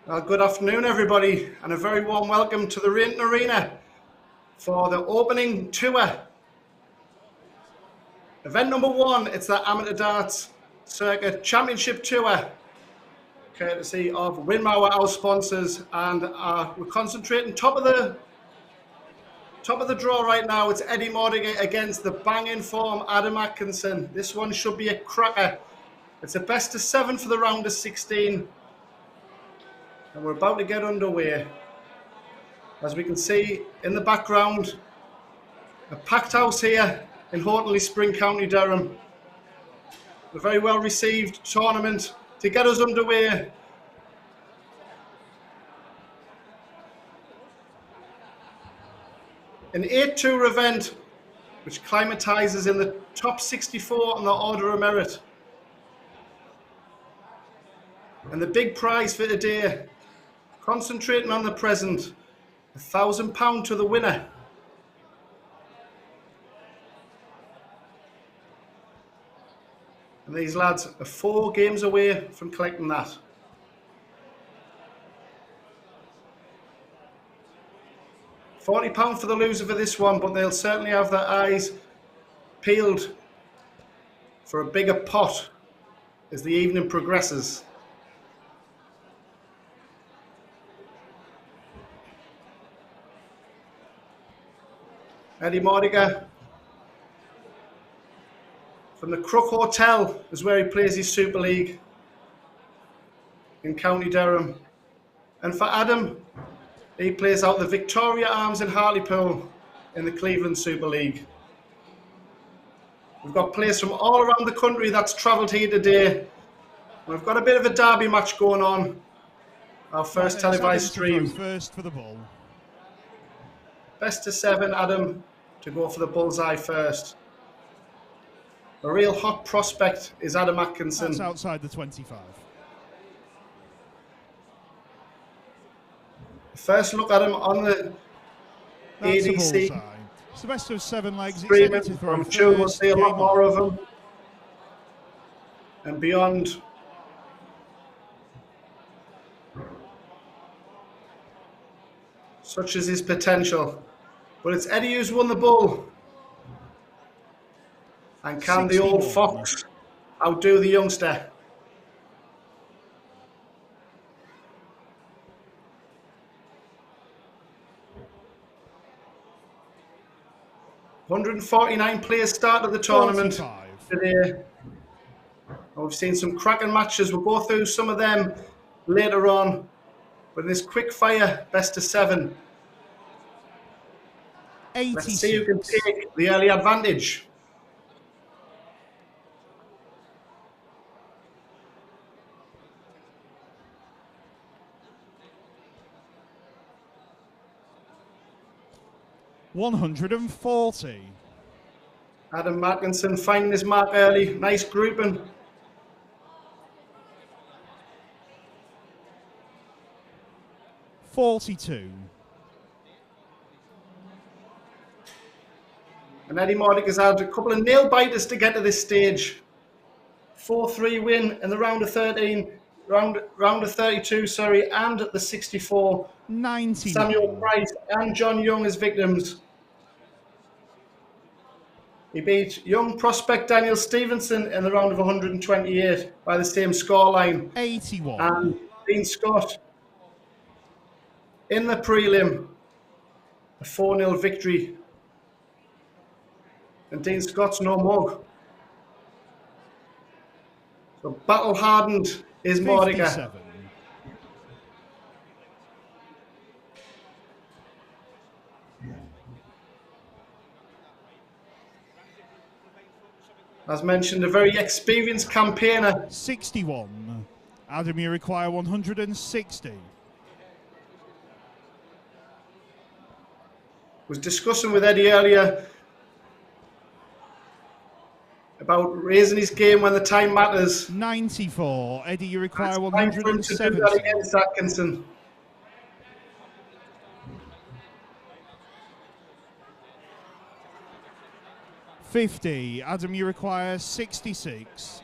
Well, good afternoon, everybody, and a very warm welcome to the Rainton Arena for the opening tour. Event number one, it's the Amateur Darts Circuit Championship Tour, courtesy of Winmauer, our sponsors, and we're concentrating top of the draw right now. It's Eddie Mordigan against the bang-in form Adam Atkinson. This one should be a cracker. It's a best of 7 for the round of 16. And we're about to get underway. As we can see in the background, a packed house here in Hortonley Spring, County Durham. A very well received tournament to get us underway. An 8-tour event which climatizes in the top 64 on the Order of Merit. And the big prize for today, concentrating on the present, £1,000 to the winner. And these lads are 4 games away from collecting that. £40 for the loser for this one, but they'll certainly have their eyes peeled for a bigger pot as the evening progresses. Eddie Mordigan from the Crook Hotel is where he plays his Super League in County Durham. And for Adam, he plays out the Victoria Arms in Hartlepool in the Cleveland Super League. We've got players from all around the country that's travelled here today. We've got a bit of a derby match going on. Our first televised stream. First for the ball. Best of 7, Adam, to go for the bullseye first. A real hot prospect is Adam Atkinson. That's outside the 25. First look at him on the That's ADC. It's the best of 7 legs. Streaming. I'm sure we'll see a lot more of him. And beyond. Such is his potential. But it's Eddie who's won the bull. And can 61. The old fox outdo the youngster? $149 players started the tournament 45. today. We've seen some cracking matches. We'll go through some of them later on. But this quick fire, best of 7. 86. Let's see who can take the early advantage. $140. Adam Atkinson finding his mark early. Nice grouping. $42. And Eddie Mordigan's had a couple of nail biters to get to this stage. 4-3 win in the round of 13, round of 32, sorry, and the 64. 90. Samuel Price and John Young as victims. He beat young prospect Daniel Stevenson in the round of 128 by the same scoreline. 81. And Dean Scott in the prelim, a 4-0 victory. And Dean Scott's no mug. So battle hardened is Mordigan. 57. As mentioned, a very experienced campaigner. 61. Adam, you require 160. Was discussing with Eddie earlier about raising his game when the time matters. 94. Eddie, you require It's time for him to do 170. that against Atkinson. $50. Adam, you require 66.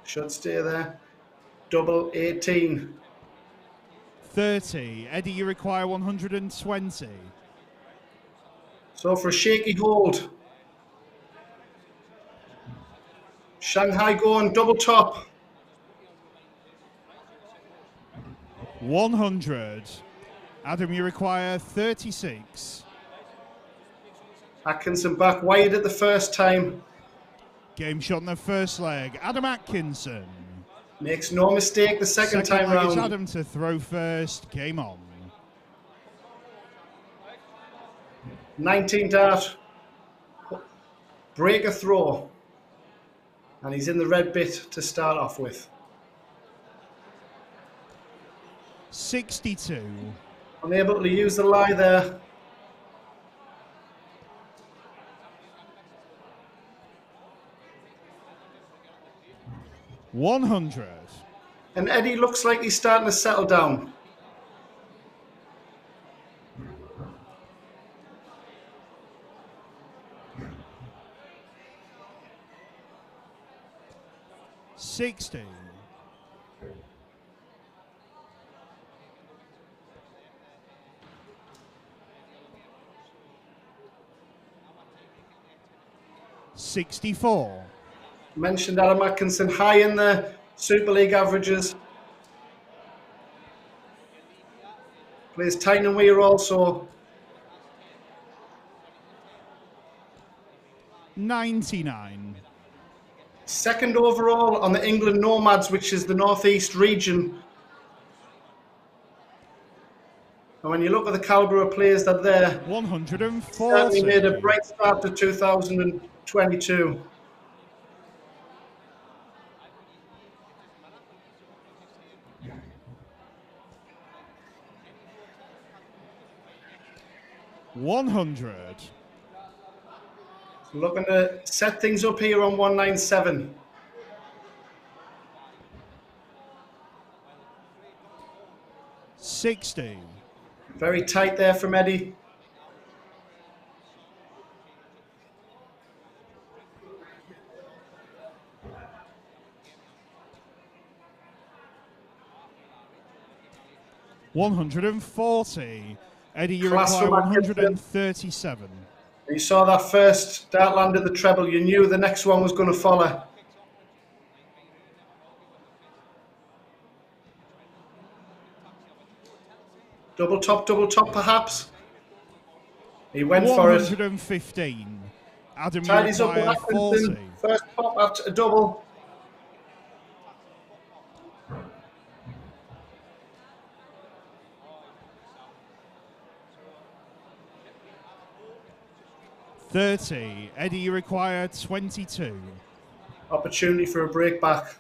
Should stay there. Double 18. 30. Eddie, you require 120. So for a shaky hold. Shanghai going double top. 100. Adam, you require 36. Atkinson back wide at the first time. Game shot in the first leg. Adam Atkinson. Makes no mistake the second time leg, round. it's Adam to throw first. Game on. 19 dart. Break a throw. And he's in the red bit to start off with. 62. Unable to use the lie there. $100. And Eddie looks like he's starting to settle down. $60. $64. Mentioned Adam Atkinson high in the Super League averages. Plays Tyne Weir also. 99. Second overall on the England Nomads, which is the Northeast region. And when you look at the calibre of players that are there, 140. certainly made a bright start to 2022. $100. Looking to set things up here on 197. $60. Very tight there from Eddie. $140. Eddie, you Class require from Atkinson. 137. You saw that first dart land of the treble. You knew the next one was going to follow. Double top, perhaps. He went for it. 115. Adam, you Tidies up with require 40. Atkinson. First pop at a double. $30. Eddie, you require 22. Opportunity for a break back.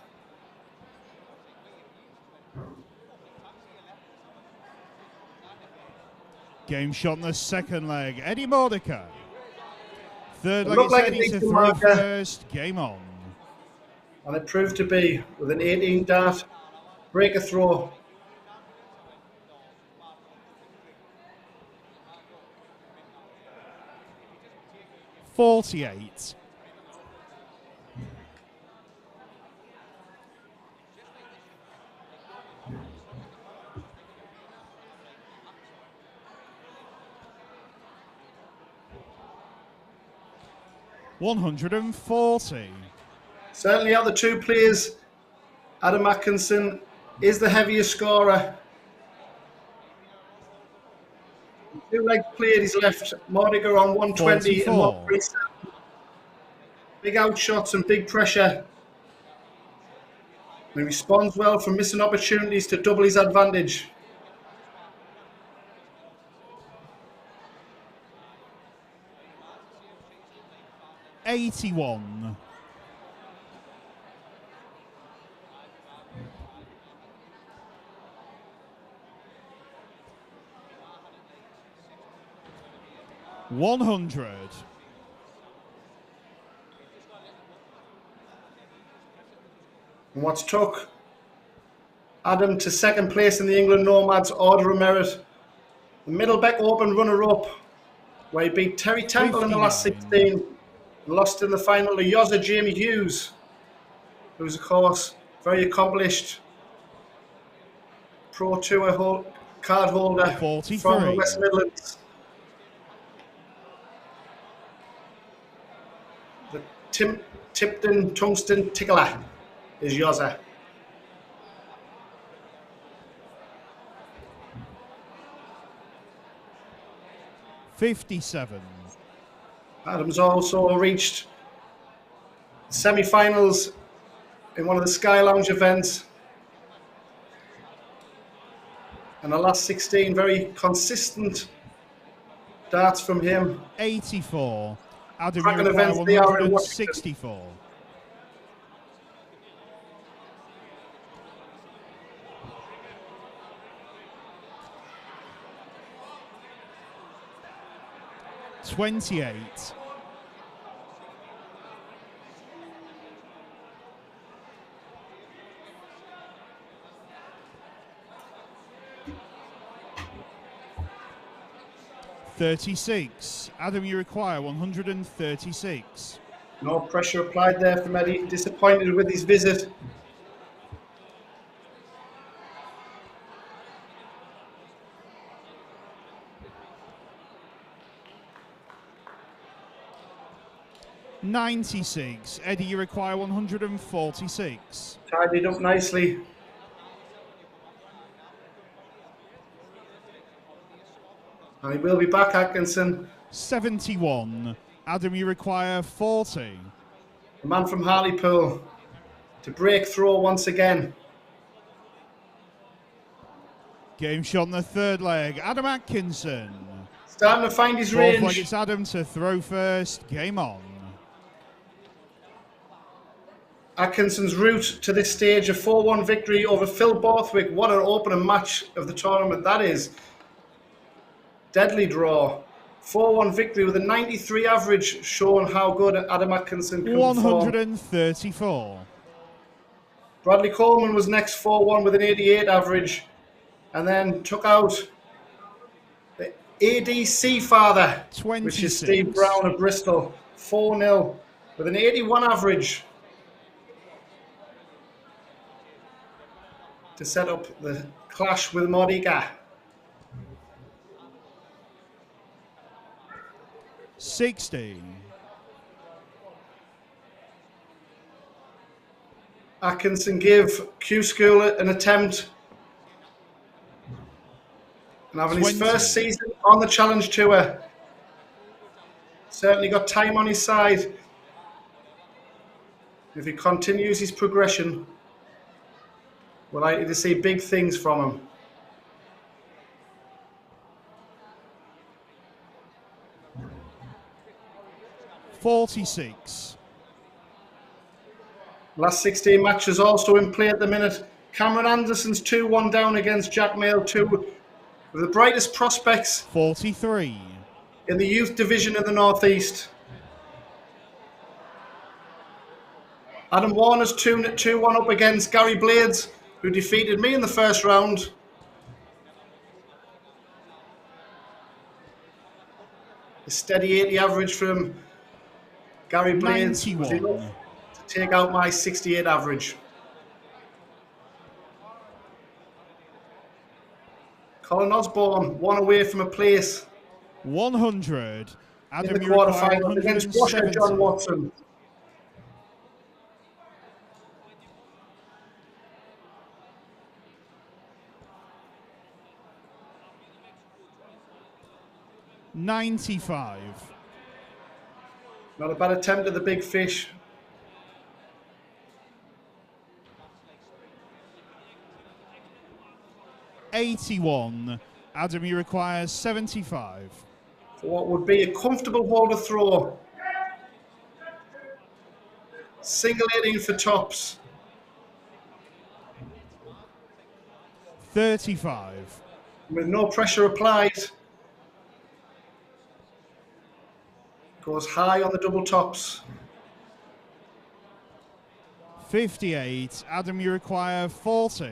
Game shot in the second leg. Eddie Mordecai. Third It leg, looked it's like a Eddie to decent throw marker. first. Game on. And it proved to be with an 18 dart. Break a throw. $48. $140. Certainly out of the two players, Adam Atkinson is the heaviest scorer. Two legs played, he's left Modica on 120 and 44. 137. Big outshots and big pressure. He responds well from missing opportunities to double his advantage. $81. $100. And what's took Adam to second place in the England Nomads Order of Merit. The Middlebeck Open runner-up, where he beat Terry Temple in the last 16 and lost in the final to Yozza Jamie Hughes, who's, of course, very accomplished Pro Tour card holder 43. from the West Midlands. The Tipton Tungsten Tickler is yours. 57. Adam's also reached semi-finals in one of the Sky Lounge events. And the last 16, very consistent darts from him. 84. Adam, you Cracking require events they are in 164. $28. $36. Adam, you require 136. No pressure applied there from Eddie. Disappointed with his visit. $96. Eddie, you require 146. Tidied up nicely. And he will be back, Atkinson. 71. Adam, you require 40. The man from Hartlepool to break through once again. Game shot on the third leg. Adam Atkinson. Starting to find his Fourth range. leg, it's Adam to throw first. Game on. Atkinson's route to this stage, a 4-1 victory over Phil Borthwick. What an opening match of the tournament that is. Deadly draw. 4-1 victory with a 93 average, showing how good Adam Atkinson can 134. perform. Bradley Coleman was next, 4-1 with an 88 average, and then took out the ADC father, 26. which is Steve Brown of Bristol, 4-0 with an 81 average to set up the clash with Modiga. 60. Atkinson gave Q School an attempt, and having 20. his first season on the Challenge Tour. Certainly got time on his side. If he continues his progression, we're likely to see big things from him. $46. Last 16 matches also in play at the minute. Cameron Anderson's 2-1 down against Jack Mail, two of the brightest prospects 43. in the youth division of the Northeast. Adam Warner's 2-1 up against Gary Blades, who defeated me in the first round. A steady 80 average from Gary Blades. 91. To take out my 68 average. Colin Osborne, one away from a place 100. Adam, in the you require quarterfinals against Washer 170. John Watson. $95. Not a bad attempt at the big fish. $81. Adam, you require 75. For what would be a comfortable holder throw. Single 18 for tops. 35. With no pressure applied. Goes high on the double tops. 58. Adam, you require 40.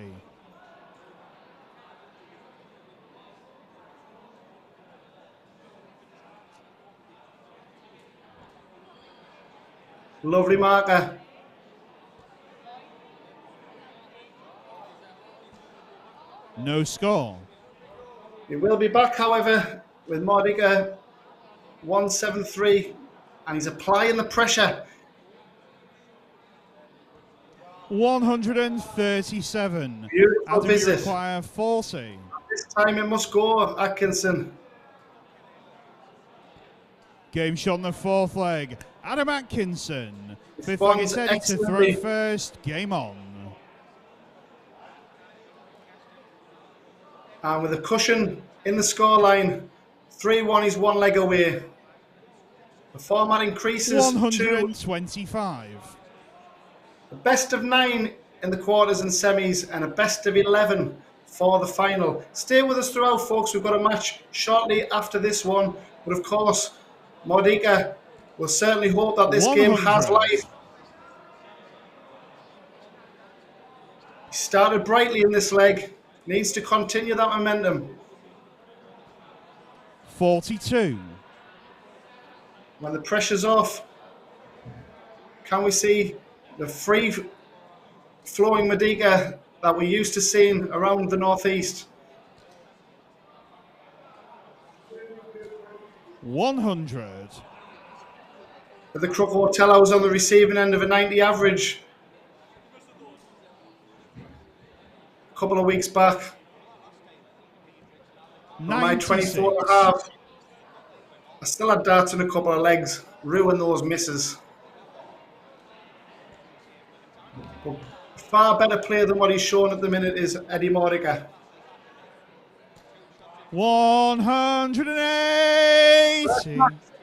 Lovely marker. No score. He will be back, however, with Mordika 173, and he's applying the pressure. 137. Beautiful Adam, visit. you require 40. This time it must go, Atkinson. Game shot on the fourth leg. Adam Atkinson. Fifth leg, Responds it's Eddie to throw excellently. first. Game on. And with a cushion in the scoreline, 3-1, he's one leg away. The format increases to 125. a best of 9 in the quarters and semis and a best of 11 for the final. Stay with us throughout, folks. We've got a match shortly after this one. But of course, Mordika will certainly hope that this game has 100. life. He started brightly in this leg. Needs to continue that momentum. 42. When the pressure's off, can we see the free-flowing Mordika that we're used to seeing around the northeast? 100. At the Crook Hotel, I was on the receiving end of a 90 average a couple of weeks back. On my 24 and a half. I still had darts and a couple of legs. Ruin those misses. But far better player than what he's shown at the minute is Eddie Mordika. 180.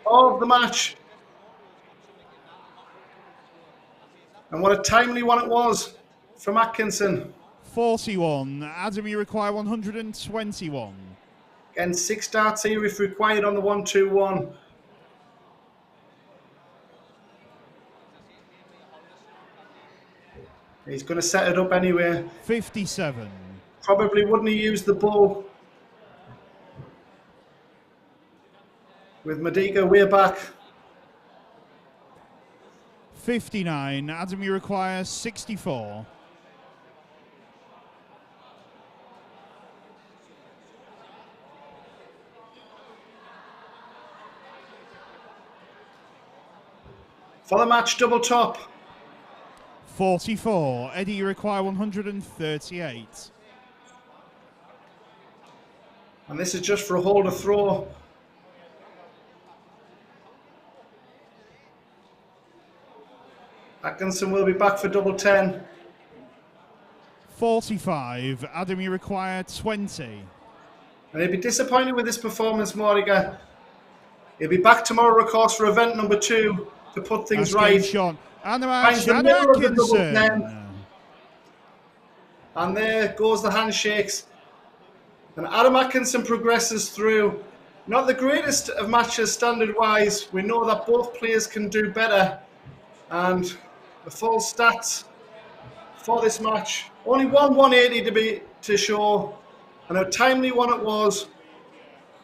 Of the match. And what a timely one it was from Atkinson. 41. Adam, you require 121. Again, 6 darts here if required on the 1-2-1. He's going to set it up anyway. 57. Probably wouldn't he use the bull with Mordika way back. 59. Adam, you require 64. For the match, double top. 44. Eddie, you require 138. And this is just for a hold or throw. Atkinson will be back for double 10. 45. Adam, you require 20. And he'll be disappointed with this performance, Mordika. He'll be back tomorrow, of course, for event number 2 to put things right. Shot. And the Finds match, the Adam middle of the double Atkinson. 10. And there goes the handshakes. And Adam Atkinson progresses through. Not the greatest of matches standard-wise. We know that both players can do better. And the full stats for this match. Only 180 to show. And a timely one it was.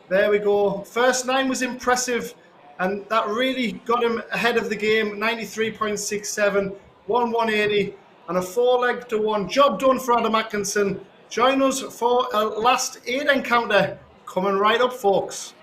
There we go. First 9 was impressive. And that really got him ahead of the game. 93.67, 180, and a 4-leg to 1. Job done for Adam Atkinson. Join us for a last 8 encounter coming right up, folks.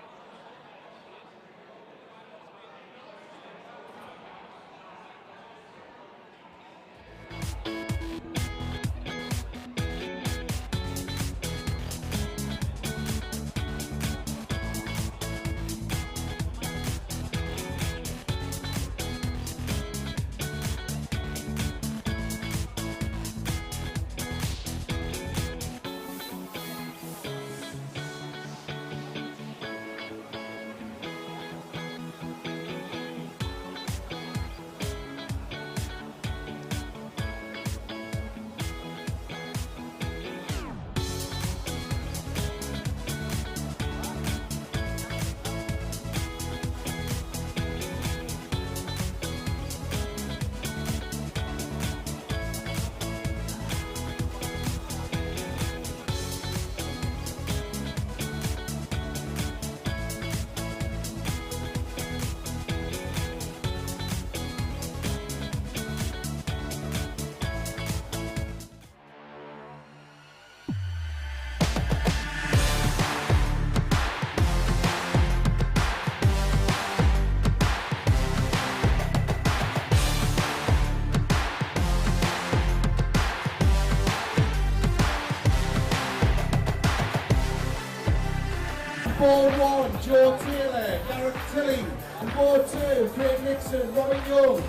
Ball 1, Joe Taylor, Gareth Tilly. And Ball 2, Craig Nixon, Robin Young.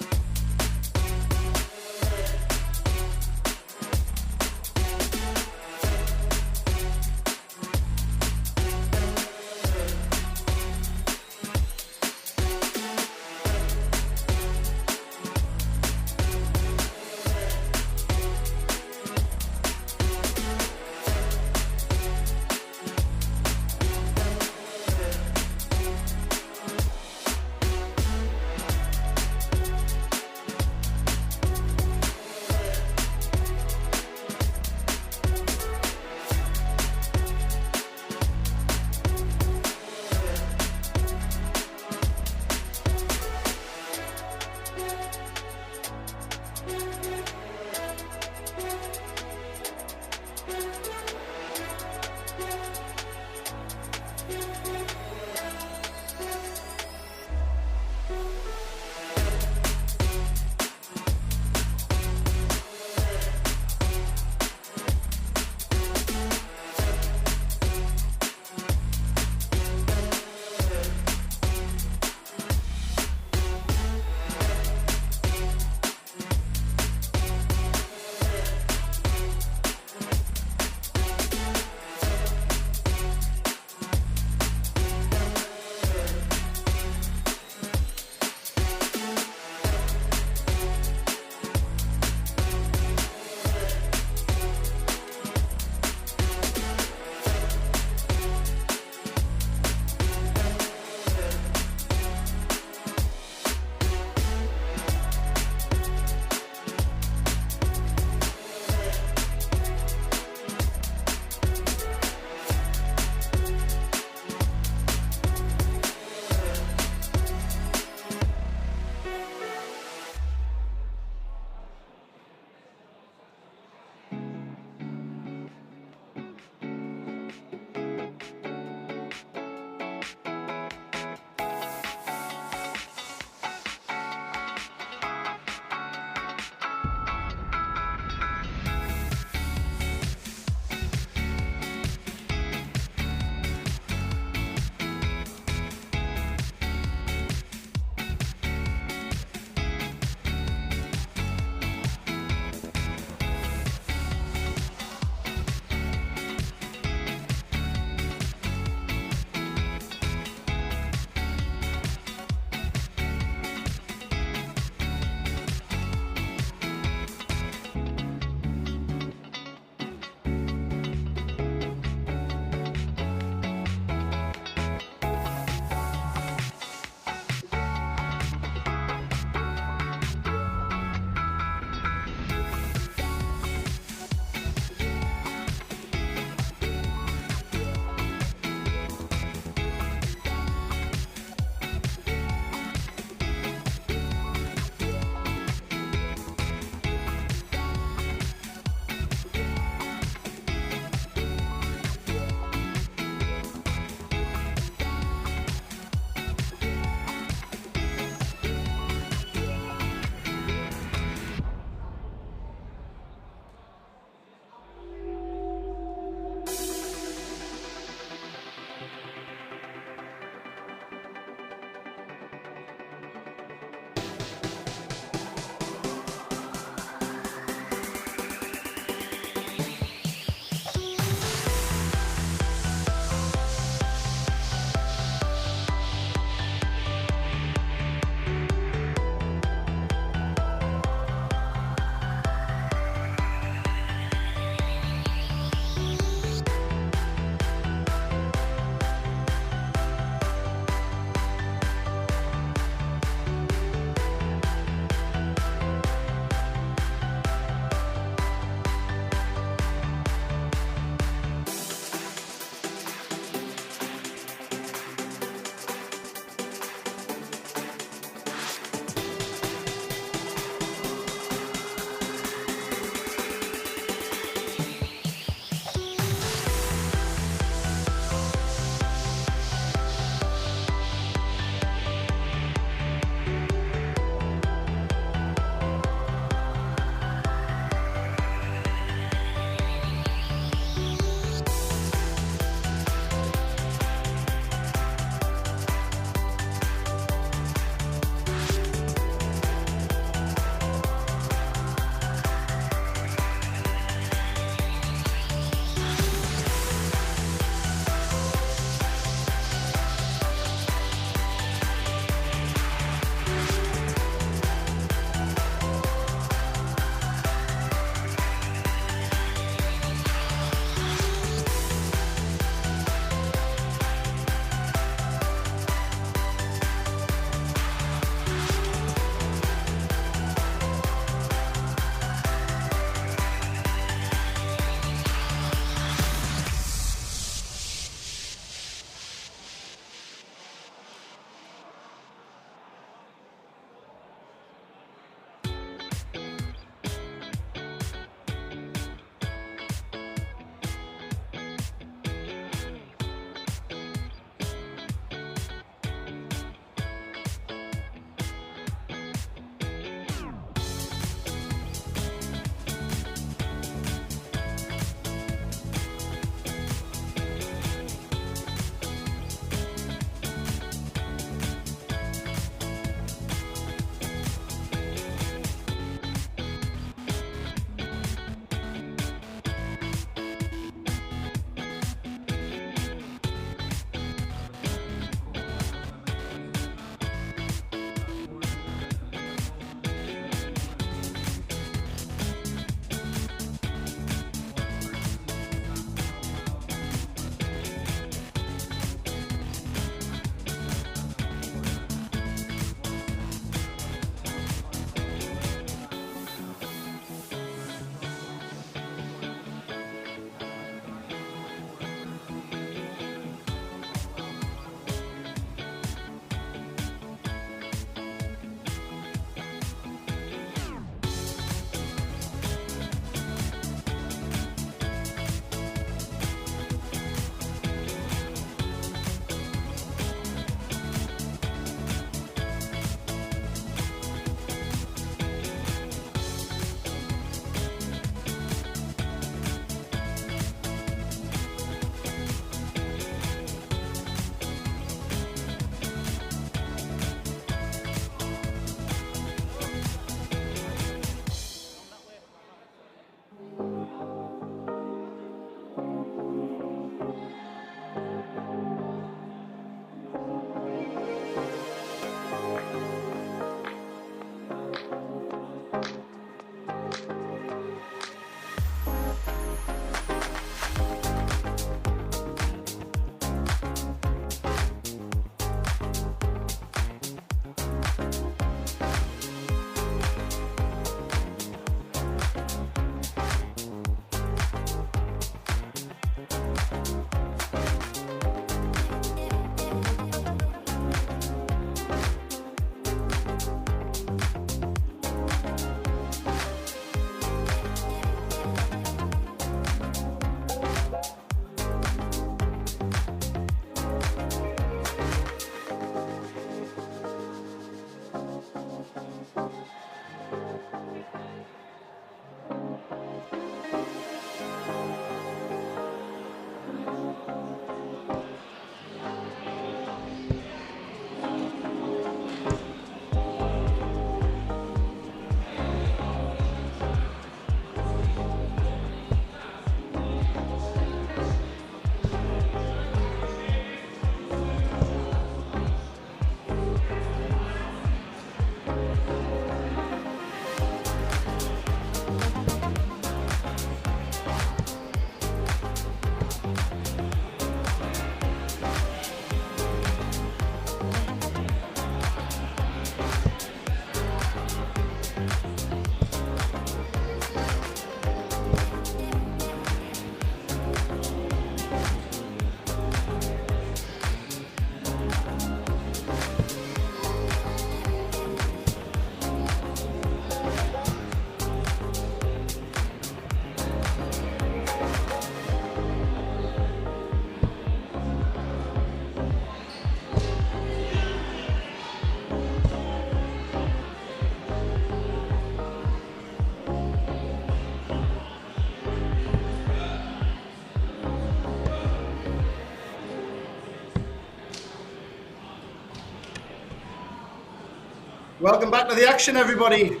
Welcome back to the action, everybody.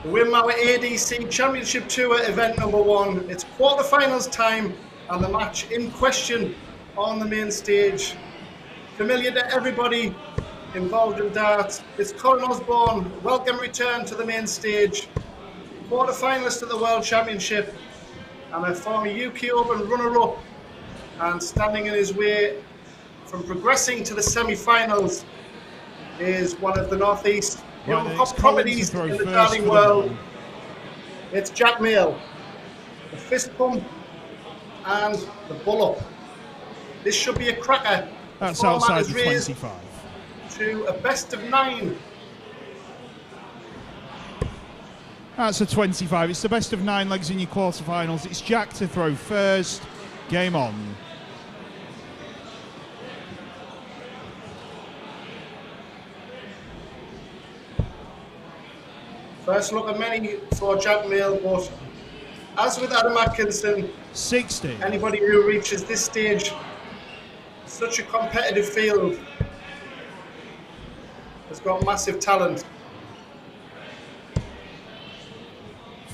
The Winmauer ADC Championship Tour event number 1. It's quarterfinals time and the match in question on the main stage. Familiar to everybody involved in darts, it's Colin Osborne. Welcome return to the main stage. Quarterfinalist at the World Championship and a former UK Open runner-up, and standing in his way from progressing to the semi-finals is one of the Northeast young hot properties in the darting world. It's Jack Mail, the fist pump and the bull up. This should be a cracker. That's outside the 25. To a best of 9. That's a 25. It's the best of 9 legs in your quarterfinals. It's Jack to throw first. Game on. First look at many for Jack Mail, but as with Adam Atkinson, 60. Anybody who reaches this stage, such a competitive field, has got massive talent.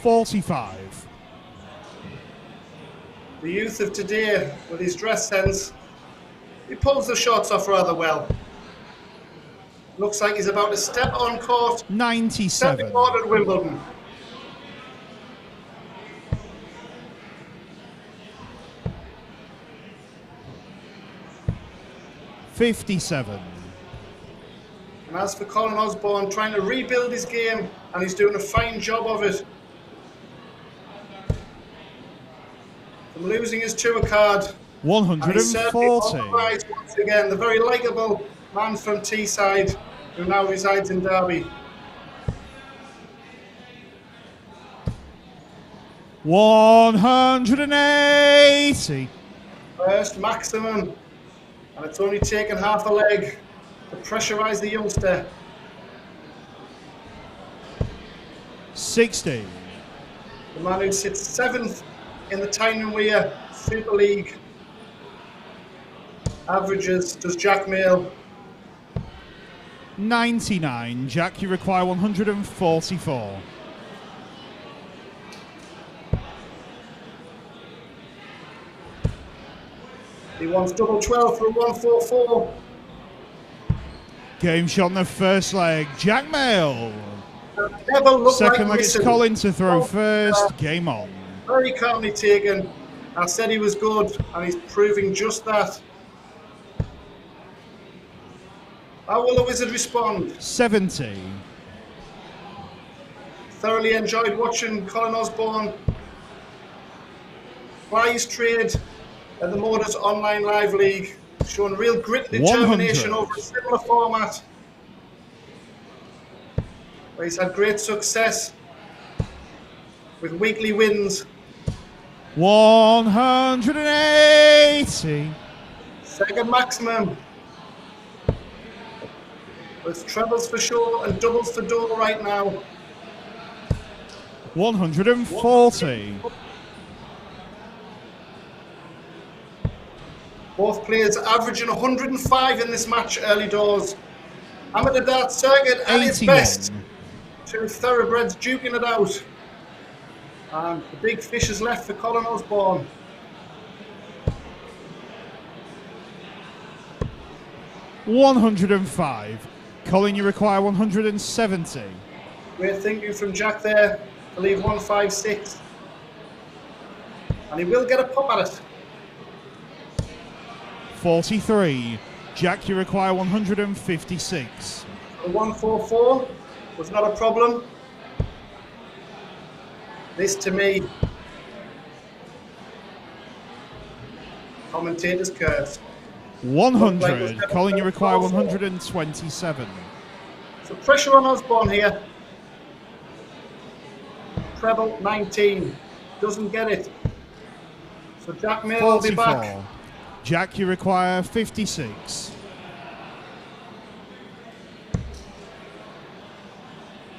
45. The youth of today, with his dress sense, he pulls the shots off rather well. Looks like he's about to step on court. 97. Stepping forward at Wimbledon. $57. And as for Colin Osborne, trying to rebuild his game, and he's doing a fine job of it. From losing his tour card, 140. Once again, the very likeable man from Teesside, who now resides in Derby. 180. First maximum, and it's only taken half a leg to pressurise the youngster. 60. The man who sits 7th in the Tyne and Weir Super League averages does Jack Mail. 99. Jack, you require 144. He wants double 12 for a 144. Game shot in the first leg. Jack Mail. Never looked Second like leg is Colin to throw first. Game on. Very calmly taken. I said he was good, and he's proving just that. How will the Wizard respond? 70. Thoroughly enjoyed watching Colin Osborne ply his trade at the Motors Online Live League, showing real grit and determination 100. over a similar format, where he's had great success with weekly wins. 180. Second maximum. With trebles for sure and doubles for door right now. 140. Both players averaging 105 in this match early doors. Amateur dart circuit at its 81. best. Two thoroughbreds duking it out. And the big fish is left for Colin Osborne. 105. Colin, you require 170. Great thinking from Jack there to leave 156. And he will get a pop at it. 43. Jack, you require 156. The 144 was not a problem. This to me, commentators curse. 100. Colin, you require 127. So pressure on Osborne here. Treble 19. Doesn't get it. So Jack Mail will be 44. back. Jack, you require 56.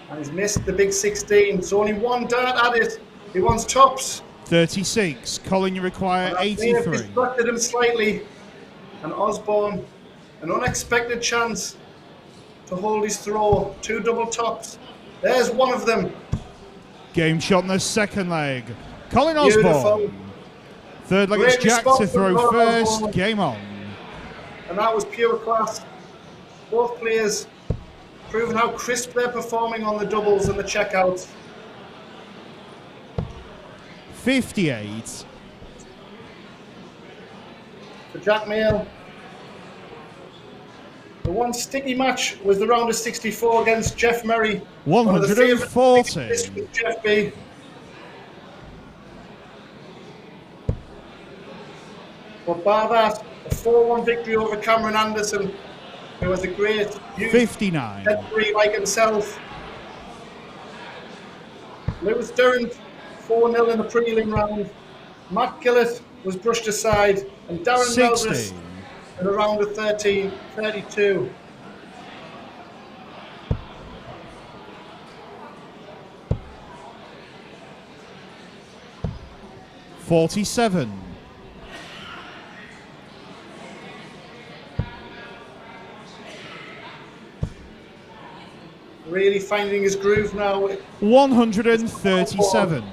And he's missed the big 16. It's only one dart at it. He wants tops. 36. Colin, you require 83. Distracted him slightly. And Osborne, an unexpected chance to hold his throw. 2 double tops. There's one of them. Game shot in the second leg. Colin Beautiful. Osborne. Third leg, it's Great Jack to response from throw Colin first. Osborne. Game on. And that was pure class. Both players proving how crisp they're performing on the doubles and the checkouts. 58. For Jack Mail. The one sticky match was the round of 64 against Jeff Murray. 140. With Jeff B. But bar that, a 4-1 victory over Cameron Anderson, who was a great 59. February like himself. Lewis Durrant, 4-0 in the prelim round. Matt Gillett was brushed aside, and Darren 60. Meldris in the round of 32. $47. Really finding his groove now. 137.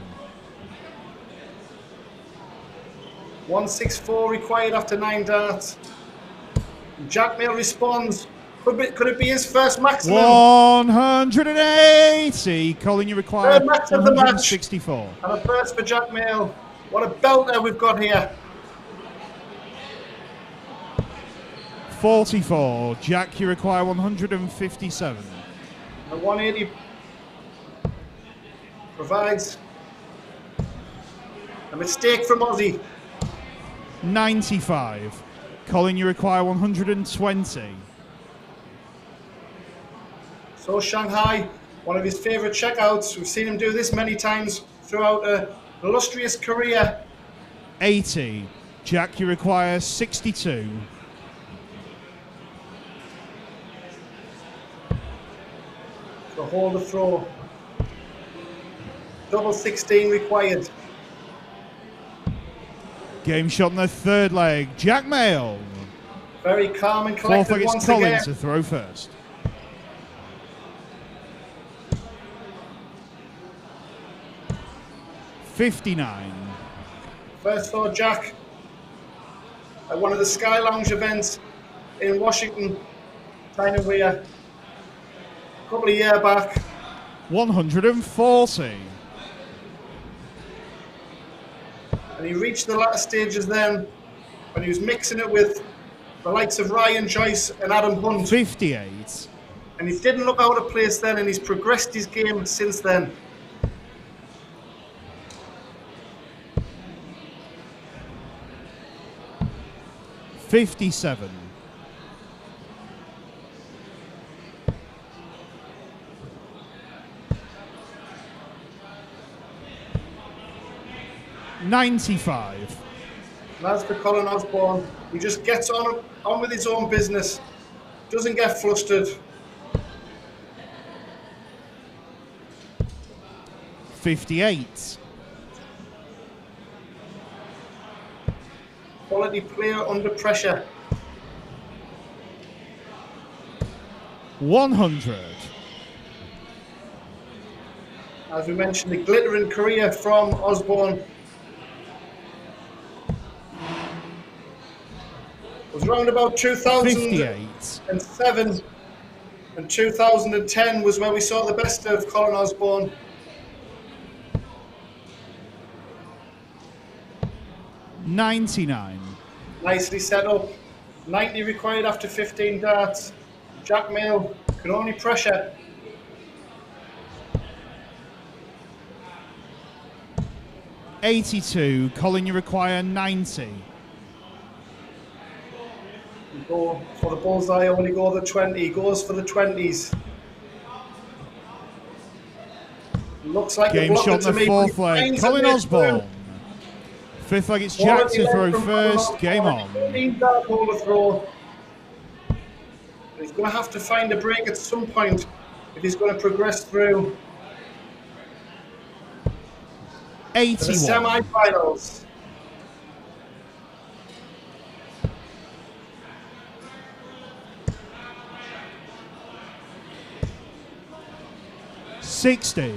164 required after 9 darts. Jack Mail responds. Could it be his first maximum? 180. Colin, you require Third match of the match. 164. And a first for Jack Mail. What a belter we've got here. 44. Jack, you require 157. The 180 provides a mistake from Aussie. 95. Colin, you require 120. So Shanghai, one of his favourite checkouts. We've seen him do this many times throughout an illustrious career. 80. Jack, you require 62. So hold the throw. Double 16 required. Game shot in the third leg. Jack Mail. Very calm and Fourth collected leg, it's once Colin again. to throw first. $59. First for Jack at one of the Sky Lounge events in Washington, China Weir, a couple of years back. 140. And he reached the latter stages then when he was mixing it with the likes of Ryan Joyce and Adam Hunt. 58. And he didn't look out of place then, and he's progressed his game since then. $57. $95. And as for Colin Osborne, he just gets on with his own business, doesn't get flustered. 58. Quality player under pressure. 100. As we mentioned, the glittering career from Osborne was around about 2007 and 2010 was where we saw the best of Colin Osborne. $99. Nicely set up. 90 required after 15 darts. Jack Mail can only pressure. $82. Colin, you require 90. You go for the bullseye, only go the 20. He goes for the 20s. Looks like Game a shot blocker in to the me. fourth leg. Colin Osborne. Fifth leg, it's Jack to throw first. Game on. 14-dart hold of throw. He's going to have to find a break at some point if he's going to progress through the 81. semi-finals. 16.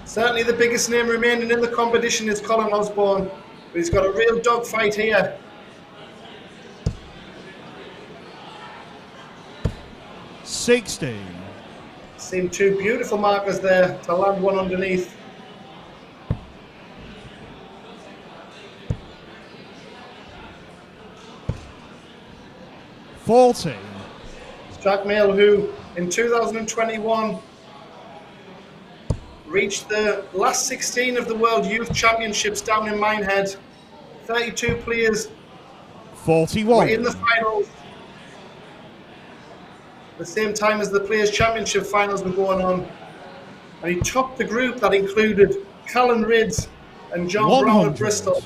Certainly the biggest name remaining in the competition is Colin Osborne, but he's got a real dogfight here. 16. Seen two beautiful markers there to land one underneath. $40. Jack Mail, who in 2021 reached the last 16 of the World Youth Championships down in Minehead. 32 players 41. were in the finals at the same time as the Players' Championship finals were going on. And he topped the group that included Callan Ridds and John 100. Brown of Bristol.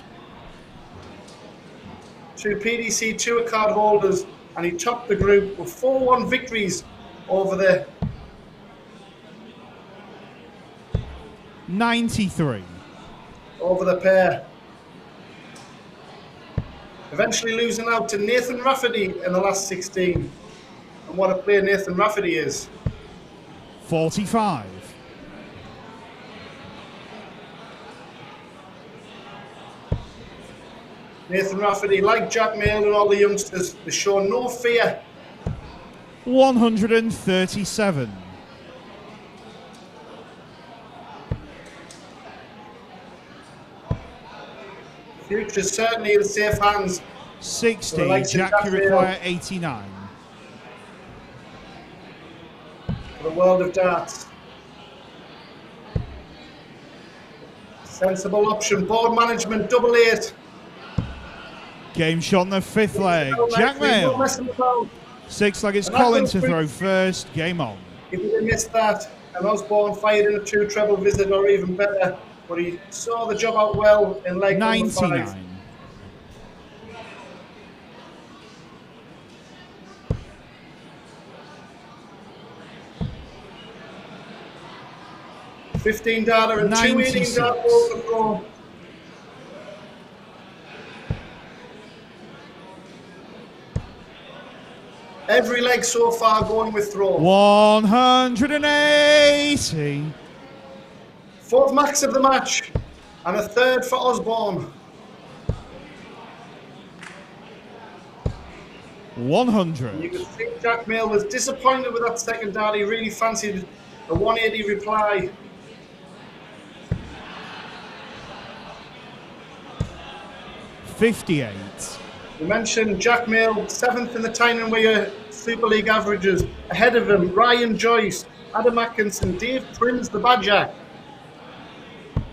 Two PDC Tour card holders, and he topped the group with 4-1 victories over the 93. over the pair. Eventually losing out to Nathan Rafferty in the last 16. And what a player Nathan Rafferty is. 45. Nathan Rafferty, like Jack Mail and all the youngsters, they show no fear. 137. Future's certainly in safe hands. 60. Well, like Jack, Jack you Mail. require 89. For the world of darts. Sensible option, board management, double 8. Game shot in the fifth leg. Jack Mail. 6 leg is And that Colin goes to through. throw first. Game on. If he had missed that, and Osborne fired in a 2 treble visit or even better, but he saw the job out well in leg number 5. 99. $15 and 2 96. $18 balls to throw. Every leg so far going with throw. 180. Fourth max of the match, and a third for Osborne. 100. You could see Jack Mail was disappointed with that second dart. He really fancied a 180 reply. 58. We mentioned Jack Mail, 7th in the Tyne-and-Weir Super League averages. Ahead of him, Ryan Joyce, Adam Atkinson, Dave Prims, the Badger,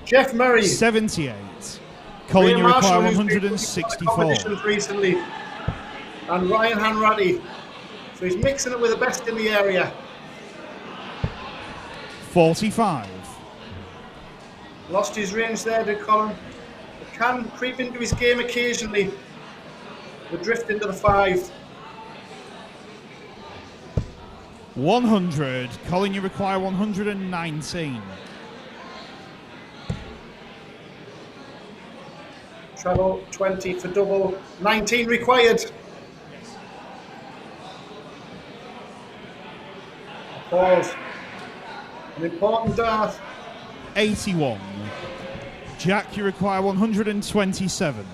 Jeff Murray, 78. Colin, Ray you Marshall, require who's been winning 164. competitions recently, and Ryan Hanratty. So he's mixing it with the best in the area. 45. Lost his range there, did Colin. But can creep into his game occasionally. The drift into the 5. 100. Colin, you require 119. Treble 20 for double. 19 required. Pause. An important dart. 81. Jack, you require 127.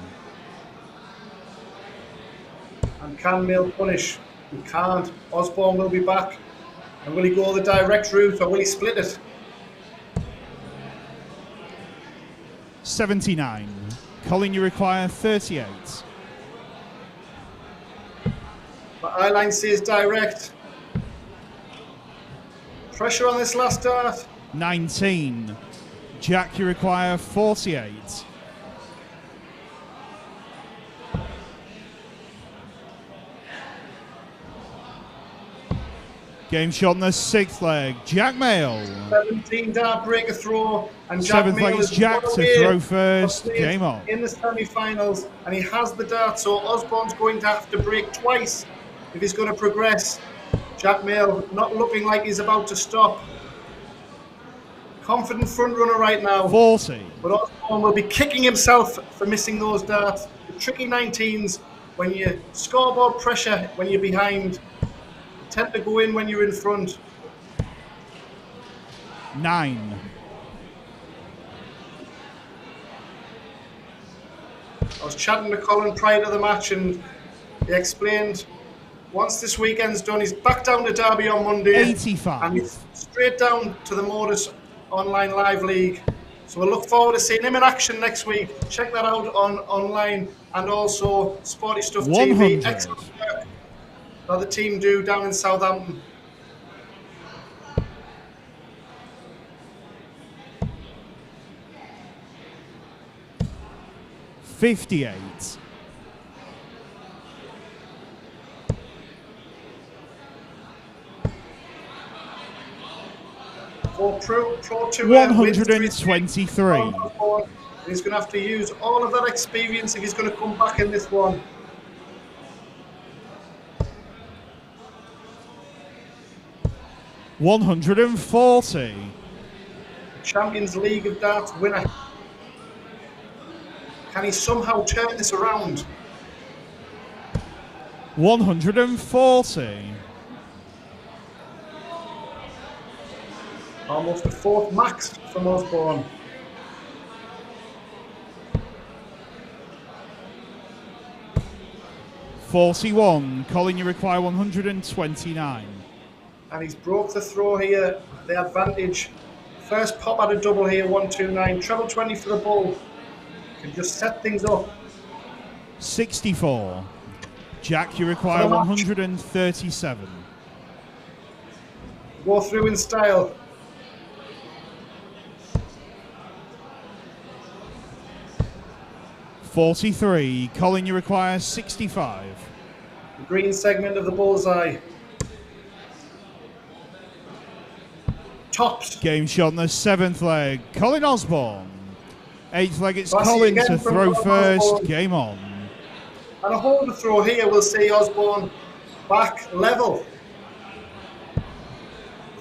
And can Mail punish? He can't. Osborne will be back. And will he go the direct route or will he split it? 79. Colin, you require 38. But Eyeline says direct. Pressure on this last dart. 19. Jack, you require 48. Game shot in the 6th leg. Jack Mail. 17 dart breaker throw. And Jack 7th leg Mail is is Jack one to away throw of first. playing Game on. in the semi-finals, and he has the dart, so Osborne's going to have to break twice if he's going to progress. Jack Mail not looking like he's about to stop. Confident front runner right now. 40. But Osborne will be kicking himself for missing those darts. The tricky 19s, when you scoreboard pressure when you're behind, tend to go in when you're in front. 9. I was chatting to Colin prior to the match, and he explained once this weekend's done, he's back down to Derby on Monday. 85. And he's straight down to the Modus Online Live League. So we'll look forward to seeing him in action next week. Check that out online, and also Sporty Stuff 100. TV. Excellent work that the team do down in Southampton. $58. For Pro Tour, 123. He's going to have to use all of that experience if he's going to come back in this one. $140. Champions League of Darts winner. Can he somehow turn this around? 140. Almost a fourth max from Osborne. $41. Colin, you require 129. And he's broke the throw here, the advantage. First pop at a double here, 129. Treble 20 for the bull. Can just set things up. 64. Jack, you require 137. Go through in style. $43. Colin, you require 65. The green segment of the bullseye. Tops. Game shot in the 7th leg. Colin Osborne. 8th leg, it's Classy Colin again to from throw Colin first. Osborne. Game on. And a hold to throw here, we'll see Osborne back level.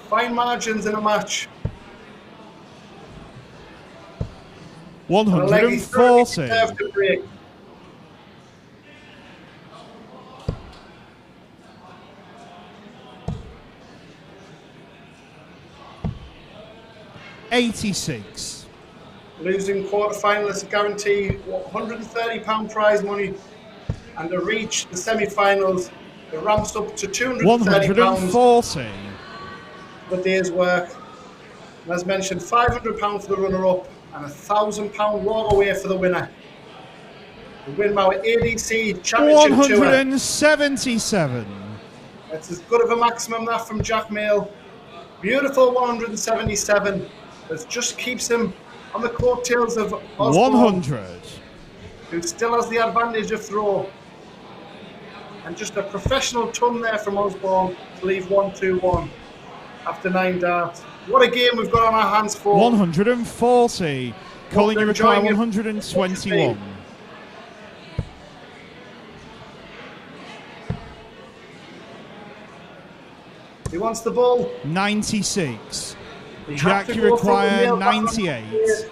Fine margins in a match. 140. $86. Losing quarterfinalists guarantee £130 prize money, and to reach the semi-finals, it ramps up to £230 140. for the day's work. And as mentioned, £500 for the runner-up and £1,000 walk away for the winner. The Winmau ADC Championship Tour. 177. That's as good of a maximum that from Jack Mail. Beautiful 177. That just keeps him on the coattails of Osborne, 100. who still has the advantage of throw. And just a professional ton there from Osborne to leave 1-2-1 after 9 darts. What a game we've got on our hands for. 140. Colin, you require enjoying it. 121. He wants the ball. 96. You Jack, have to you go for the require nail back on 98. the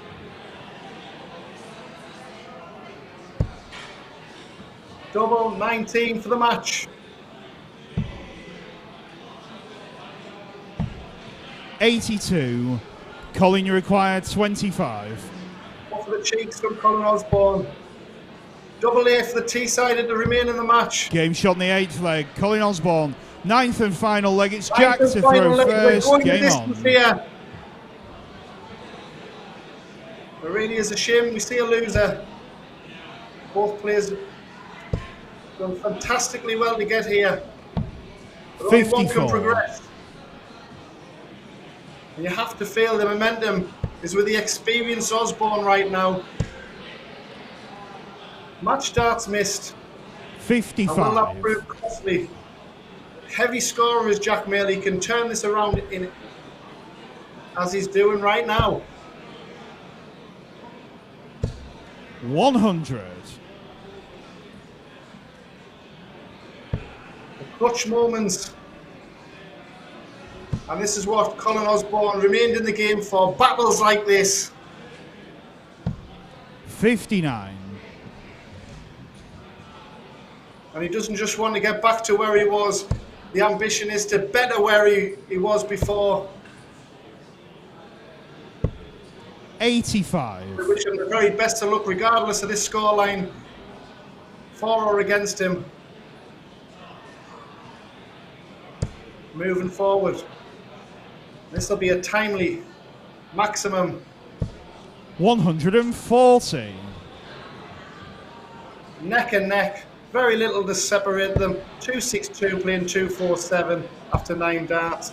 double 19 for the match. 82. Colin, you require 25. Off the cheeks from Colin Osborne. Double A for the T-sided to remain in the match. Game shot in the 8th leg. Colin Osborne. 9th and final leg. It's Jack Ninth to and final throw leg. We're first. going the Game distance on. here. It really is a shame we see a loser. Both players have done fantastically well to get here. But only one can 54. progress. And you have to feel the momentum is with the experienced Osborne right now. Match darts missed. And will that 55. prove costly? Heavy scorer is Jack Mail. He can turn this around in as he's doing right now. 100. The clutch moments. And this is what Colin Osborne remained in the game for. Battles like this. 59. And he doesn't just want to get back to where he was. The ambition is to better where he was before. 85. We wish him the very best of luck, regardless of this scoreline, for or against him. Moving forward. This will be a timely maximum. 140. Neck and neck. Very little to separate them. 262 playing 247 after 9 darts.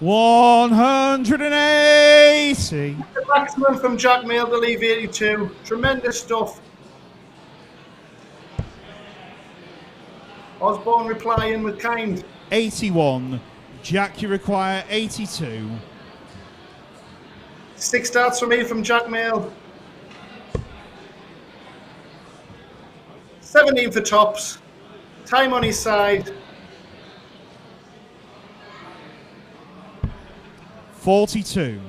180. The maximum from Jack Mail to leave 82. Tremendous stuff. Osborne replying with kind. 81. Jack, you require 82. 6 darts for me from Jack Mail. 17 for tops. Time on his side. 42.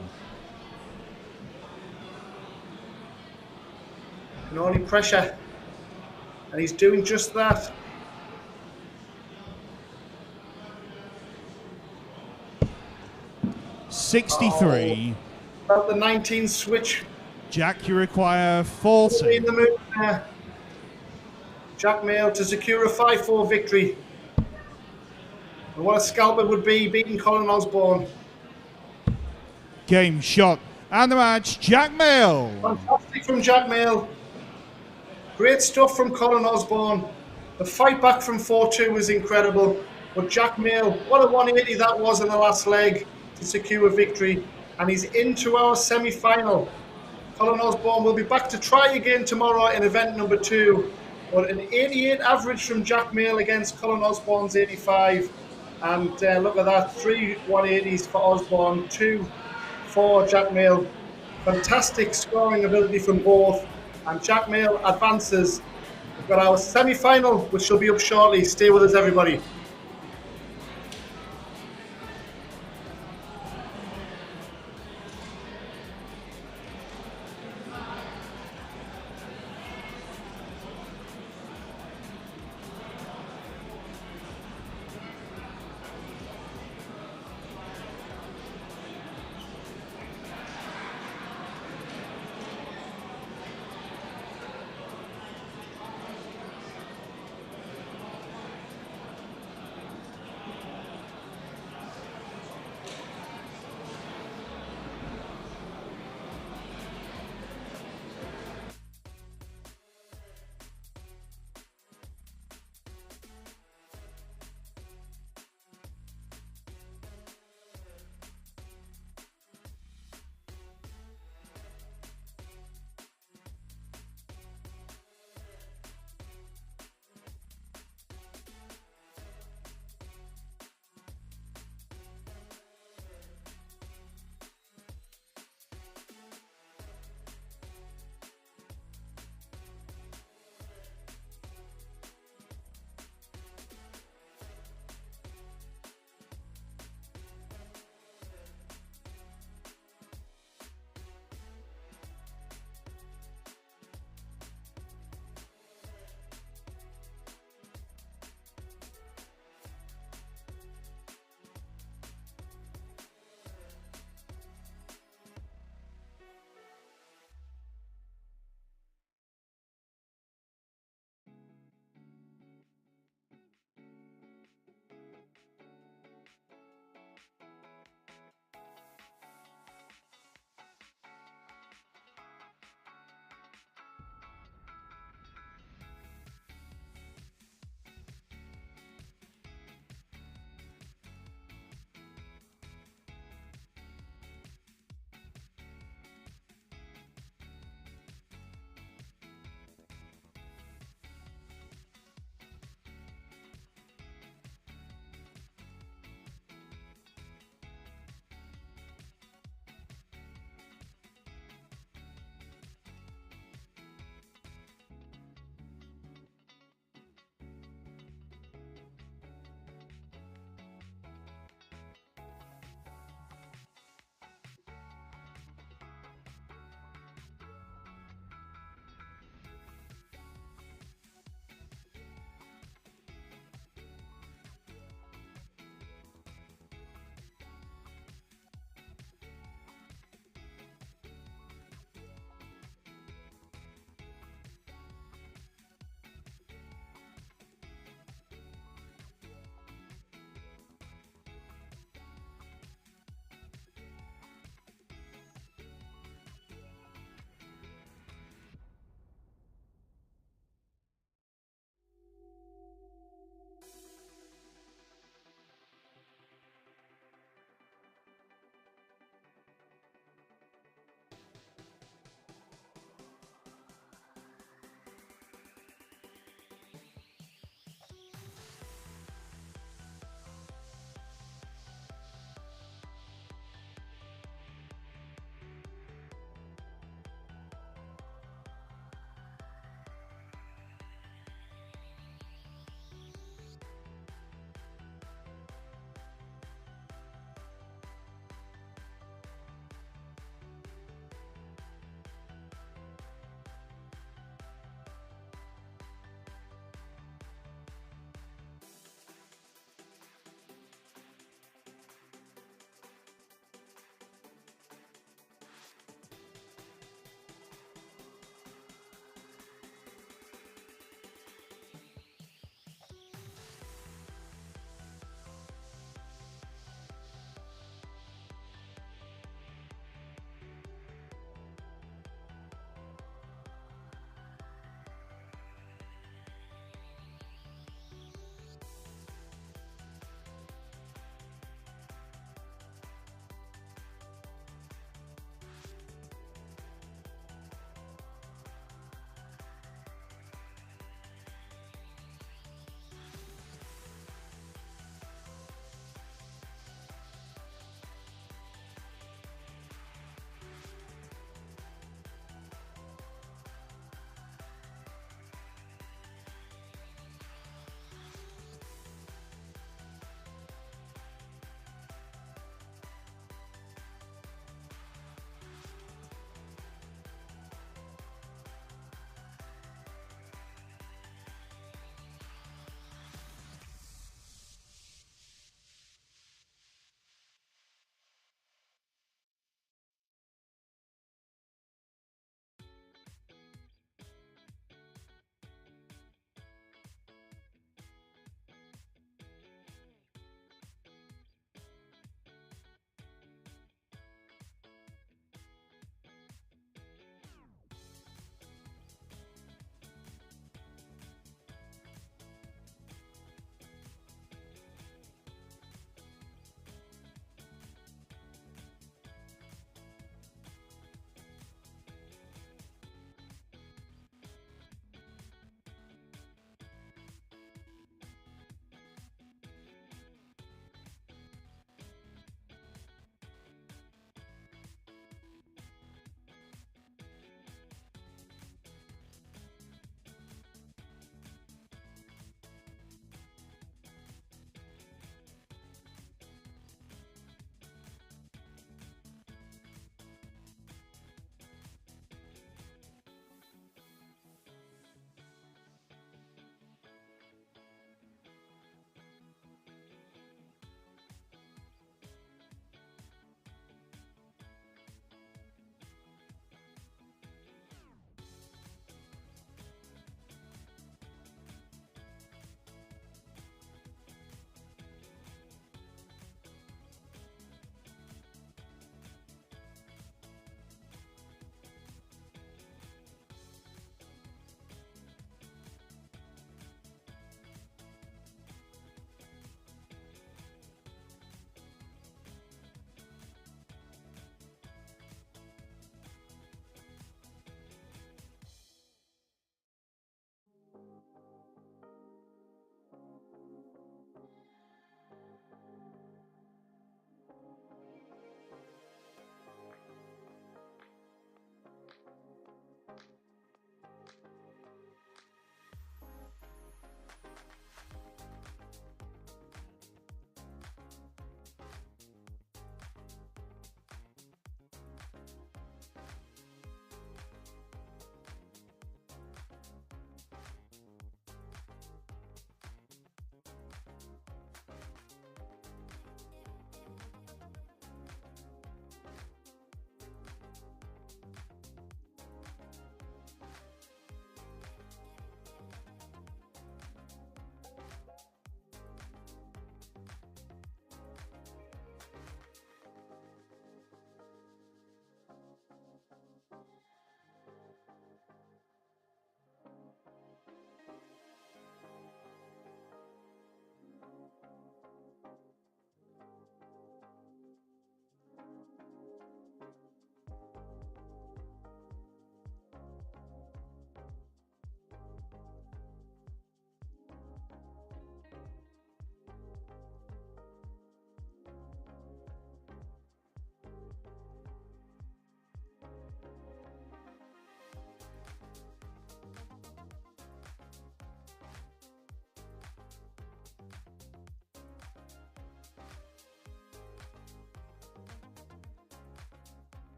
And only pressure. And he's doing just that. $63. About the 19 switch. Jack, you require 40. In the move there. Jack Mail to secure a 5-4 victory. And what a scalper would be beating Colin Osborne. Game shot. And the match, Jack Mail. Fantastic from Jack Mail. Great stuff from Colin Osborne. The fight back from 4-2 was incredible. But Jack Mail, what a 180 that was in the last leg to secure a victory. And he's into our semi-final. Colin Osborne will be back to try again tomorrow in event number 2. But an 88 average from Jack Mail against Colin Osborne's 85. And look at that, 3 180s for Osborne, 2 for Jack Mail. Fantastic scoring ability from both. And Jack Mail advances. We've got our semi-final, which will be up shortly. Stay with us, everybody.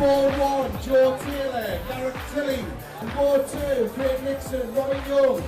Board 1, Joe Taylor, Gareth Tilling. And board 2, Craig Nixon, Robin Young.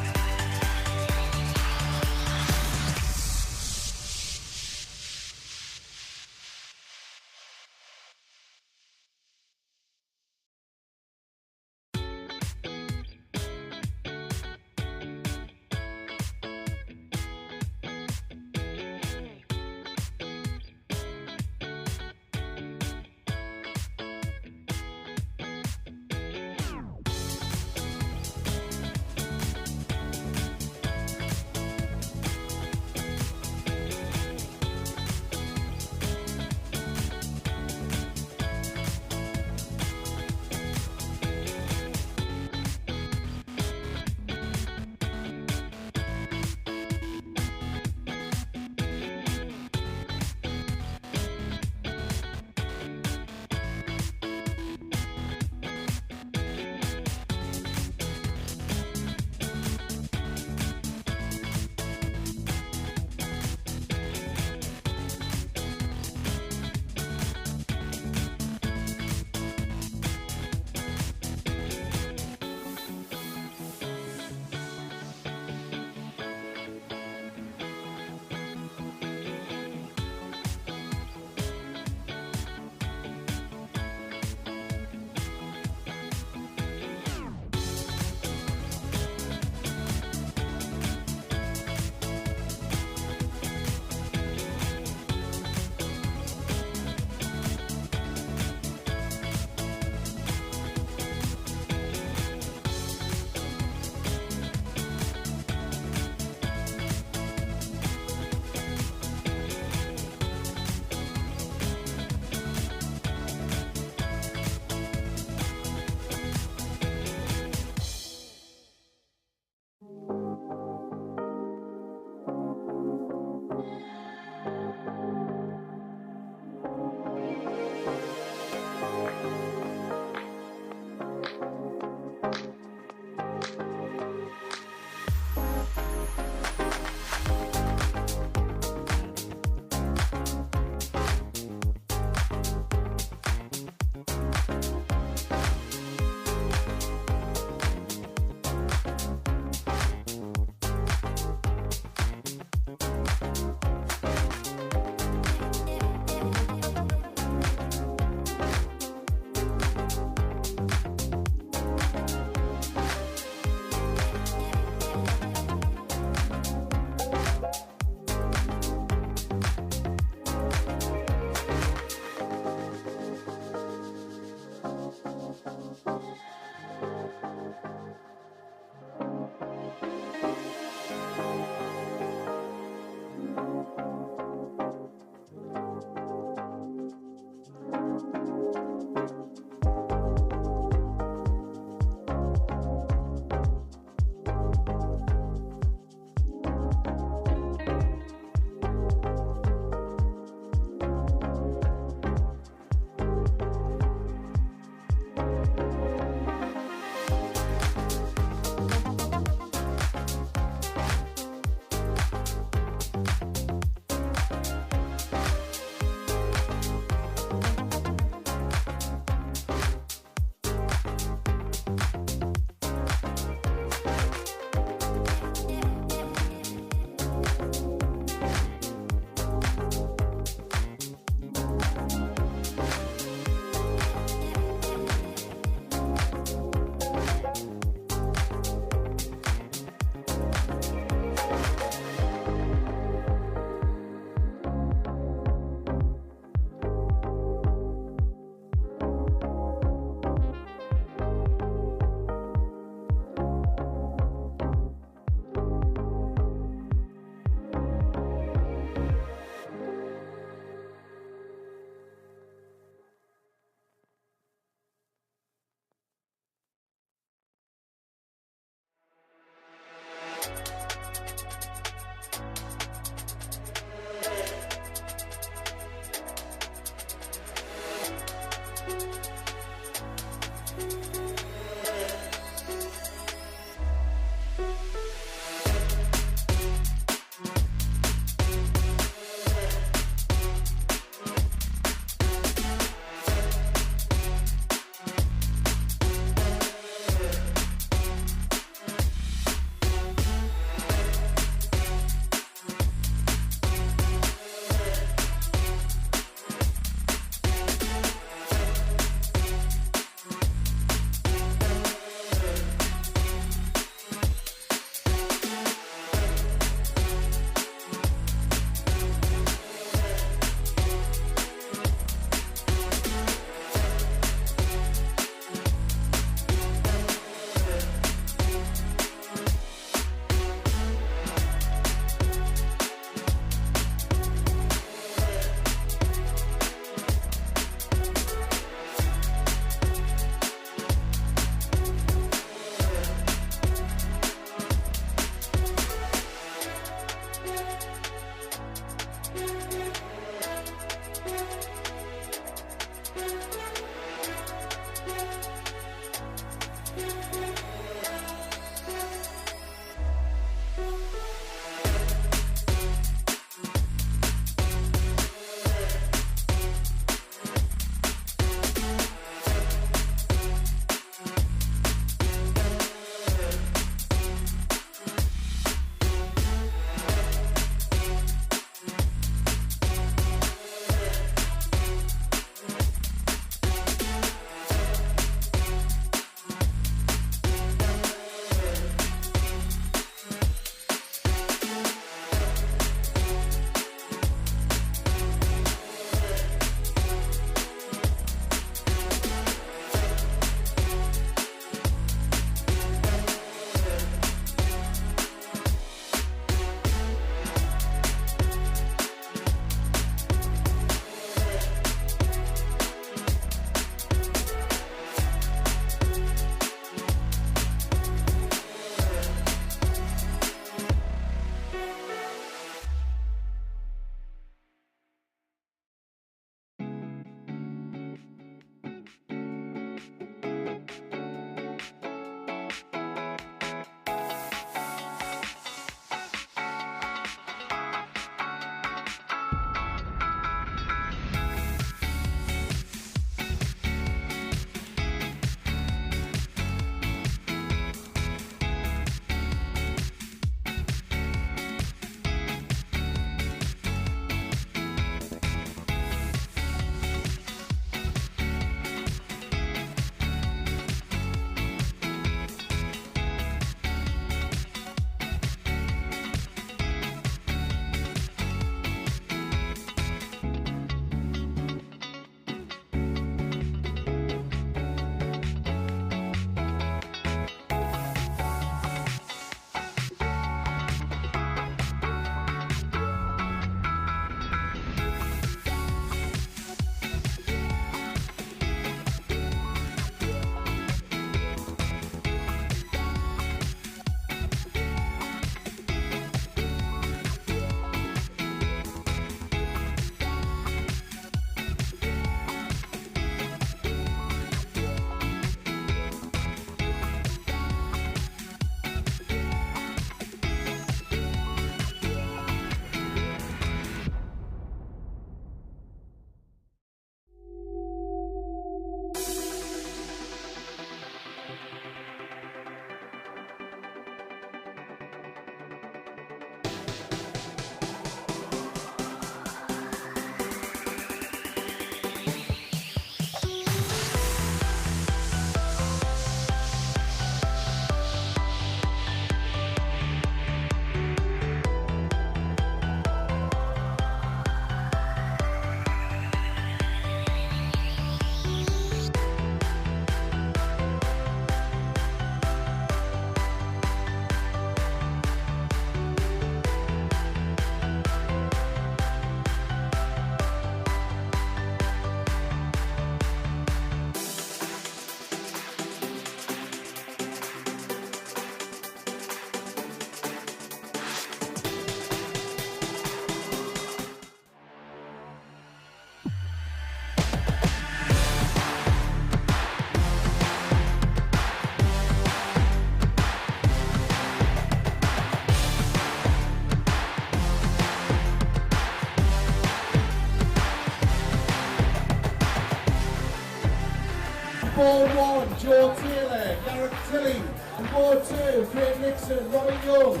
Ball 1, Joe Taylor, Garrett Tilly. And ball 2, Craig Nixon, Robin Young.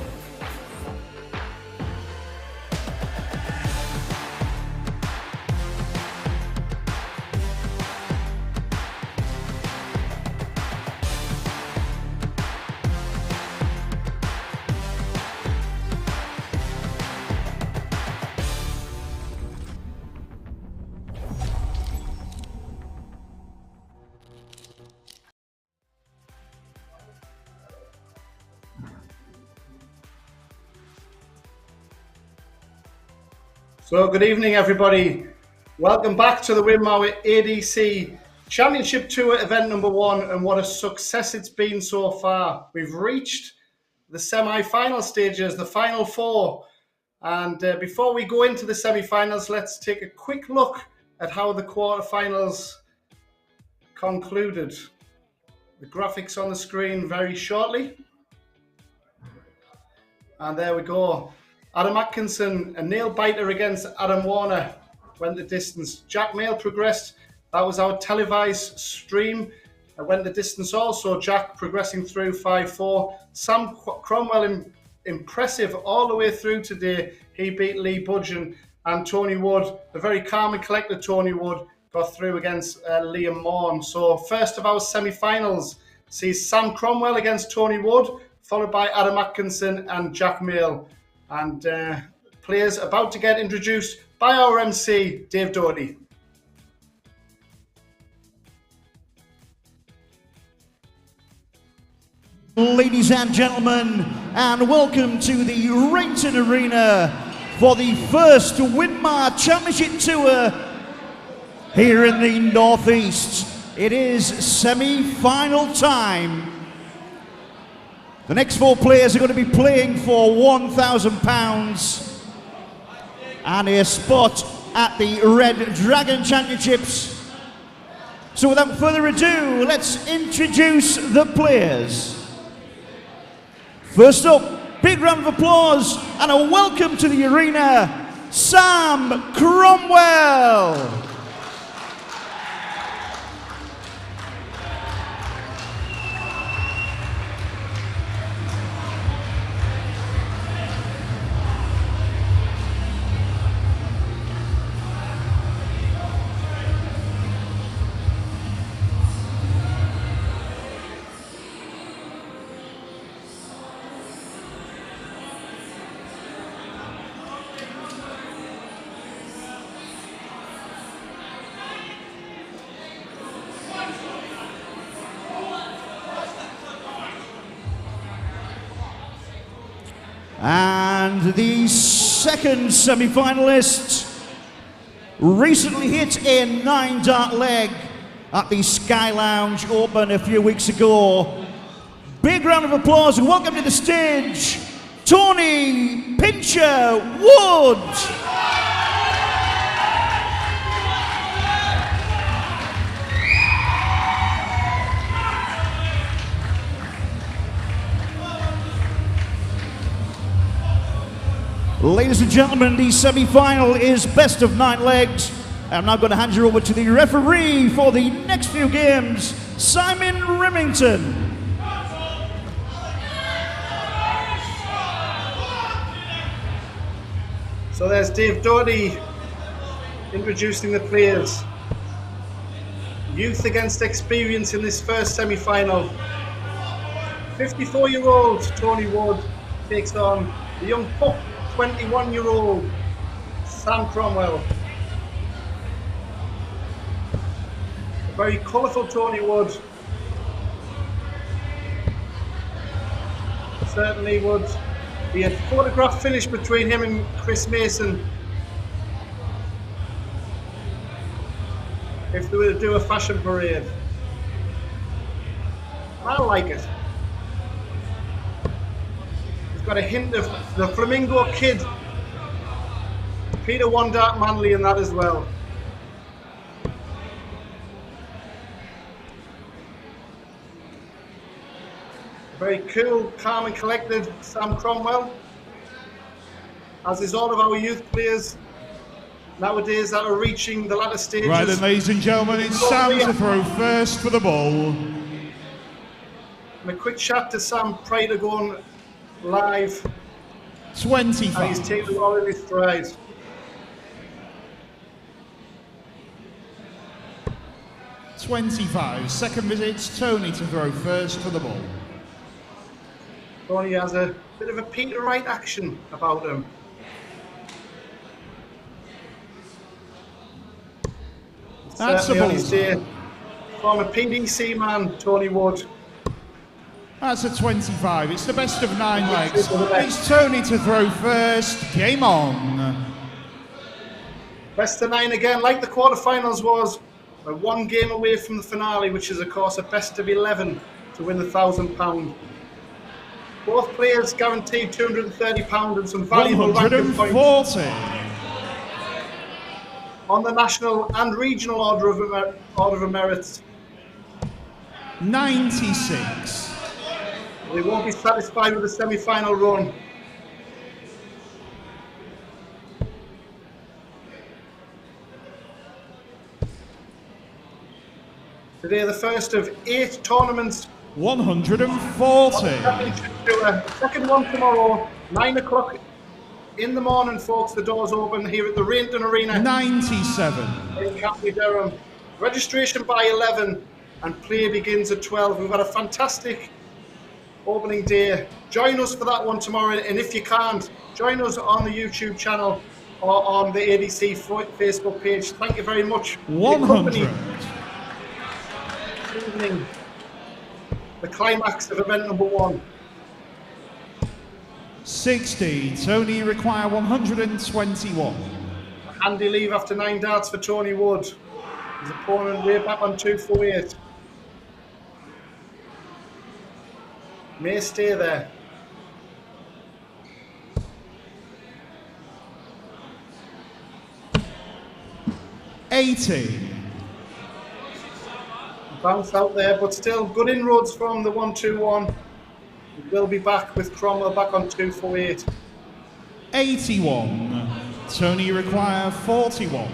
So good evening, everybody. Welcome back to the Winmau ADC Championship Tour event number 1, and what a success it's been so far. We've reached the semi-final stages, the final 4. And before we go into the semi-finals, let's take a quick look at how the quarterfinals concluded. The graphics on the screen very shortly. And there we go. Adam Atkinson, a nail biter against Adam Warner, went the distance. Jack Mail progressed. That was our televised stream. Went the distance also. Jack progressing through 5-4. Sam Cromwell, impressive all the way through today. He beat Lee Budgeon, and Tony Wood, the very calm and collected Tony Wood, got through against Liam Morn. So first of our semi-finals sees Sam Cromwell against Tony Wood, followed by Adam Atkinson and Jack Mail. And players about to get introduced by our MC, Dave Doherty. Ladies and gentlemen, and welcome to the Rainton Arena for the first Winmau Championship Tour here in the Northeast. It is semi-final time. The next 4 players are going to be playing for £1,000 and a spot at the Red Dragon Championships. So without further ado, let's introduce the players. First up, big round of applause and a welcome to the arena, Sam Cromwell. And the second semi-finalist recently hit a 9-dart leg at the Sky Lounge Open a few weeks ago. Big round of applause and welcome to the stage, Tony Pincher Wood. Ladies and gentlemen, the semi-final is best of 9 legs. I'm now going to hand you over to the referee for the next few games, Simon Remington. So there's Dave Doherty introducing the players. Youth against experience in this first semi-final. 54-year-old Tony Wood takes on the young pup, 21-year-old Sam Cromwell. A very colourful Tony Wood. Certainly would be a photograph finish between him and Chris Mason if they were to do a fashion parade. I like it. Got a hint of the Flamingo Kid, Peter Wondart Manley in that as well. Very cool, calm and collected Sam Cromwell, as is all of our youth players. nowadays that are reaching the latter stages. Right then, ladies and gentlemen, it's Sam to throw first for the ball. And a quick chat to Sam prior to going live. 25. And he's taken a lot of his stride. Second visit's Tony to throw first for the ball. Tony has a bit of a Peter Wright action about him. That's the Certainly on his ball. day. Former PDC man, Tony Wood. That's a 25. It's the best of 9 legs. It's Tony to throw first. Game on. Best of 9 again, like the quarterfinals was. We're 1 game away from the finale, which is, of course, a best of 11 to win the £1,000. Both players guaranteed £230 and some valuable ranking points 140. on the national and regional order of merit. 96. They won't be satisfied with the semi-final run. Today, the first of 8 tournaments. 140. Championship Tour. Second one tomorrow, 9 o'clock in the morning, folks. The doors open here at the Rainton Arena 97. in County Durham. Registration by 11 and play begins at 12. We've had a fantastic opening day. Join us for that one tomorrow, and if you can't, join us on the YouTube channel or on the ADC Facebook page. Thank you very much for your company. 100. Evening, the climax of event number 1. 60. Tony require 121. Handy leave after 9 darts for Tony Wood. His opponent way back on 248. May stay there. $80. Bounce out there, but still good inroads from the 1-2-1. We'll be back with Cromwell back on 248. 81. Tony require 41.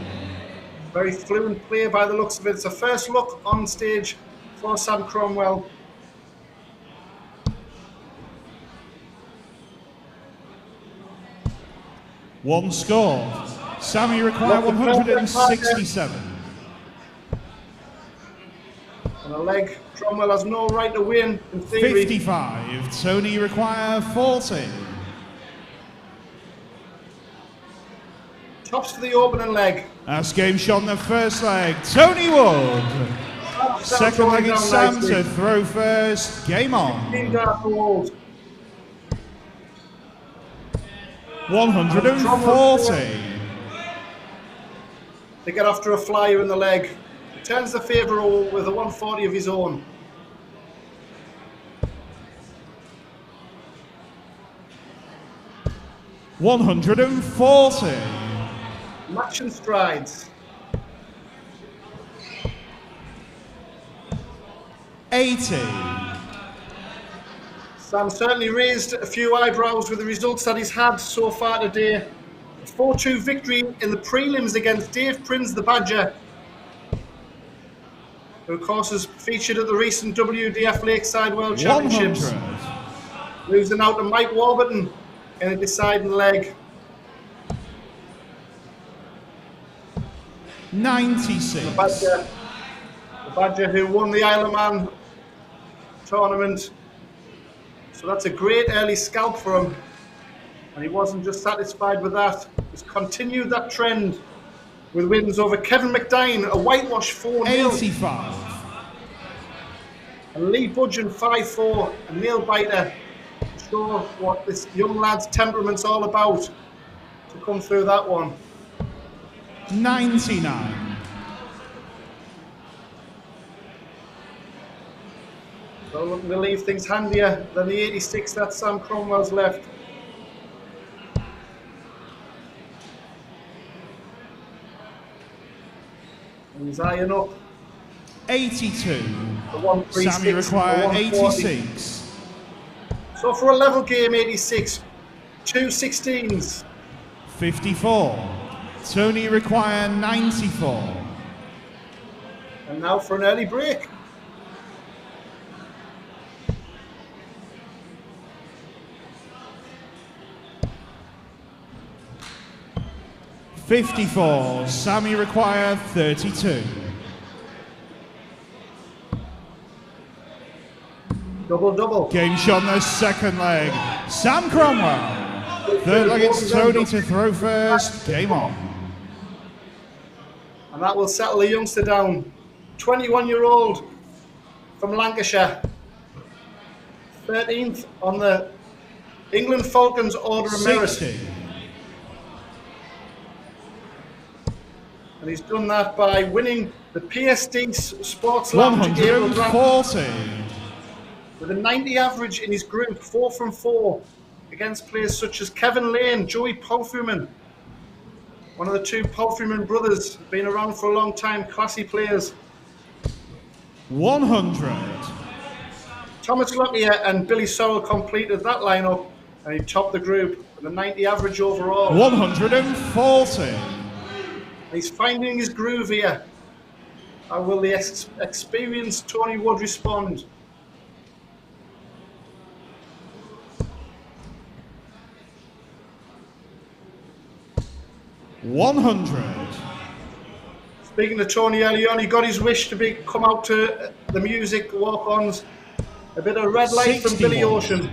Very fluent play by the looks of it. It's a first look on stage for Sam Cromwell. One scored. Sammy require 167. On a leg, Cromwell has no right to win in theory. 55. Tony require 40. Tops for the opening leg. That's game shot in the first leg. Tony Wood. Second leg is Sam to throw first. Game on. 140. They get after a flyer in the leg. Turns the favour with a 140 of his own. $140. Match and strides. 80. Sam certainly raised a few eyebrows with the results that he's had so far today. A 4-2 victory in the prelims against Dave Prince the Badger, who of course is featured at the recent WDF Lakeside World Championships. 100. Losing out to Mike Warburton in a deciding leg. 96. The Badger who won the Isle of Man tournament. So that's a great early scalp for him. And he wasn't just satisfied with that. He's continued that trend with wins over Kevin McDine, a whitewash 4-0. 85. And Lee Budgeon 5-4, a nail biter. To show what this young lad's temperament's all about to come through that one. 99. So looking to leave things handier than the 86 that Sam Cromwell's left. And he's eyeing up. 82. The 136, Sammy require the 140. 86. So for a level game, 86, 2 16s. 54. Tony require 94. And now for an early break. 54. Sammy require 32. Double. Game shot on the second leg. Sam Cromwell. Third leg, it's Tony to throw first. Game on. And that will settle the youngster down. 21-year-old from Lancashire. 13th on the England Falcons Order of Merit. 60. And he's done that by winning the PSD Sports Lounge April Grand 140. with a 90 average in his group, 4 from 4, against players such as Kevin Lane, Joey Palfreeman, one of the two Palfreeman brothers, been around for a long time, classy players. 100. Thomas Lockyer and Billy Sorrell completed that lineup, and he topped the group with a 90 average overall. 140. He's finding his groove here. How will the experienced Tony Wood respond? 100. Speaking to Tony earlier on, he got his wish to come out to the music walk-ons. A bit of Red Light from Billy 61. Ocean.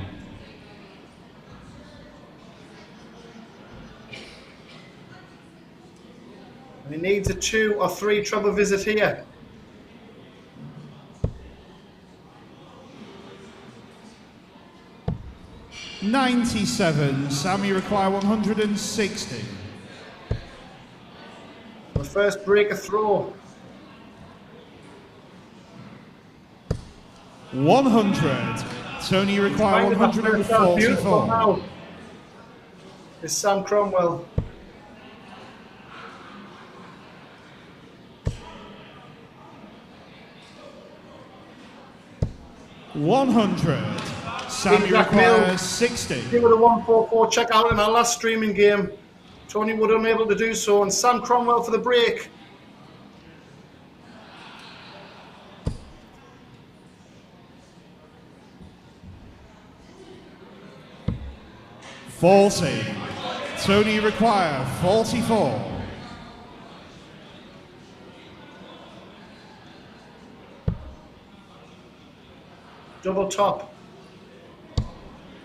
And he needs a 2 or 3 treble visit here. $97. Sammy require 160. The first break of throw. 100. Tony require Finding that first out, beautiful 144. now is Sam Cromwell. $100. Sammy Jack Mill. requires 60. Give it a 144 check out in our last streaming game. Tony Wood unable to do so, and Sam Cromwell for the break. $40. Tony require 44. Double top.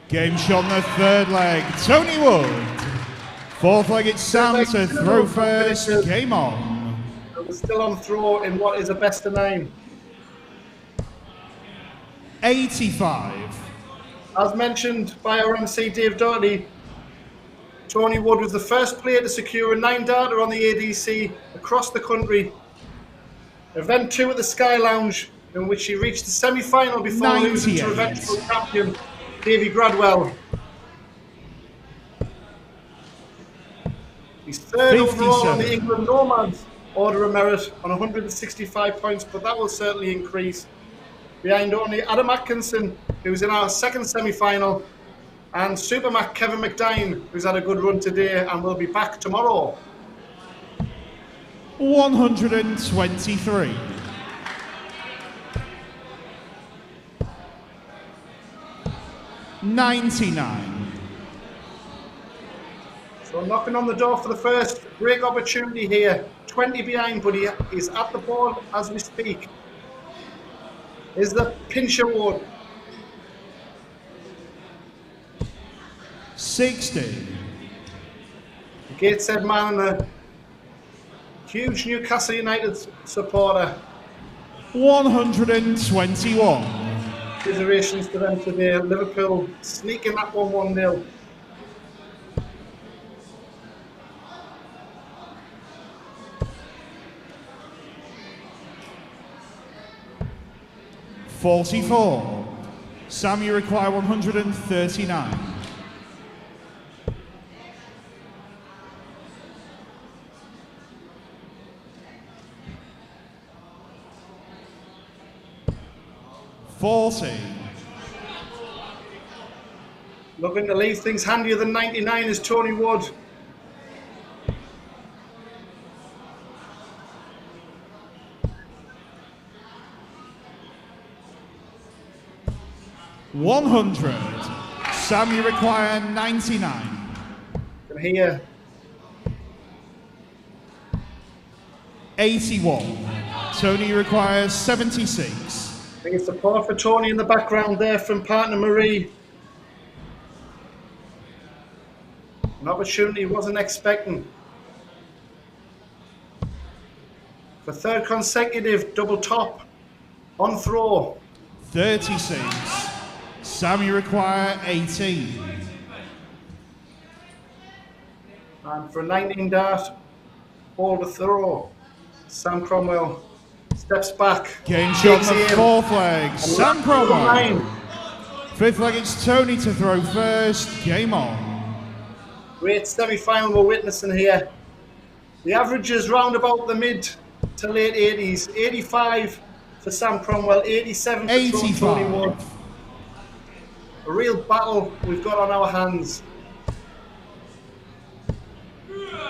Game shot on the third leg. Tony Wood. Fourth leg, it's Sam to throw first. Game on. We're still on throw in what is a best of 9. 85. As mentioned by our MC Dave Doherty, Tony Wood was the first player to secure a 9 darter on the ADC across the country. Event 2 at the Sky Lounge, in which he reached the semi-final before losing to 98. eventual champion Davy Gradwell. He's third overall on the 57. England Nomads Order of Merit on 165 points, but that will certainly increase. Behind only Adam Atkinson, who's in our second semi-final, and Supermac Kevin McDine, who's had a good run today and will be back tomorrow. 123. $99. So knocking on the door for the first break opportunity here. 20 behind, but he is at the ball as we speak. Is the pinch award. 60. Gateshead man and a huge Newcastle United supporter. 121. Commiserations to them today. Liverpool sneaking that 1-1-0. $44. Sam, you require 139. $40. Looking to leave things handier than 99 is Tony Wood. 100. Sam, you require 99. Can hear 81. Tony, you require 76. I think it's the support for Tony in the background there from partner Marie. An opportunity he wasn't expecting. For third consecutive double top on throw. 36. Sam, you require 18. And for a 19 dart, ball to throw. Sam Cromwell steps back. Game shot on the Takes aim. fourth leg. Sam Cromwell. 9. Fifth leg, it's Tony to throw first. Game on. Great semi-final we're witnessing here. The average is round about the mid to late 80s. 85 for Sam Cromwell, 87 for Tony Ward. 85. A real battle we've got on our hands.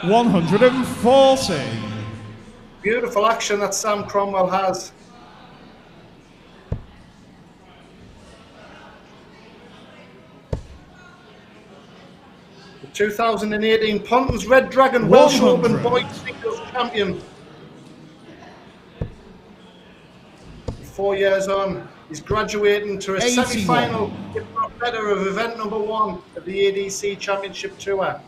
140. Beautiful action that Sam Cromwell has. The 2018 Pontons Red Dragon Welsh 100. Open Boys Singles Champion. 4 years on, he's graduating to a 81. semi-final, if not better, of event number 1 of the ADC Championship Tour.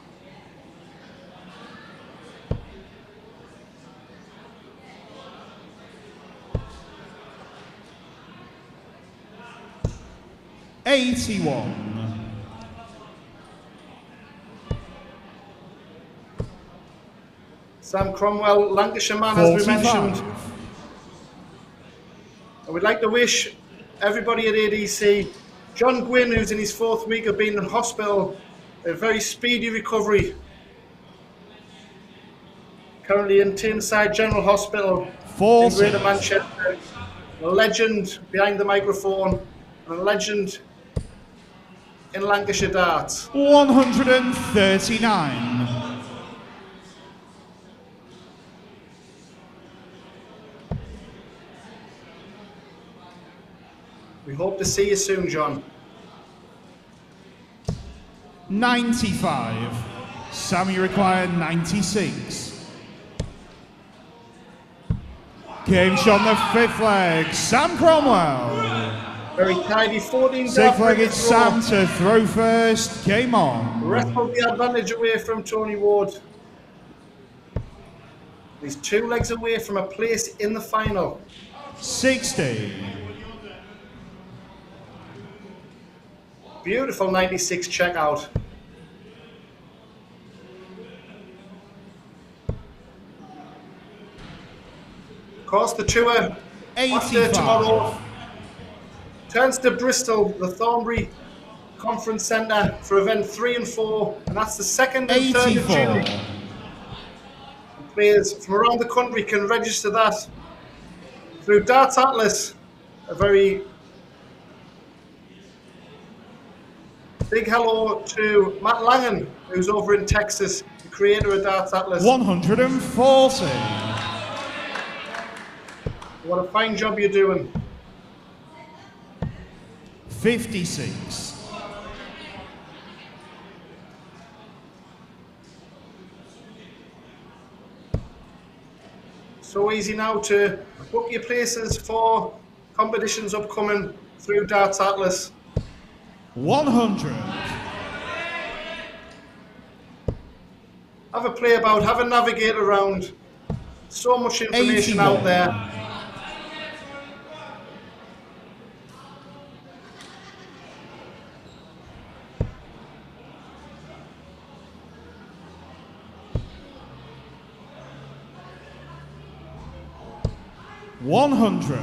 Sam Cromwell, Lancashire man, as we 45. mentioned. I would like to wish everybody at ADC, John Gwynn, who's in his 4th week of being in hospital, a very speedy recovery. Currently in Tameside General Hospital in Greater Manchester. A legend behind the microphone and a legend in Lancashire darts. 139. We hope to see you soon, John. 95. Sam, you require 96. Game shot on the 5th leg. Sam Cromwell. Very tidy 14 6th leg, it's Sam to throw first. Game on. Wrestled the advantage away from Tony Ward. He's 2 legs away from a place in the final. 60. Beautiful 96 checkout. Of course, the tour after tomorrow turns to Bristol, the Thornbury Conference Centre for event 3 and 4, and that's the 2nd and 3rd of June. Players from around the country can register that through Darts Atlas, a very big hello to Matt Langan, who's over in Texas, the creator of Darts Atlas. 140. What a fine job you're doing. 56. So easy now to book your places for competitions upcoming through Darts Atlas. 100. Have a play about, have a navigate around. So much information 81. out there. $100.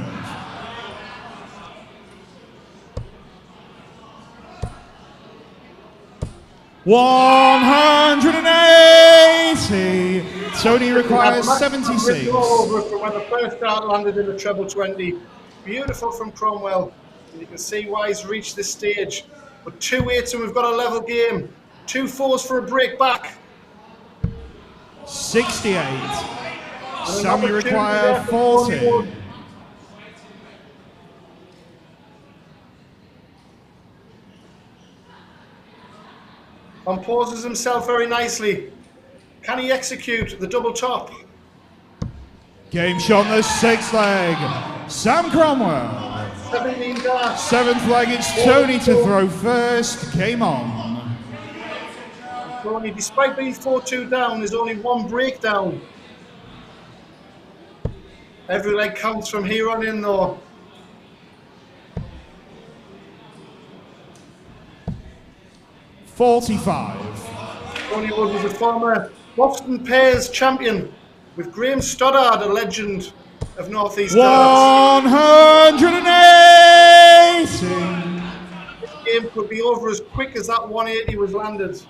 180. Tony requires 76. Over from when the first dart landed in the treble 20. Beautiful from Cromwell. And you can see why he's reached this stage. But 2 8s and we've got a level game. 2 4s for a break back. 68. Sammy require 40. Composes himself very nicely. Can he execute the double top? Game shot on the sixth leg. Sam Cromwell. 17 darts. Seventh leg, it's Tony to throw first. Game on. Tony, despite being 4-2 down, there's only one breakdown. Every leg counts from here on in, though. $45. Tony Wood was a former Boston Pairs champion with Graham Stoddard, a legend of Northeast darts. 180. This game could be over as quick as that 180 was landed.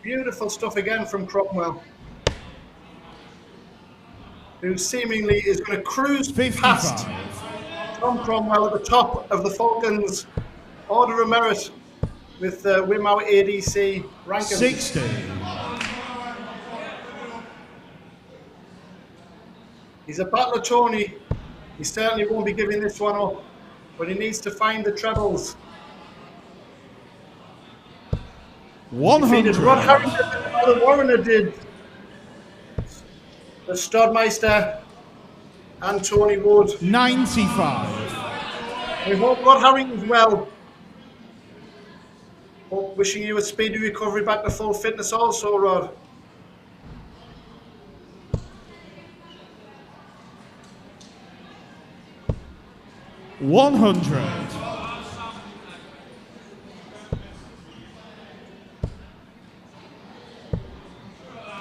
Beautiful stuff again from Cromwell, who seemingly is going to cruise 55. past Tom Cromwell at the top of the Falcons Order of Merit with Wimau ADC ranking. 60. He's a battler, Tony. He certainly won't be giving this one up, but he needs to find the trebles. 100. Defeated Rod Harrington and Alan Warner did. The Stodmeister and Tony Wood. 95. We hope Rod Harrington's well. Hope wishing you a speedy recovery back to full fitness also, Rod. $100.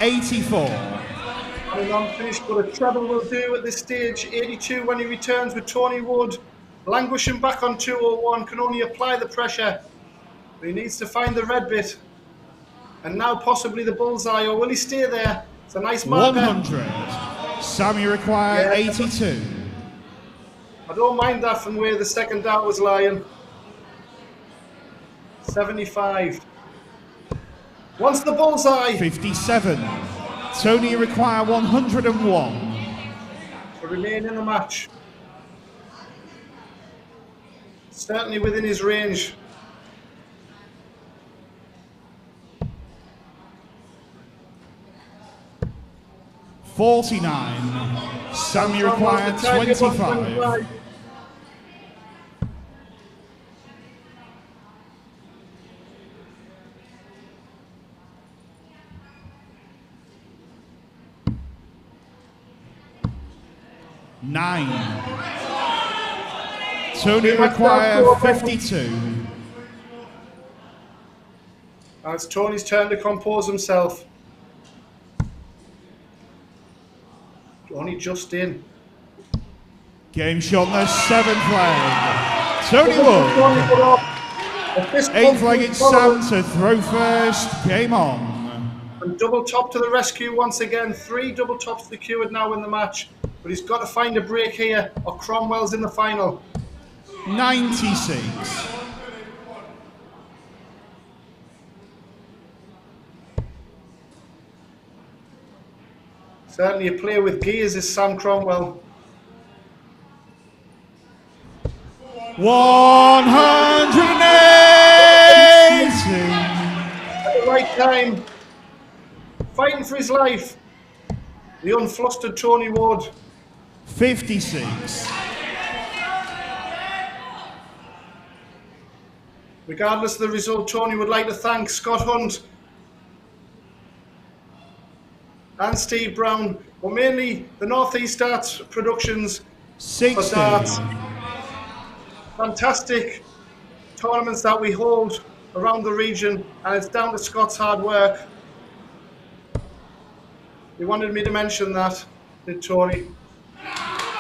84. And unfinished, but a treble will do at this stage. 82 when he returns with Tony Wood. Languishing back on 201, can only apply the pressure. But he needs to find the red bit. And now possibly the bullseye, or will he stay there? It's a nice marker. 100. Sammy require 82. I don't mind that from where the second dart was lying. 75. Wants the bullseye. 57. Tony require 101. To remain in the match. Certainly within his range. $49. Sammy require 25. $9. Tony require 52. And it's Tony's turn to compose himself. Only just in. Game shot on the seventh leg. Tony Wood. Eighth leg, it's Sam to throw first. Game on. And double top to the rescue once again. 3 double tops secured now in the match. But he's got to find a break here, or Cromwell's in the final. 96. Certainly a player with gears is Sam Cromwell. 180. At the right time. Fighting for his life. The unflustered Tony Wood. 56. Regardless of the result, Tony would like to thank Scott Hunt and Steve Brown, but mainly the Northeast Darts Productions 60. for darts. Fantastic tournaments that we hold around the region, and it's down to Scott's hard work. He wanted me to mention that, did Tony.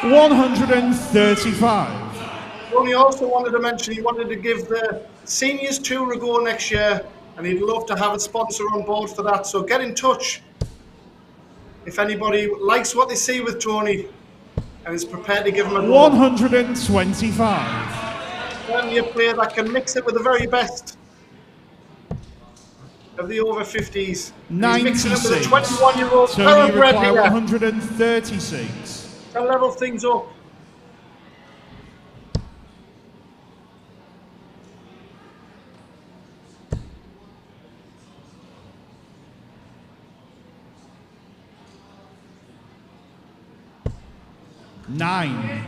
135. Tony also wanted to mention he wanted to give the seniors tour a go next year, and he'd love to have a sponsor on board for that. So get in touch if anybody likes what they see with Tony and is prepared to give him a go. 125. Certainly a player that can mix it with the very best of the over 50s. He's mixing it with a 21-year-old Tony thoroughbred require here 136. to level things up. 9.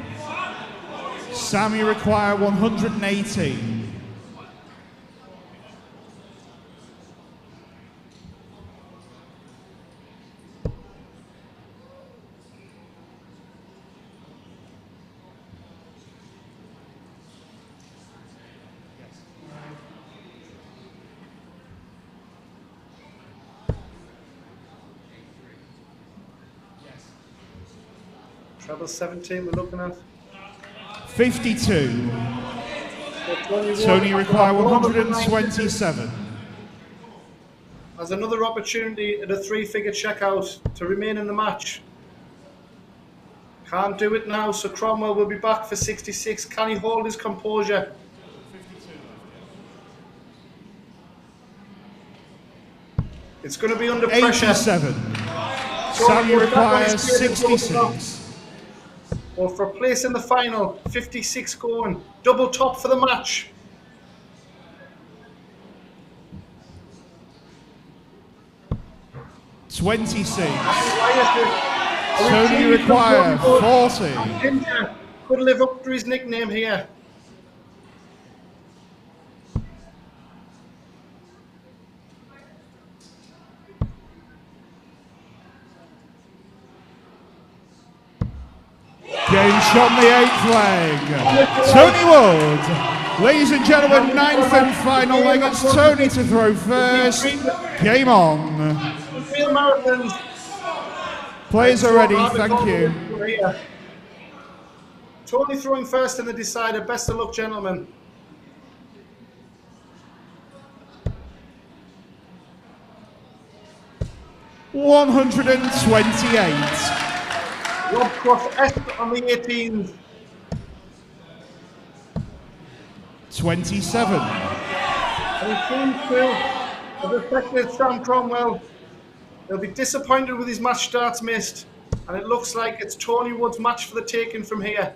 Sam, you require 118. Treble 17 we're looking at. 52. Tony, you require 127. Has another opportunity at a 3-figure checkout to remain in the match. Can't do it now, so Cromwell will be back for 66. Can he hold his composure? It's going to be under pressure. 87. Sam, you require 66. Well, for a place in the final, 56 going. Double top for the match. Tony, you require 40. Could live up to his nickname here. Game shot on the 8th leg. Tony Wood. Ladies and gentlemen, 9th and final leg. It's Tony to throw first. Game on. Real marathons. Players are ready, thank you. Tony throwing first in the decider. Best of luck, gentlemen. $128. Rob Cross S on the 18th. 27. And it seems to have affected Sam Cromwell. He'll be disappointed with his match starts missed. And it looks like it's Tony Wood's match for the taking from here.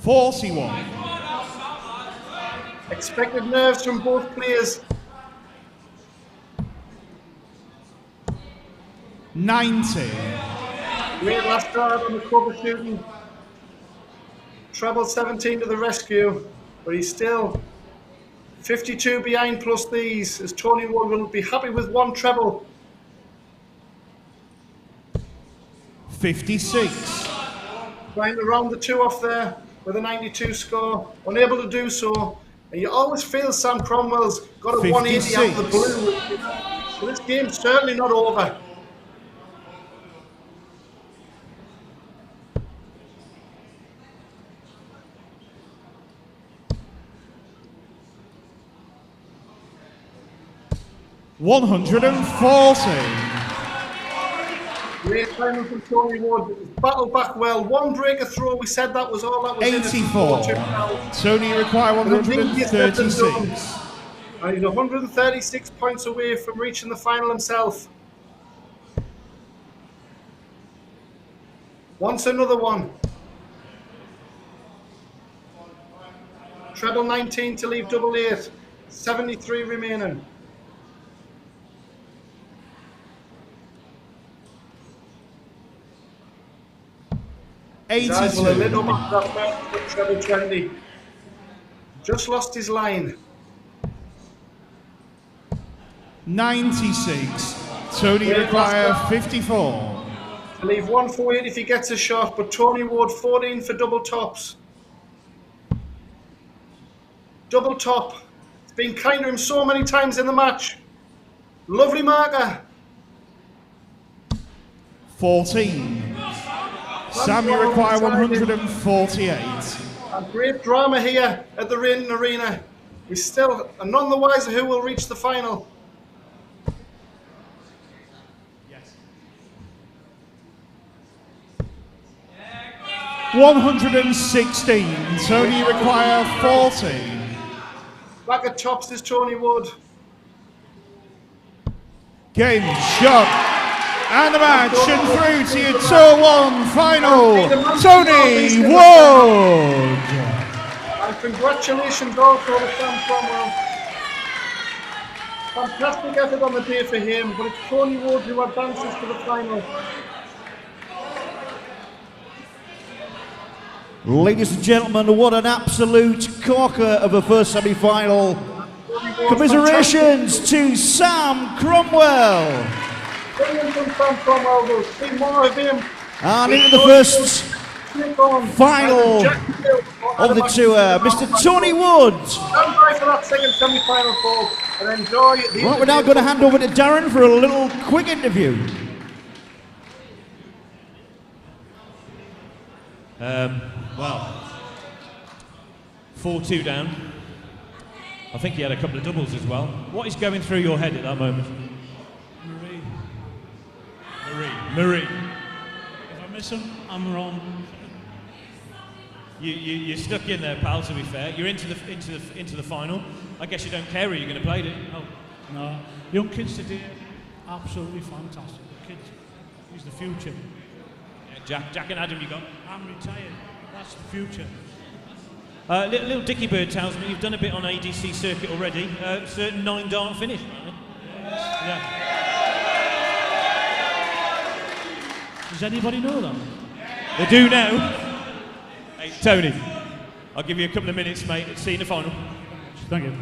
$41. Expected nerves from both players. 90. Great last start on the cover shooting. Treble 17 to the rescue, but he's still 52 behind plus these, as Tony Wood will be happy with one treble. 56. Trying to round the 2 off there with a 92 score, unable to do so. And you always feel Sam Cromwell's got a 180 out of the blue. So this game's certainly not over. $140. Great timing from Tony Wood. Battled back well. One breaker throw. We said that was all that was 84. in it. Tony, you require 136. And he's 136 points away from reaching the final himself. Wants another one. Treble 19 to leave double 8. 73 remaining. His eyes will have lit up after that first treble 20. Just lost his line. 96. Tony require 54. To leave 148 if he gets a shot, but Tony Wood 14 for double tops. Double top. It's been kind to him so many times in the match. Lovely marker. 14. Sam, you require 148. And great drama here at the Rainton Arena. We still are none the wiser who will reach the final. Yes. 116. Tony, you require 40. Back at tops is Tony Wood. Game shot. And the match and through to your Tour 1 final, Tony Wood. And congratulations also to Sam Cromwell. Fantastic effort on the day for him, but it's Tony Wood who advances to the final. Ladies and gentlemen, what an absolute corker of a first semi-final. Commiserations to Sam Cromwell. Brilliant from Sam Cromwell, we'll see more of him. And into the first final of the tour, Mr. Tony Wood. Stand by for that second semi-final, folks, and enjoy the Right, we're now going to hand over to Darren for a little quick interview. Well, 4-2 down. I think he had a couple of doubles as well. What is going through your head at that moment? Marie. If I miss him, I'm wrong. You're stuck in there, pal. To be fair, you're into the final. I guess you don't care who you're going to play, do you? No, no. Young kids today, absolutely fantastic. The kids, he's the future. Yeah, Jack and Adam, you got. I'm retired. That's the future. Little Dicky Bird tells me you've done a bit on ADC circuit already. Certain 9-dart finish. Yeah. Does anybody know that? They do now. Hey, Tony, I'll give you a couple of minutes, mate. See you in the final. Thank you.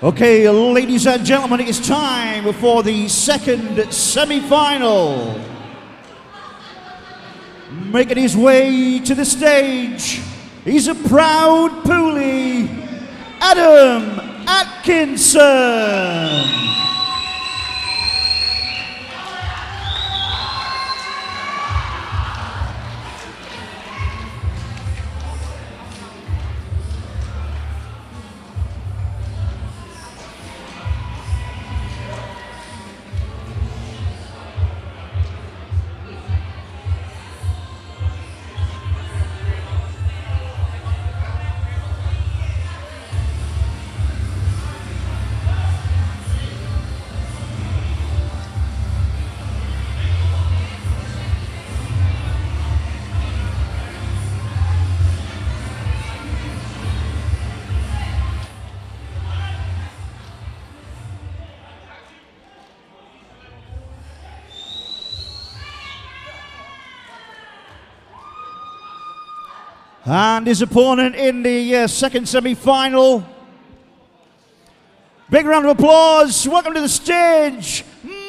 Okay, ladies and gentlemen, it is time for the second semi-final. Making his way to the stage, he's a proud Poolie, Adam Atkinson. And his opponent in the second semi-final, Big round of applause. Welcome to the stage,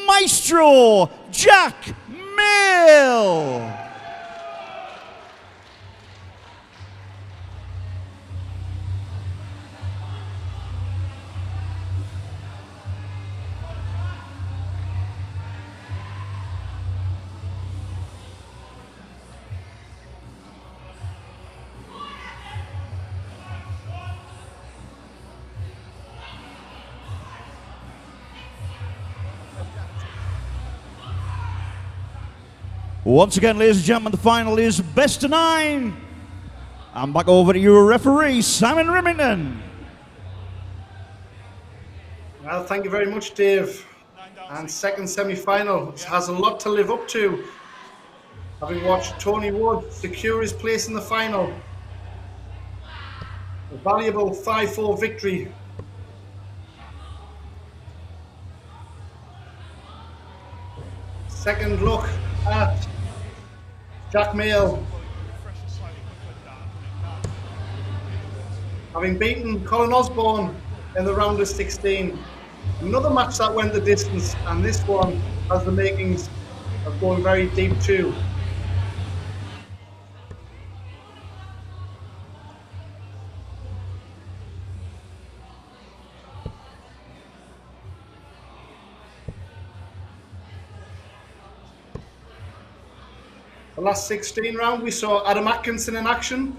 Maestro Jack Mill. Once again, ladies and gentlemen, the final is best of 9. I'm back over to your referee, Simon Remington. Well, thank you very much, Dave. And second semi-final has a lot to live up to. Having watched Tony Wood secure his place in the final. A valuable 5-4 victory. Second look at Jack Mill, having beaten Colin Osborne in the round of 16. Another match that went the distance, and this one has the makings of going very deep too. The last 16 round, we saw Adam Atkinson in action.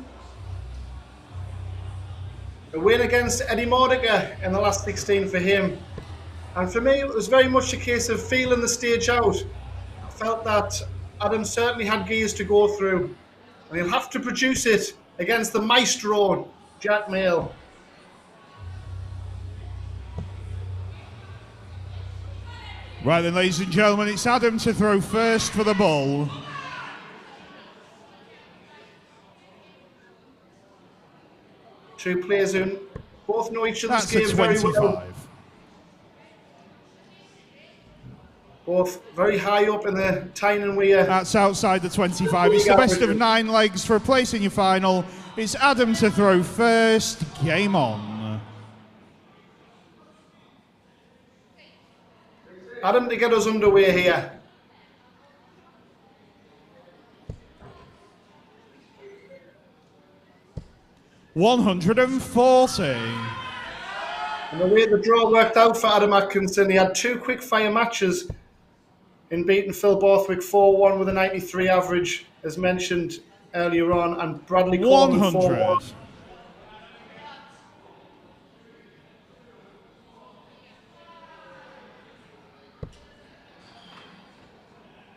A win against Eddie Mordecai in the last 16 for him. And for me, it was very much a case of feeling the stage out. I felt that Adam certainly had gears to go through, and he'll have to produce it against the maestro, Jack Mill. Right then, ladies and gentlemen, it's Adam to throw first for the ball. Two players who both know each other's That's game a very 25. well. Both very high up in the Tyne Weir. That's outside the 25. It's the best of 9 legs for a place in your final. It's Adam to throw first. Game on. Adam to get us underway here. $140. And the way the draw worked out for Adam Atkinson, he had 2 quick fire matches in beating Phil Borthwick 4-1 with a 93 average, as mentioned earlier on, and Bradley Coleman 4-1.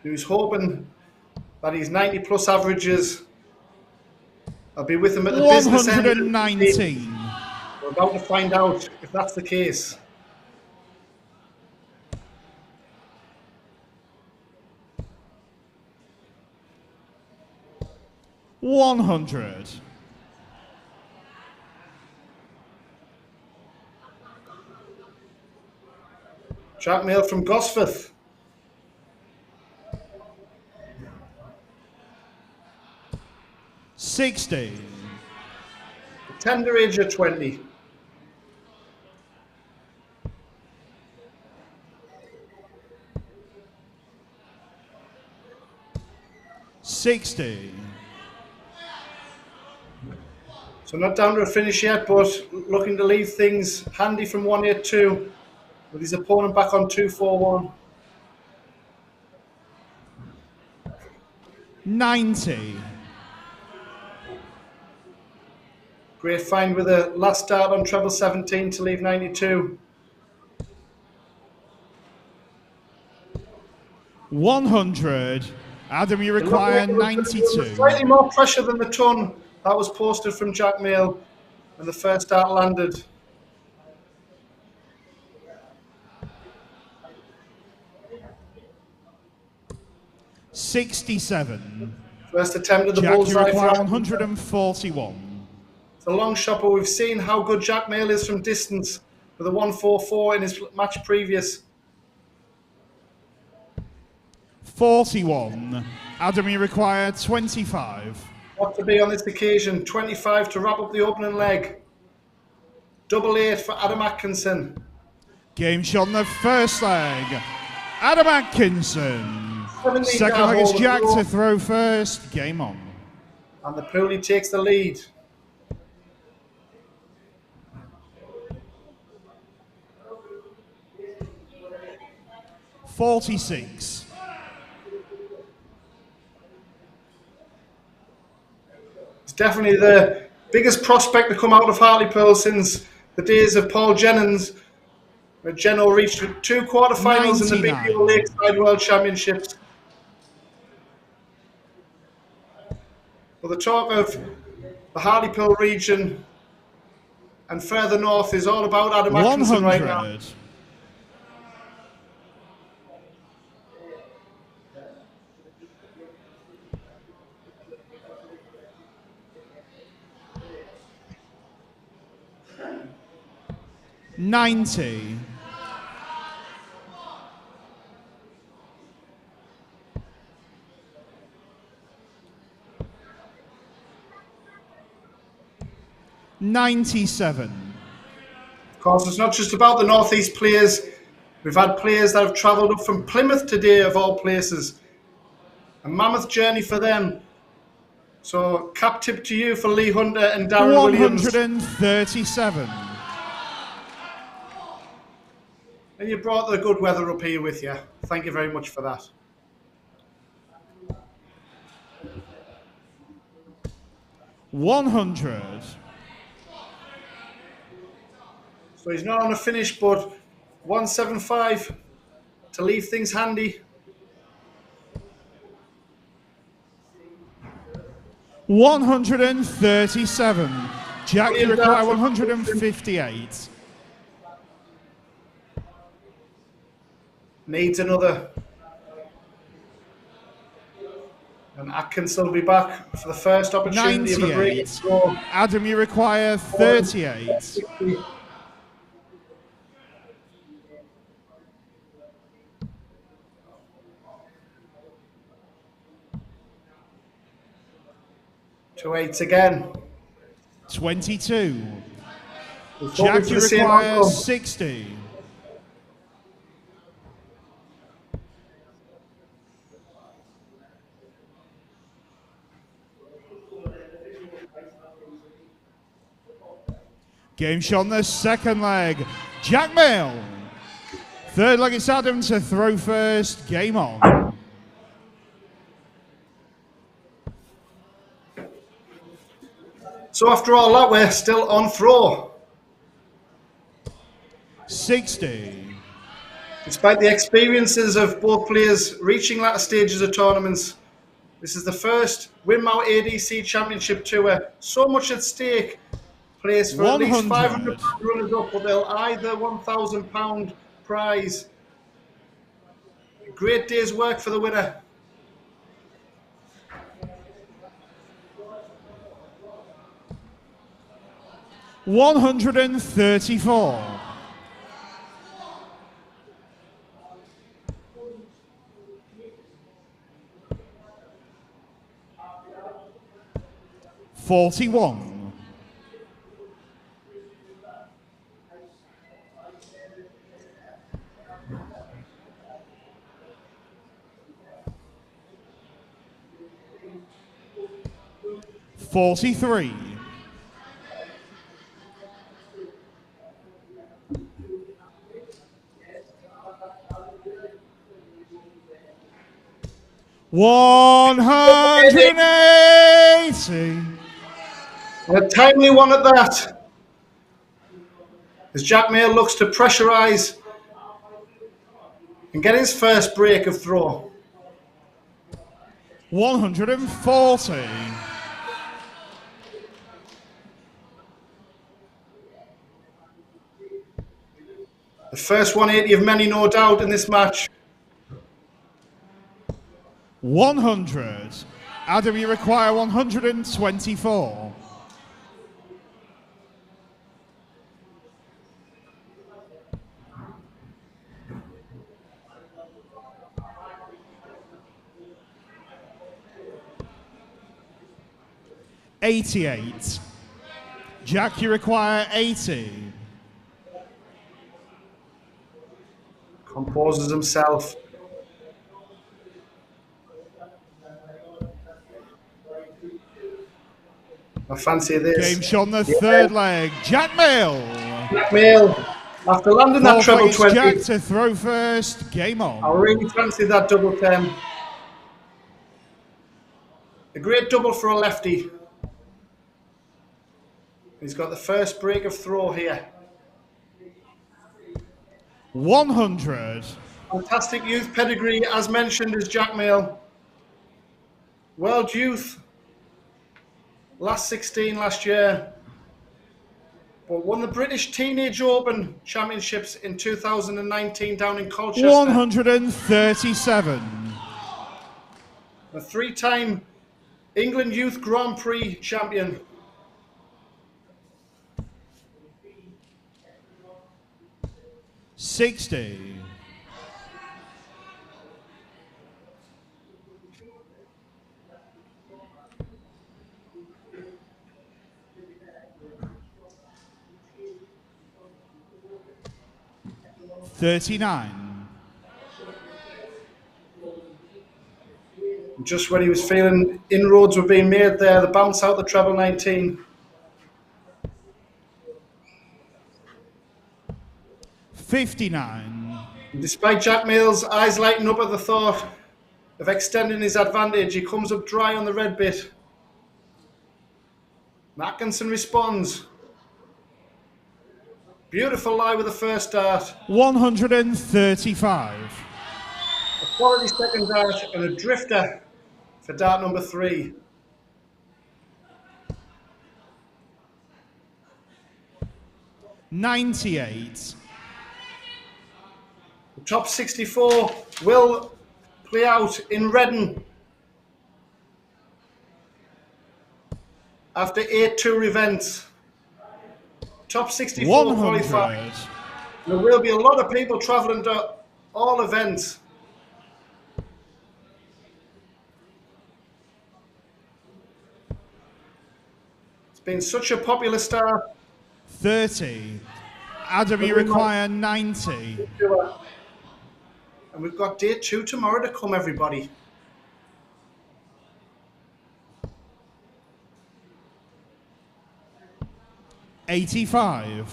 He was hoping that his 90 plus averages will be with him at the business end. 119. We're about to find out if that's the case. $100. Jack Mill from Gosforth. $60. Tender age of 20. $60. So not down to a finish yet, but looking to leave things handy from 182 with his opponent back on 241. $90. Great find with a last start on treble 17 to leave 92. $100. Adam, you require 92. Slightly more pressure than the ton that was posted from Jack Mill when the first start landed. $67. First attempt at the Jack, you bullseye. require For 141. It's a long shot, but we've seen how good Jack Mill is from distance with a 144 in his match previous. 41. Adam, you require 25. What to be on this occasion, 25 to wrap up the opening leg. Double 8 for Adam Atkinson. Game shot on the first leg. Adam Atkinson. 17 Second down leg is hole. Jack to throw first. Game on. And the Pooley takes the lead. $46. It's definitely the biggest prospect to come out of Hartlepool since the days of Paul Jennings, where Jeno reached 2 quarterfinals in the Big 99. Deal Lakeside World Championships. But the talk of the Hartlepool region and further north is all about Adam Atkinson right now. 100. $90. $97. Of course, it's not just about the Northeast players. We've had players that have travelled up from Plymouth today, of all places. A mammoth journey for them. So, cap tip to you for Lee Hunter and Darren Williams. 137. And you brought the good weather up here with you. Thank you very much for that. $100. So he's not on a finish, but 175 to leave things handy. $137. Jack, you require 158. Needs another. And Atkins will be back for the first opportunity of a break. 98. Adam, you require 38. Two eights again. 22. We're Jack, hoping for you the same require outcome. 60. Game shot on the second leg. Jack Mail. Third leg, it's Adam to throw first. Game on. So after all that, we're still on throw. 60. Despite the experiences of both players reaching latter stages of tournaments, this is the first Winmau ADC Championship Tour. So much at stake. Place for at least 100. £500 runners up, but they'll either £1,000 prize. A great day's work for the winner. $134. $41. $43. $180. And a timely one at that. As Jack Mail looks to pressurise and get his first break of throw. 140. The first 180 of many, no doubt, in this match. 100. Adam, you require 124. $88. Jack, you require 80. Composes himself. I fancy this. Game shot on the third leg. Jack Mail. Jack Mail, after landing that Fourth treble leg, it's 20, Jack to throw first. Game I on. really fancy that double 10. A great double for a lefty. He's got the first break of throw here. 100. Fantastic youth pedigree, as mentioned, is Jack Mail. World Youth, last 16 last year, but won the British Teenage Open Championships in 2019 down in Colchester. 137. A three-time England Youth Grand Prix champion. $60. $39. Just when he was feeling inroads were being made there, the bounce out the treble 19. $59. And despite Jack Mail's eyes lighting up at the thought of extending his advantage, he comes up dry on the red bit. Atkinson responds. Beautiful lie with the first dart. 135. A quality second dart and a drifter for dart number 3. $98. The top 64 will play out in Rainton after 8 tour events. Top 64 qualify. 100. There will be a lot of people travelling to all events. It's been such a popular start. 30. Adam, you require 90. And we've got day 2 tomorrow to come, everybody. $85.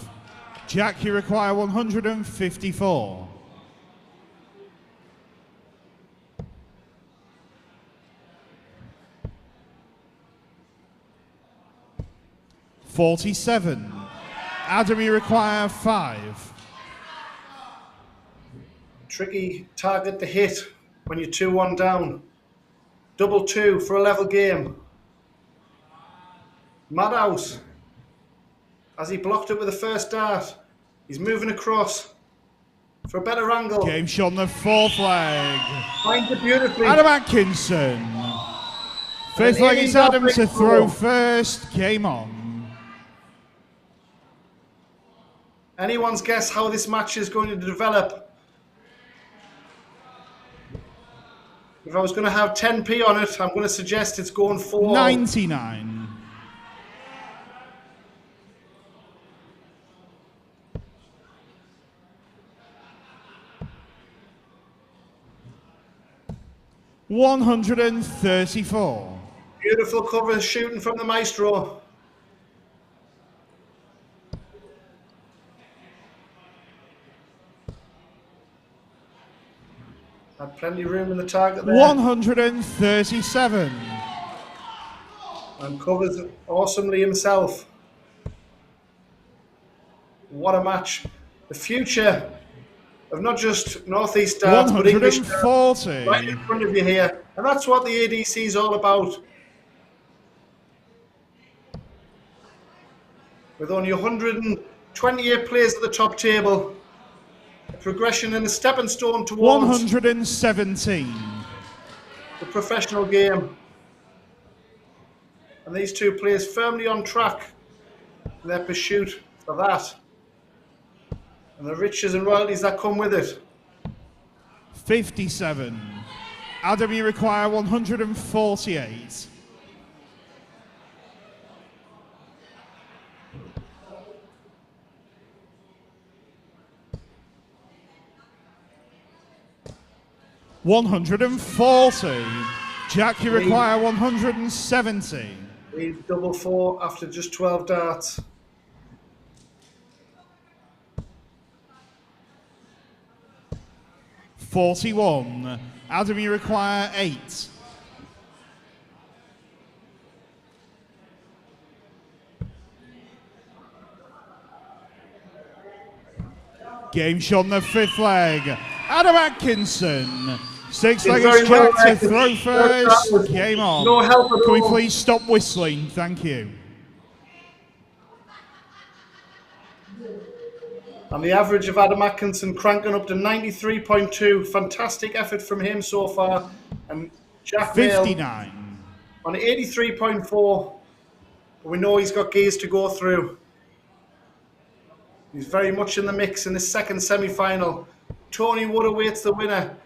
Jack, you require 154. $47. Adam, you require 5. Tricky target to hit when you're 2-1 down. Double 2 for a level game. Madhouse, as he blocked it with the first dart, he's moving across for a better angle. Game shot on the fourth leg. Finds it beautifully. Adam Atkinson. Fifth leg is Adam to throw first. Game on. Anyone's guess how this match is going to develop? If I was going to have 10p on it, I'm going to suggest it's going 4. 99. $134. Beautiful cover shooting from the maestro. Had plenty of room in the target there. 137. And covers awesomely himself. What a match. The future of not just Northeast darts, but English darts 140. right in front of you here. And that's what the ADC is all about. With only 128 players at the top table, a progression and a stepping stone towards 117. the professional game. And these two players firmly on track in their pursuit for that. And the riches and royalties that come with it. 57. Adam, you require 148. 140. Jack, you require 170. Lead double 4 after just 12 darts. 41. Adam, you require 8. Game shot on the 5th leg. Adam Atkinson. 6-legged Jack to throw first. Game on. No help at all. Can we please stop whistling? Thank you. And the average of Adam Atkinson cranking up to 93.2. Fantastic effort from him so far. And Jack 59. Mail on 83.4. We know he's got gears to go through. He's very much in the mix in the second semi-final. Tony Wood awaits the winner.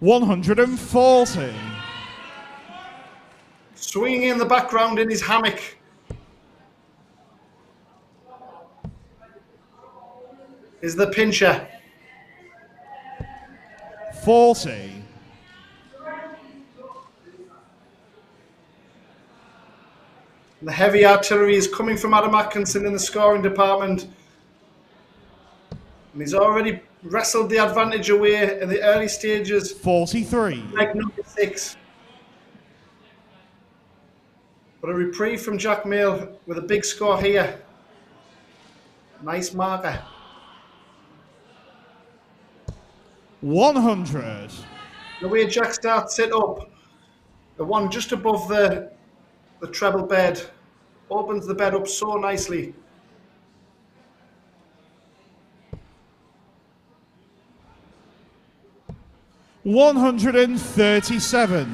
$140. Swinging in the background in his hammock. Is the pincher. 40. The heavy artillery is coming from Adam Atkinson in the scoring department. And he's already wrestled the advantage away in the early stages. 43. Leg number 6. But a reprieve from Jack Mail with a big score here. Nice marker. 100. The way Jack starts it up, the one just above the treble bed, opens the bed up so nicely. $137.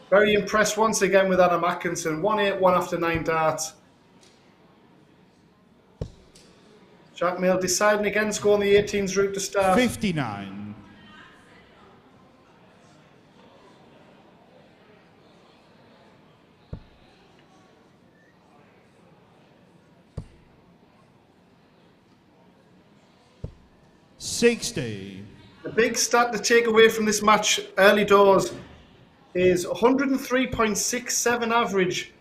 Very impressed once again with Adam Atkinson. 181 after 9 darts. Jack Mail deciding against going the 18s route to start. 59. $60. The big stat to take away from this match early doors is 103.67 average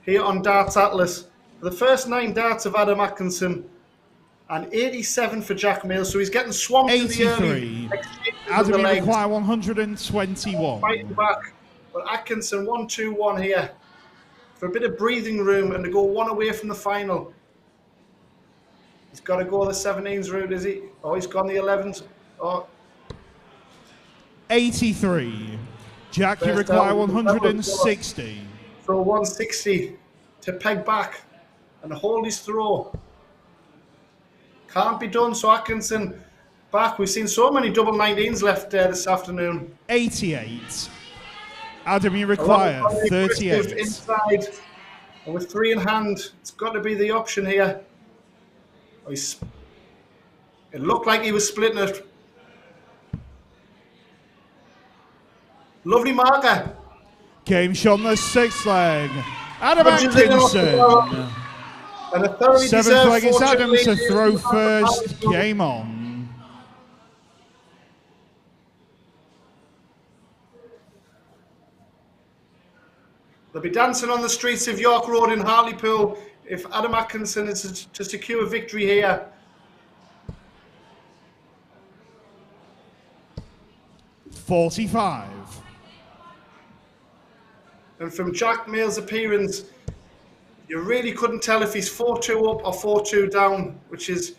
here on Darts Atlas. For the first 9 darts of Adam Atkinson and 87 for Jack Mail, so he's getting swamped 83. in the early Adam, you legs. require 121. Fighting back, but Atkinson 1-2-1 here for a bit of breathing room and to go one away from the final. He's got to go the 17s route, is he? Oh, he's gone the 11s. Oh. 83. Jack, you First require down, 160. So 160 to peg back and hold his throw. Can't be done, so Atkinson back. We've seen so many double 19s left this afternoon. 88. Adam, you require 38. Inside, and with 3 in hand, it's got to be the option here. Oh, it looked like he was splitting it. Lovely marker. Game shot on the 6th leg. Adam Atkinson. And a thoroughly 7th leg is deserved Adam to fortune throw lead. first. Game on. They'll be dancing on the streets of York Road in Hartlepool if Adam Atkinson is to secure victory here. $45. And from Jack Mail's appearance, you really couldn't tell if he's 4-2 up or 4-2 down, which is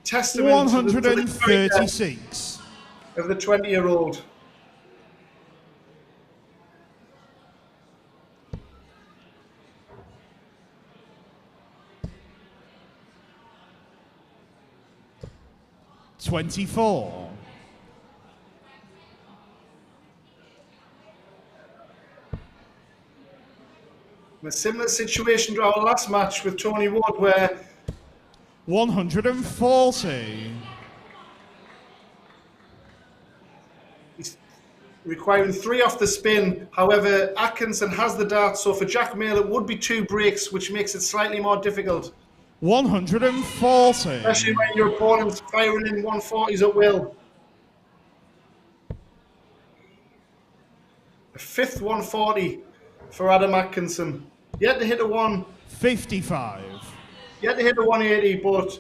testament to the 136. of the 20-year-old. $24. A similar situation to our last match with Tony Wood, where 140. he's requiring 3 off the spin. However, Atkinson has the dart, so for Jack Mail it would be 2 breaks, which makes it slightly more difficult. 140. Especially when your opponent's firing in 140s at will. A fifth 140 for Adam Atkinson. Yet to hit a 55. Yet to hit a 180, but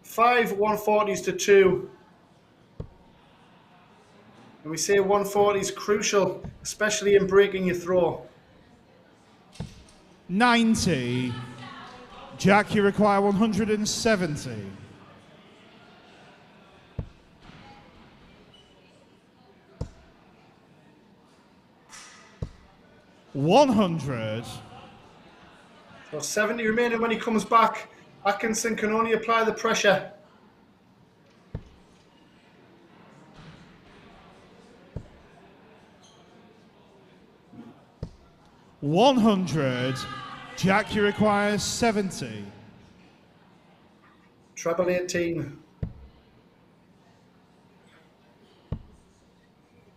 5 140s to 2. And we say 140 is crucial, especially in breaking your throw. 90. Jack, you require 170. 100. So 70 remaining when he comes back. Atkinson can only apply the pressure. $100. Jack, you require 70. Treble 18.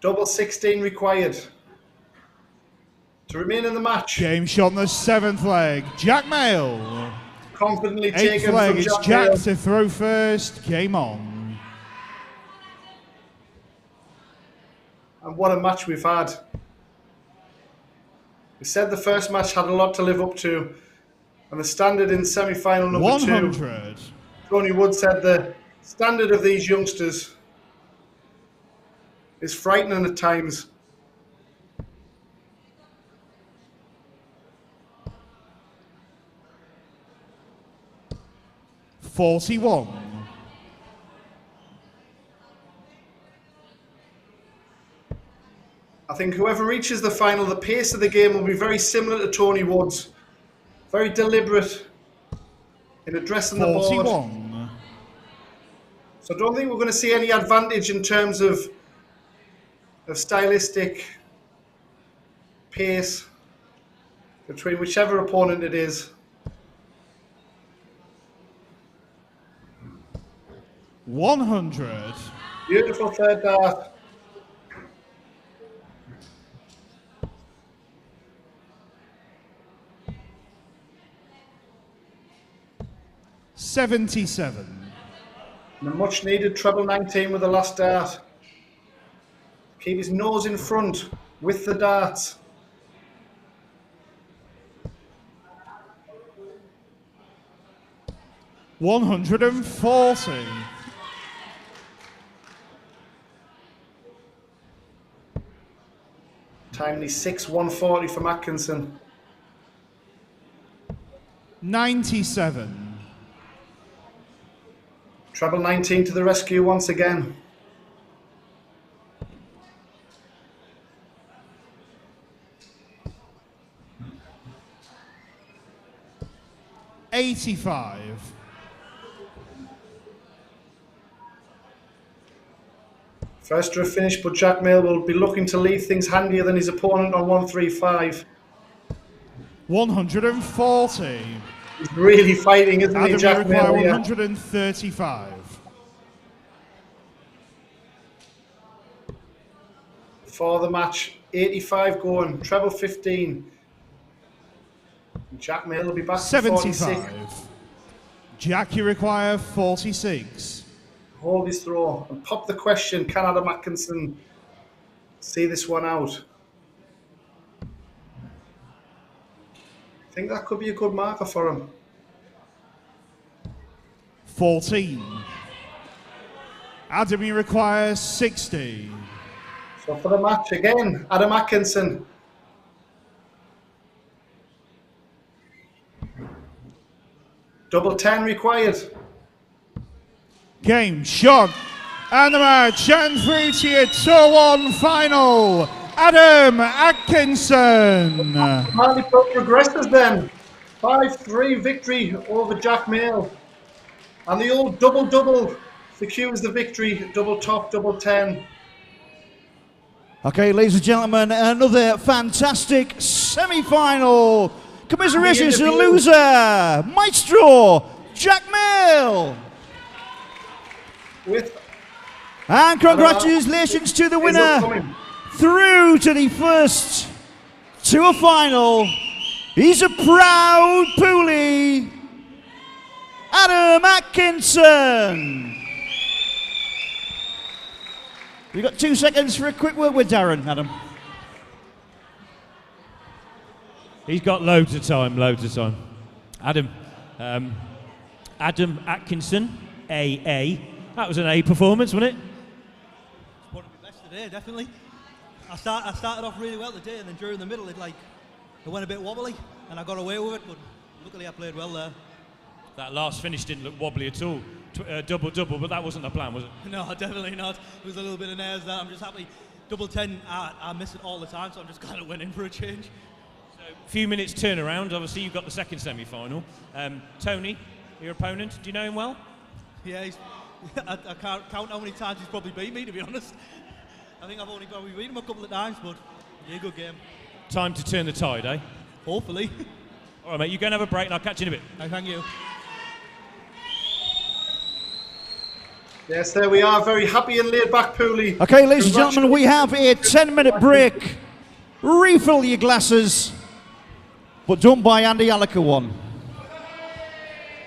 Double 16 required to remain in the match. Game shot on the 7th leg. Jack Mail. Confidently 8th taken leg. from It's Jack Jack Mail. to throw first. Game on. And what a match we've had. We said the first match had a lot to live up to. And the standard in semi-final number 100. 2. Tony Wood said the standard of these youngsters is frightening at times. $41. I think whoever reaches the final, the pace of the game will be very similar to Tony Wood's. Very deliberate in addressing the board. 41. So I don't think we're going to see any advantage in terms of stylistic pace between whichever opponent it is. 100. Beautiful third dart. $77. And a much needed treble 19 with the last dart. Keep his nose in front with the darts. $140. Timely 6 140 from Atkinson. 97. Treble 19 to the rescue once again. $85. First to a finish, but Jack Mail will be looking to leave things handier than his opponent on 135. 140. He's really fighting, isn't he, Adam, you Jack require Mail? Yeah. 135. For the match, 85 going, treble 15. Jack Mail will be back to 46. 75. Jack, you require 46. Hold his throw and pop the question, can Adam Atkinson see this one out? I think that could be a good marker for him. 14. Adam, you require 60. So for the match again, Adam Atkinson. Double 10 required. Game shot. And the match and through to your Tour 1 final. Adam Atkinson. Hartlepool progresses then. 5-3 victory over Jack Mail. And the old double-double secures the victory. Double top, double 10. Okay, ladies and gentlemen, another fantastic semi-final. Commiserations to the loser, Maestro Jack Mail. And congratulations to the winner through to the first Tour final. He's a proud Poolie. Adam Atkinson. You've got 2 seconds for a quick word with Darren, Adam. He's got loads of time, Adam. Adam Atkinson, AA. That was an A performance, wasn't it? It's one of my best today, definitely. I started off really well today, and then during the middle, it went a bit wobbly, and I got away with it, but luckily I played well there. That last finish didn't look wobbly at all. Double-double, but that wasn't the plan, was it? No, definitely not. It was a little bit of nerves there. I'm just happy. Double 10, I miss it all the time, so I'm just glad it went in for a change. So, a few minutes turnaround. Obviously, you've got the second semi-final. Tony, your opponent, do you know him well? Yeah, I can't count how many times he's probably beat me, to be honest. I think I've only probably beat him a couple of times, but yeah, good game. Time to turn the tide, eh? Hopefully. All right, mate, you go and have a break, and I'll catch you in a bit. Thank you. Yes, there we are. Very happy and laid back, Pooley. Okay, ladies and gentlemen, we have a 10-minute break. Refill your glasses, but don't buy Andy Alaka one.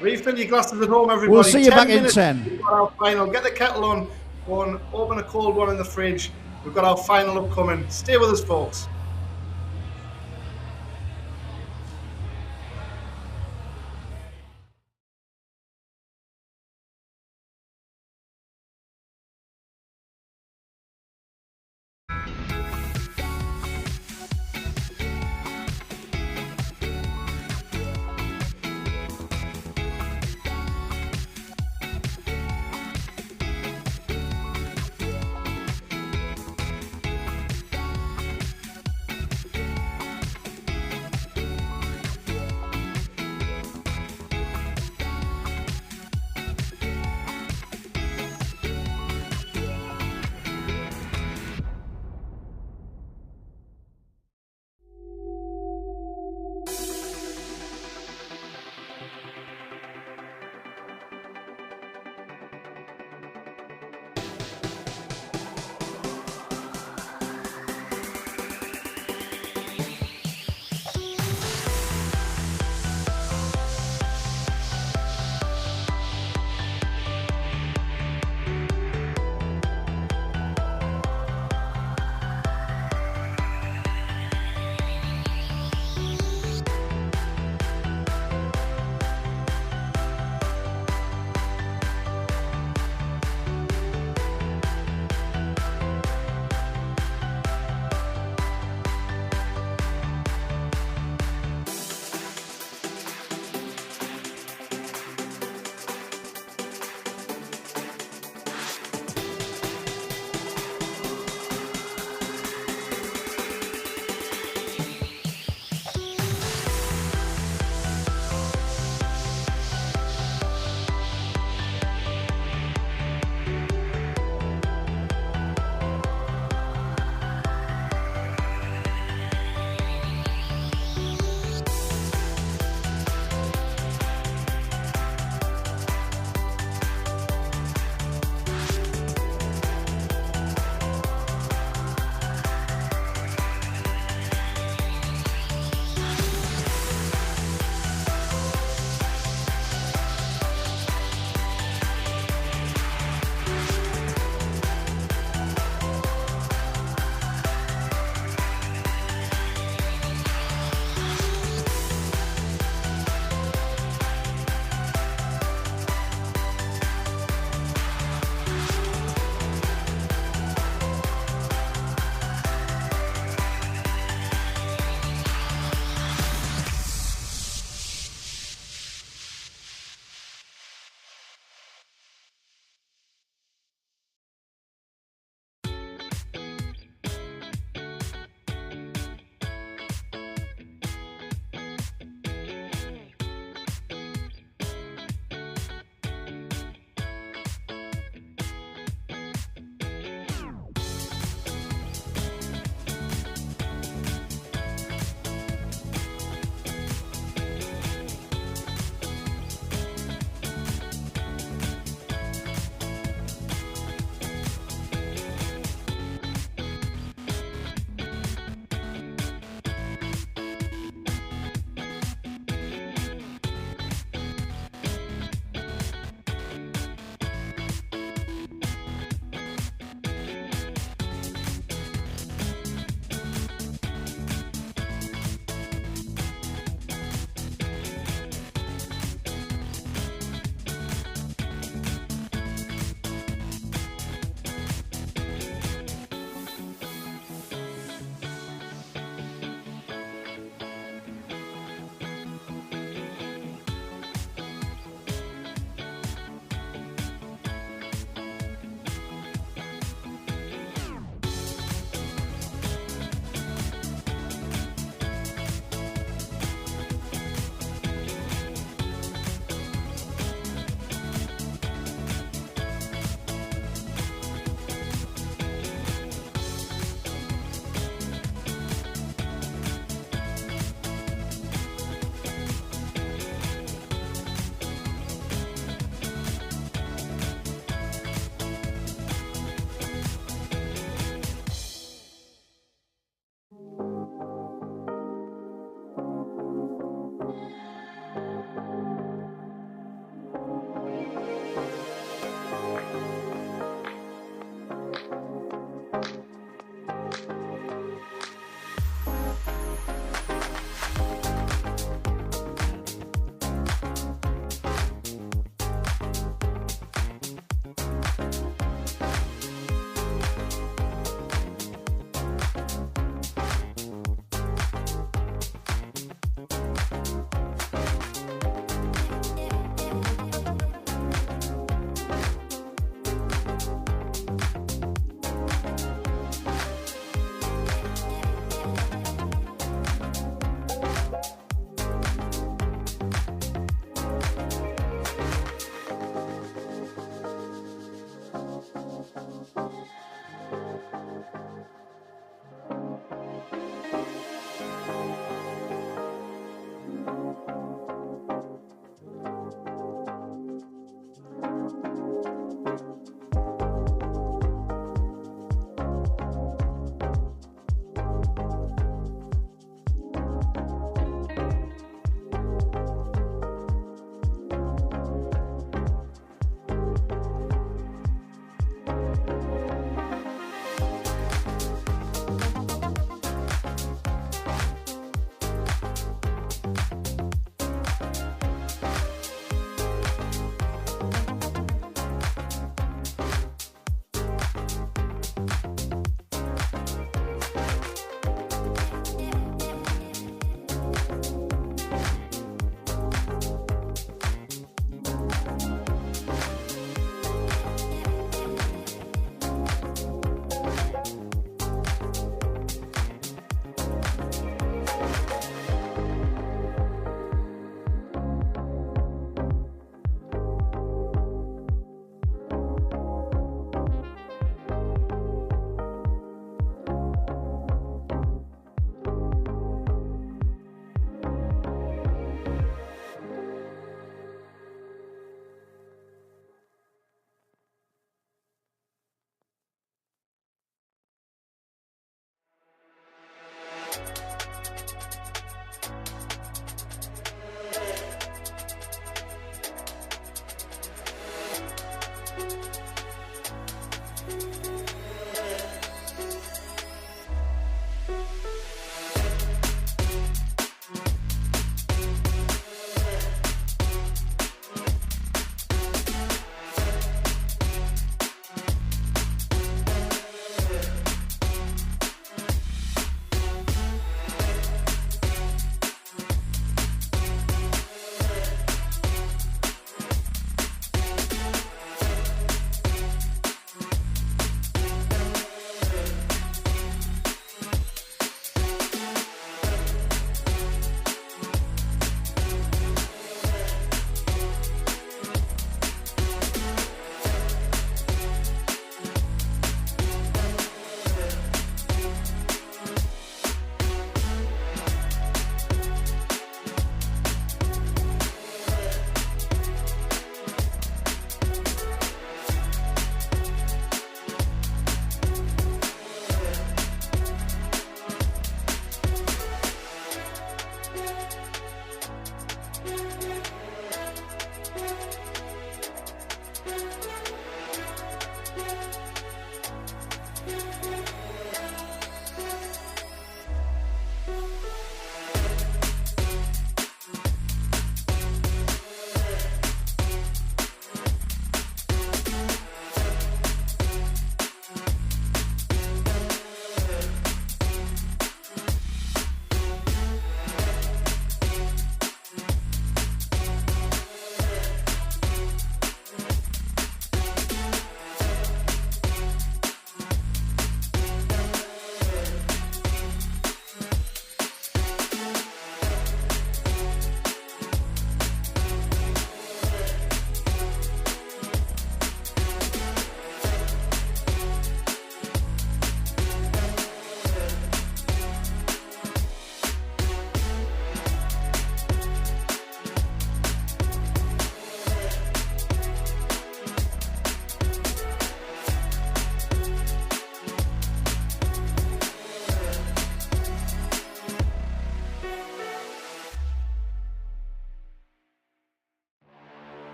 Refill your glasses at home, everybody. We'll see you back in minutes 10. We've got our final. Get the kettle on. Go and open a cold one in the fridge. We've got our final upcoming. Stay with us, folks.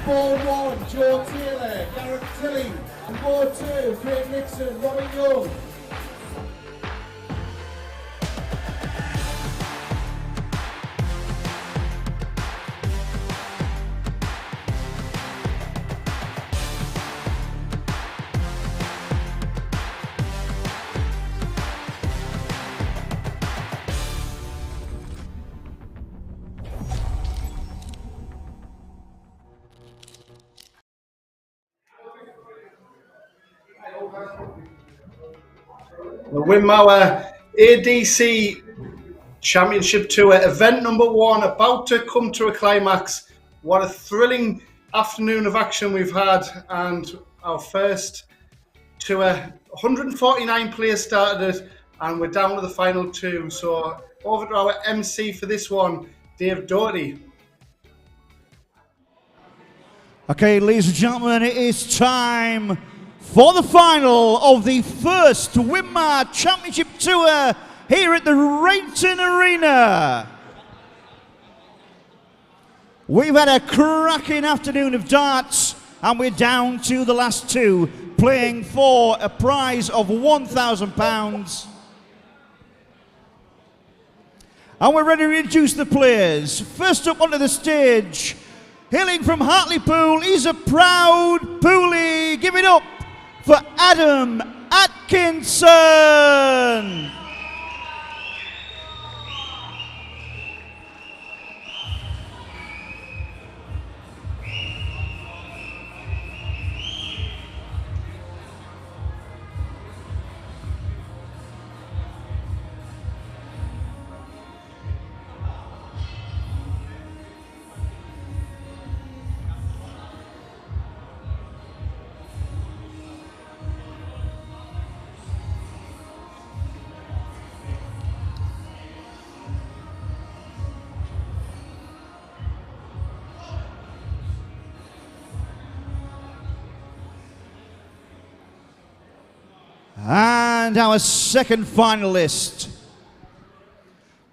Ball 1, Joe Taylor, Garrett Tilly. And ball 2, Craig Nixon, Robin Young. The Winmauer ADC Championship Tour, event number 1, about to come to a climax. What a thrilling afternoon of action we've had, and our first tour. 149 players started it, and we're down to the final 2. So over to our MC for this one, Dave Doherty. Okay, ladies and gentlemen, it is time for the final of the first Winmar Championship Tour here at the Rainton Arena. We've had a cracking afternoon of darts, and we're down to the last 2, playing for a prize of £1,000. And we're ready to introduce the players. First up onto the stage, hailing from Hartlepool, he's a proud Poolie. Give it up for Adam Atkinson. And our second finalist.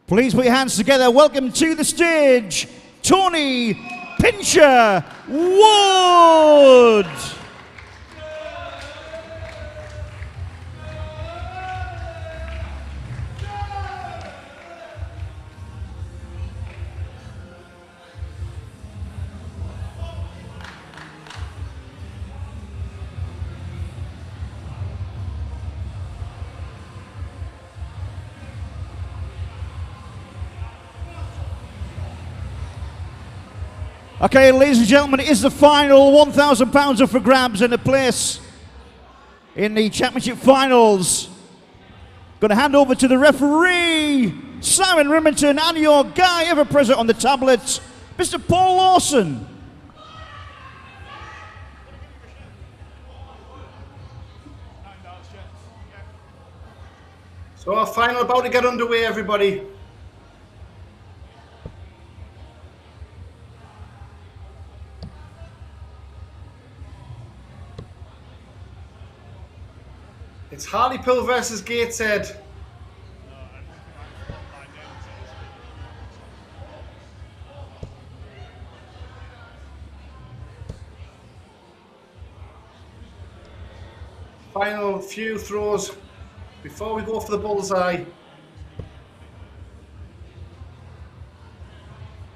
Please put your hands together. Welcome to the stage, Tony Pincher Wood. Okay, ladies and gentlemen, it is the final. £1,000 up for grabs and a place in the championship finals. Going to hand over to the referee, Simon Remington, and your guy ever present on the tablet, Mr. Paul Lawson. So our final about to get underway, everybody. It's Hartlepool versus Gateshead. Final few throws before we go for the bullseye.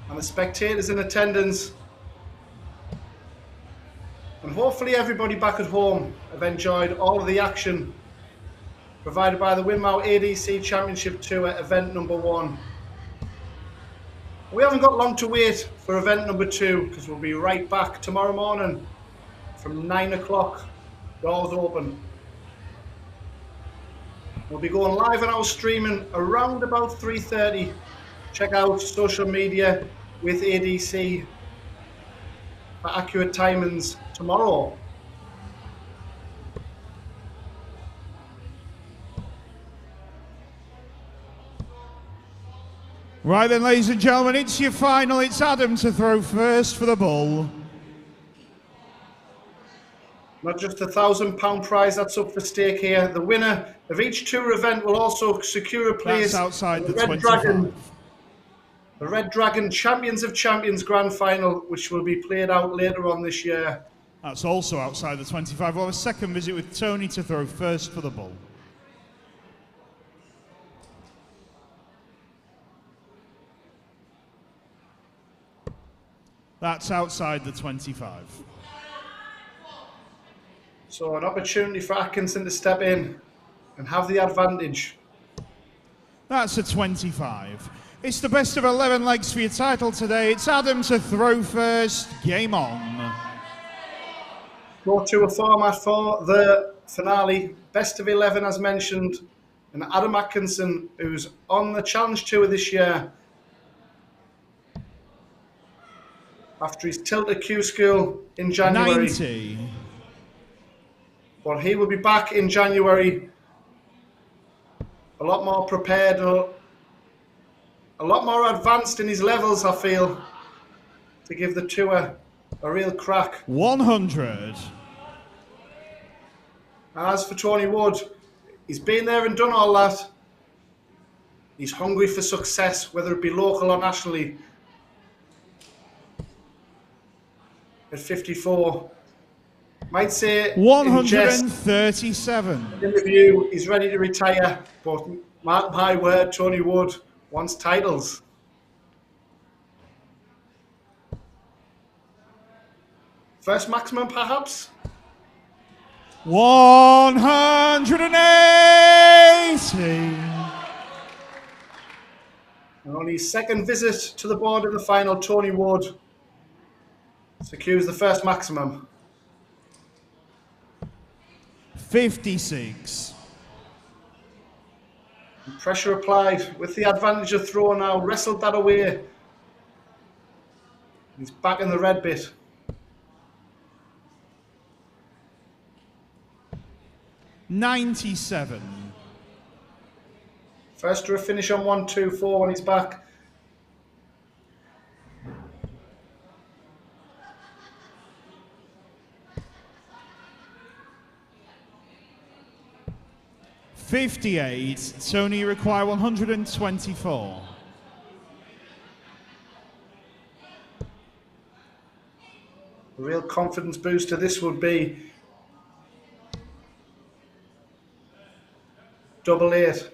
And the spectators in attendance. And hopefully everybody back at home have enjoyed all of the action provided by the Winmau ADC Championship Tour event number 1. We haven't got long to wait for event number 2, because we'll be right back tomorrow morning from 9 o'clock, doors open. We'll be going live on our streaming around about 3:30. Check out social media with ADC for accurate timings tomorrow. Right then, ladies and gentlemen, it's your final. It's Adam to throw first for the bull. Not just a £1,000 prize that's up for stake here. The winner of each tour event will also secure a place That's outside in the Red 25. Dragon, The Red Dragon Champions of Champions Grand Final, which will be played out later on this year. That's also outside the 25. We'll have a second visit with Tony to throw first for the bull. That's outside the 25. So an opportunity for Atkinson to step in and have the advantage. That's a 25. It's the best of 11 legs for your title today. It's Adam to throw first. Game on. Go to a format for the finale. Best of 11 as mentioned. And Adam Atkinson, who's on the Challenge Tour this year, after his tilt at Q School in January. 90. But he will be back in January a lot more prepared, a lot more advanced in his levels, I feel, to give the tour a real crack. 100. As for Tony Wood, he's been there and done all that. He's hungry for success, whether it be local or nationally. At 54, might say 137. in the interview he's ready to retire, but mark my word, Tony Wood wants titles. First maximum, perhaps? 180. And on his second visit to the board in the final, Tony Wood secures the first maximum. 56. And pressure applied with the advantage of throw now, wrestled that away. He's back in the red bit. $97. First to a finish on 1-2-4 when he's back. $58. Tony, you require 124. A real confidence booster this would be. 88.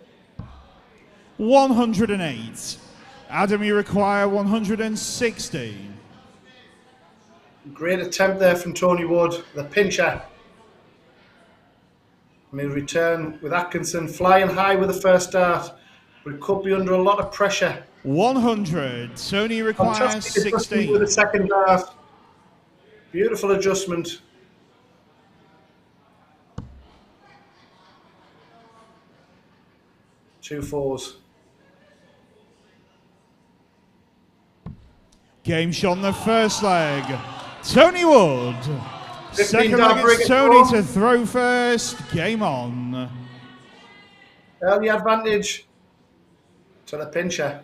108. Adam, you require 160. Great attempt there from Tony Wood, the pincher. And he'll return with Atkinson flying high with the first dart, but it could be under a lot of pressure. 100. Tony requires Fantastic adjustment 16. with the second dart. Beautiful adjustment. Two fours. Game shot on the first leg. Tony Wood. 15 Second dart leg, break it's at Tony throw. to throw first. Game on. Early advantage to the pincher.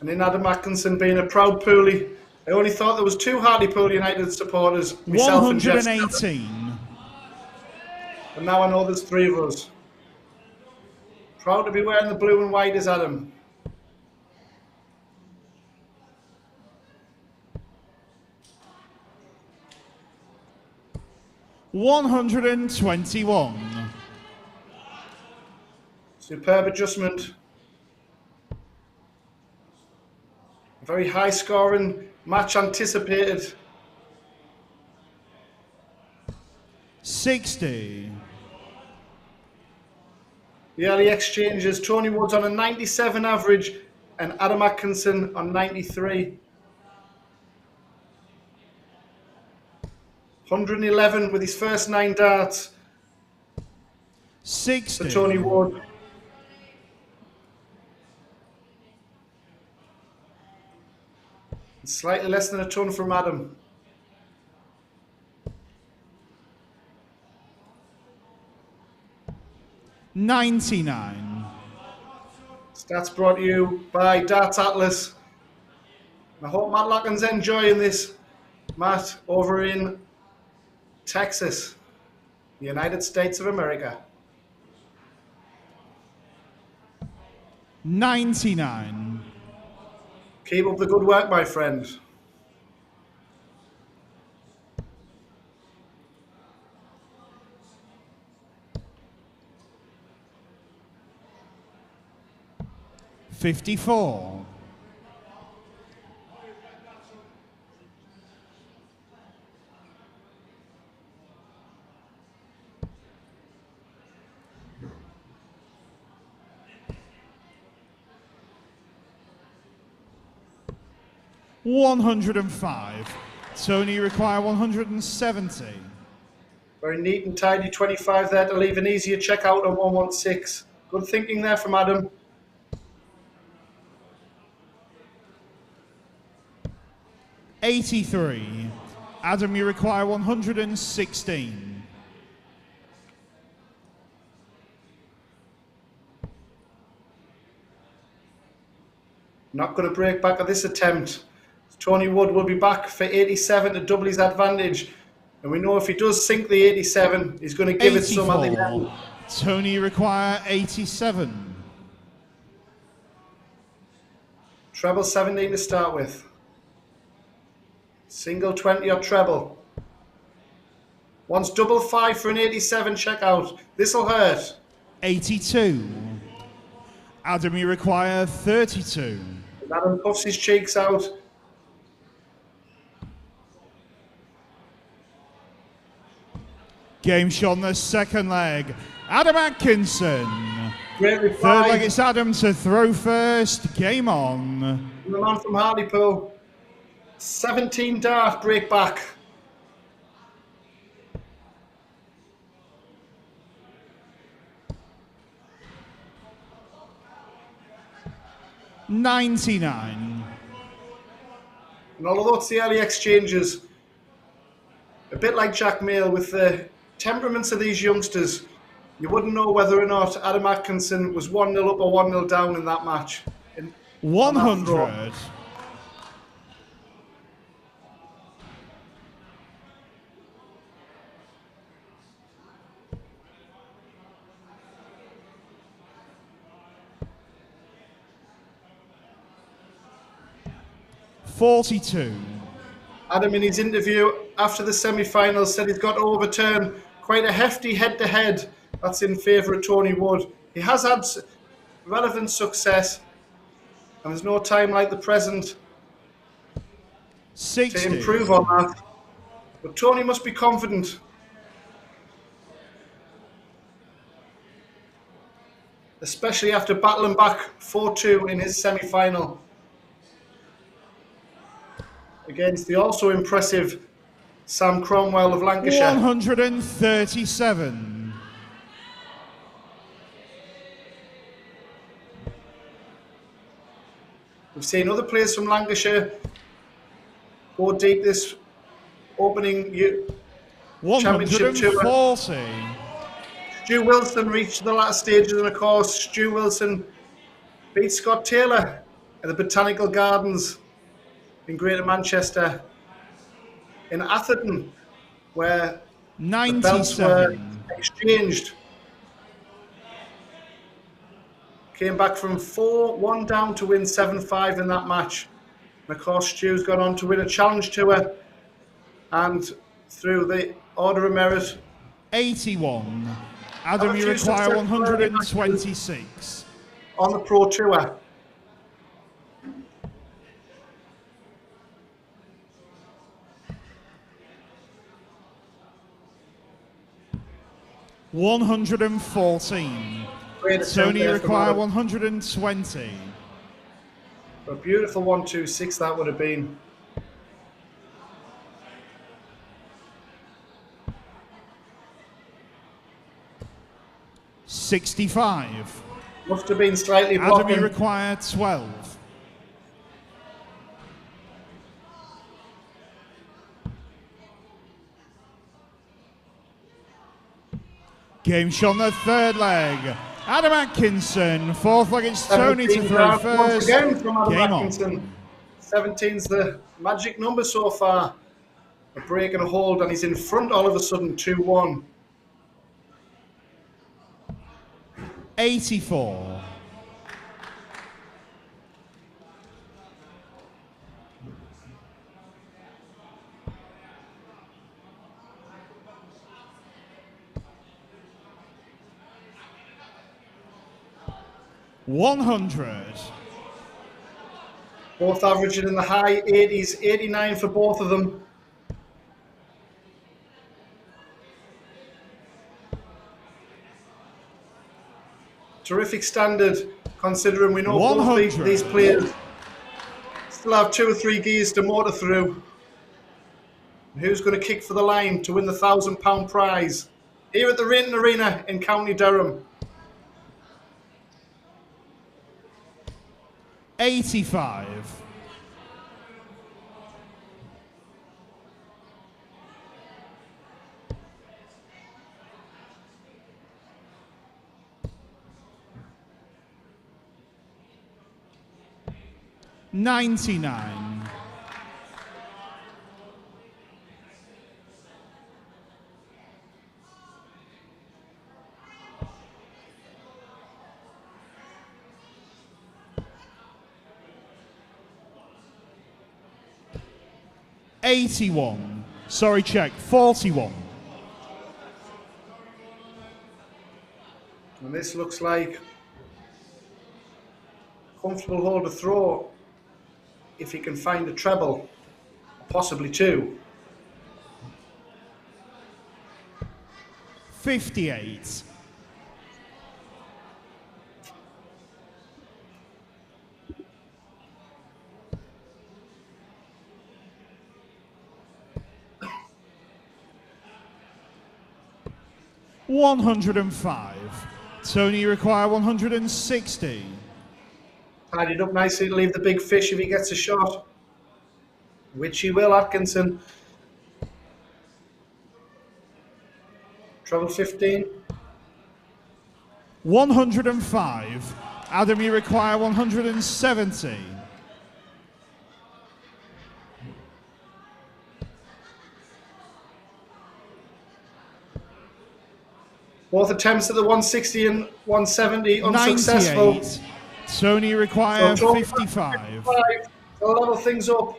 And in Adam Atkinson being a proud Pooley, I only thought there was two Hartlepool United supporters, myself and Jeff. 118. But now I know there's three of us. Proud to be wearing the blue and white as Adam. $121. Superb adjustment. A very high scoring match anticipated. 60. The early exchanges, Tony Woods on a 97 average and Adam Atkinson on 93. 111 with his first 9 darts 60. for Tony Wood. Slightly less than a ton from Adam. $99. Stats brought to you by Darts Atlas. I hope Matt Lacken's enjoying this. Matt, over in Texas, the United States of America. 99. Keep up the good work, my friend. $54. 105. Tony, you require 170. Very neat and tidy 25 there to leave an easier checkout on 116. Good thinking there from Adam. $83. Adam, you require 116. Not going to break back at this attempt. Tony Wood will be back for 87 to double his advantage. And we know if he does sink the 87, he's going to give 84. it some at the end. Tony, you require 87. Treble 17 to start with. Single 20 or treble. Wants double 5 for an 87 checkout. This'll hurt. 82. Adam, you require 32. Adam puffs his cheeks out. Game shot on the second leg. Adam Atkinson. Great reply. Third leg, it's Adam to throw first. Game on. The man from Hartlepool. 17 dart break back. $99. And although it's the early exchanges, a bit like Jack Mail with the temperaments of these youngsters, you wouldn't know whether or not Adam Atkinson was 1-0 up or 1-0 down in that match. 100. $42. Adam, in his interview after the semi-finals, said he's got to overturn quite a hefty head-to-head that's in favour of Tony Wood. He has had relevant success, and there's no time like the present 60. to improve on that. But Tony must be confident. Especially after battling back 4-2 in his semi-final against the also impressive Sam Cromwell of Lancashire. 137. We've seen other players from Lancashire go deep this opening Championship Tour. 140. Stu Wilson reached the latter stages, and of course Stu Wilson beat Scott Taylor at the Botanical Gardens in Greater Manchester, in Atherton, where the belts were exchanged. Came back from 4-1 down to win 7-5 in that match. And of course, Stu's gone on to win a Challenge Tour, and through the Order of Merit. 81. Adam, you require 126. On the Pro Tour. $114. Tony, you require 120. A beautiful 126 that would have been. $65. Must have been slightly Adam, blocking. you require 12. Game shot on the third leg. Adam Atkinson, fourth leg, it's Tony to throw first. Again from Adam Game Atkinson. on. 17's the magic number so far. A break and a hold, and he's in front all of a sudden, 2-1. 84. 100. Both averaging in the high 80s, 89 for both of them. Terrific standard, considering we know both 100. these players still have 2 or 3 gears to motor through. And who's going to kick for the line to win the £1,000 prize here at the Rainton Arena in County Durham? 85. 99. 81. Sorry, check. 41. And this looks like a comfortable hole to throw if he can find a treble, possibly 2. 58. 105. Tony, you require 160. Tied it up nicely to leave the big fish if he gets a shot, which he will, Atkinson. Treble 15. 105. Adam, you require 170. Both attempts at the 160 and 170 unsuccessful. 98. Tony, you require So 55. To level things up.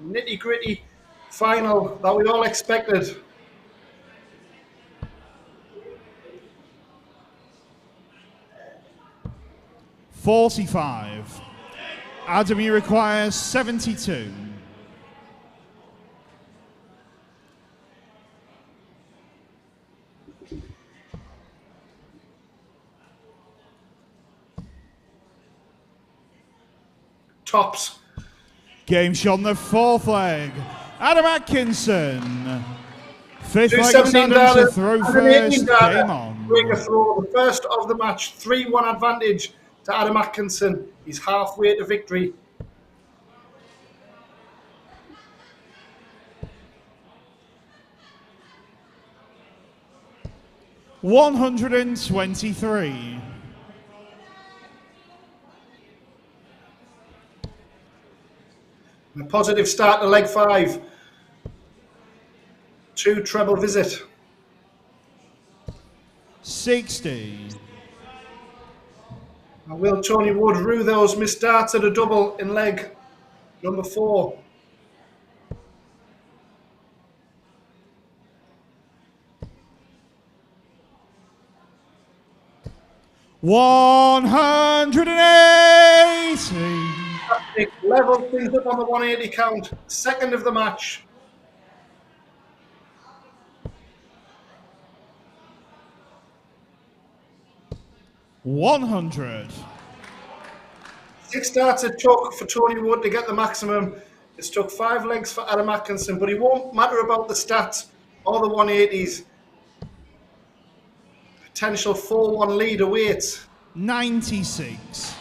Nitty gritty final that we all expected. $45. Adam, you require 72. Tops. Game shot on the 4th leg. Adam Atkinson. 5th leg is Adam to throw first. Game on. Doing a throw, the first of the match. 3-1 advantage to Adam Atkinson. He's halfway to victory. $123. A positive start to leg 5. 2 treble visit. 60. And will Tony Wood rue those missed darts at a double in leg number 4? $180. Level things up on the 180 count. Second of the match. $100. 6 darts it took for Tony Wood to get the maximum. It's took 5 legs for Adam Atkinson, but he won't matter about the stats or the 180s. Potential 4-1 lead awaits. 96.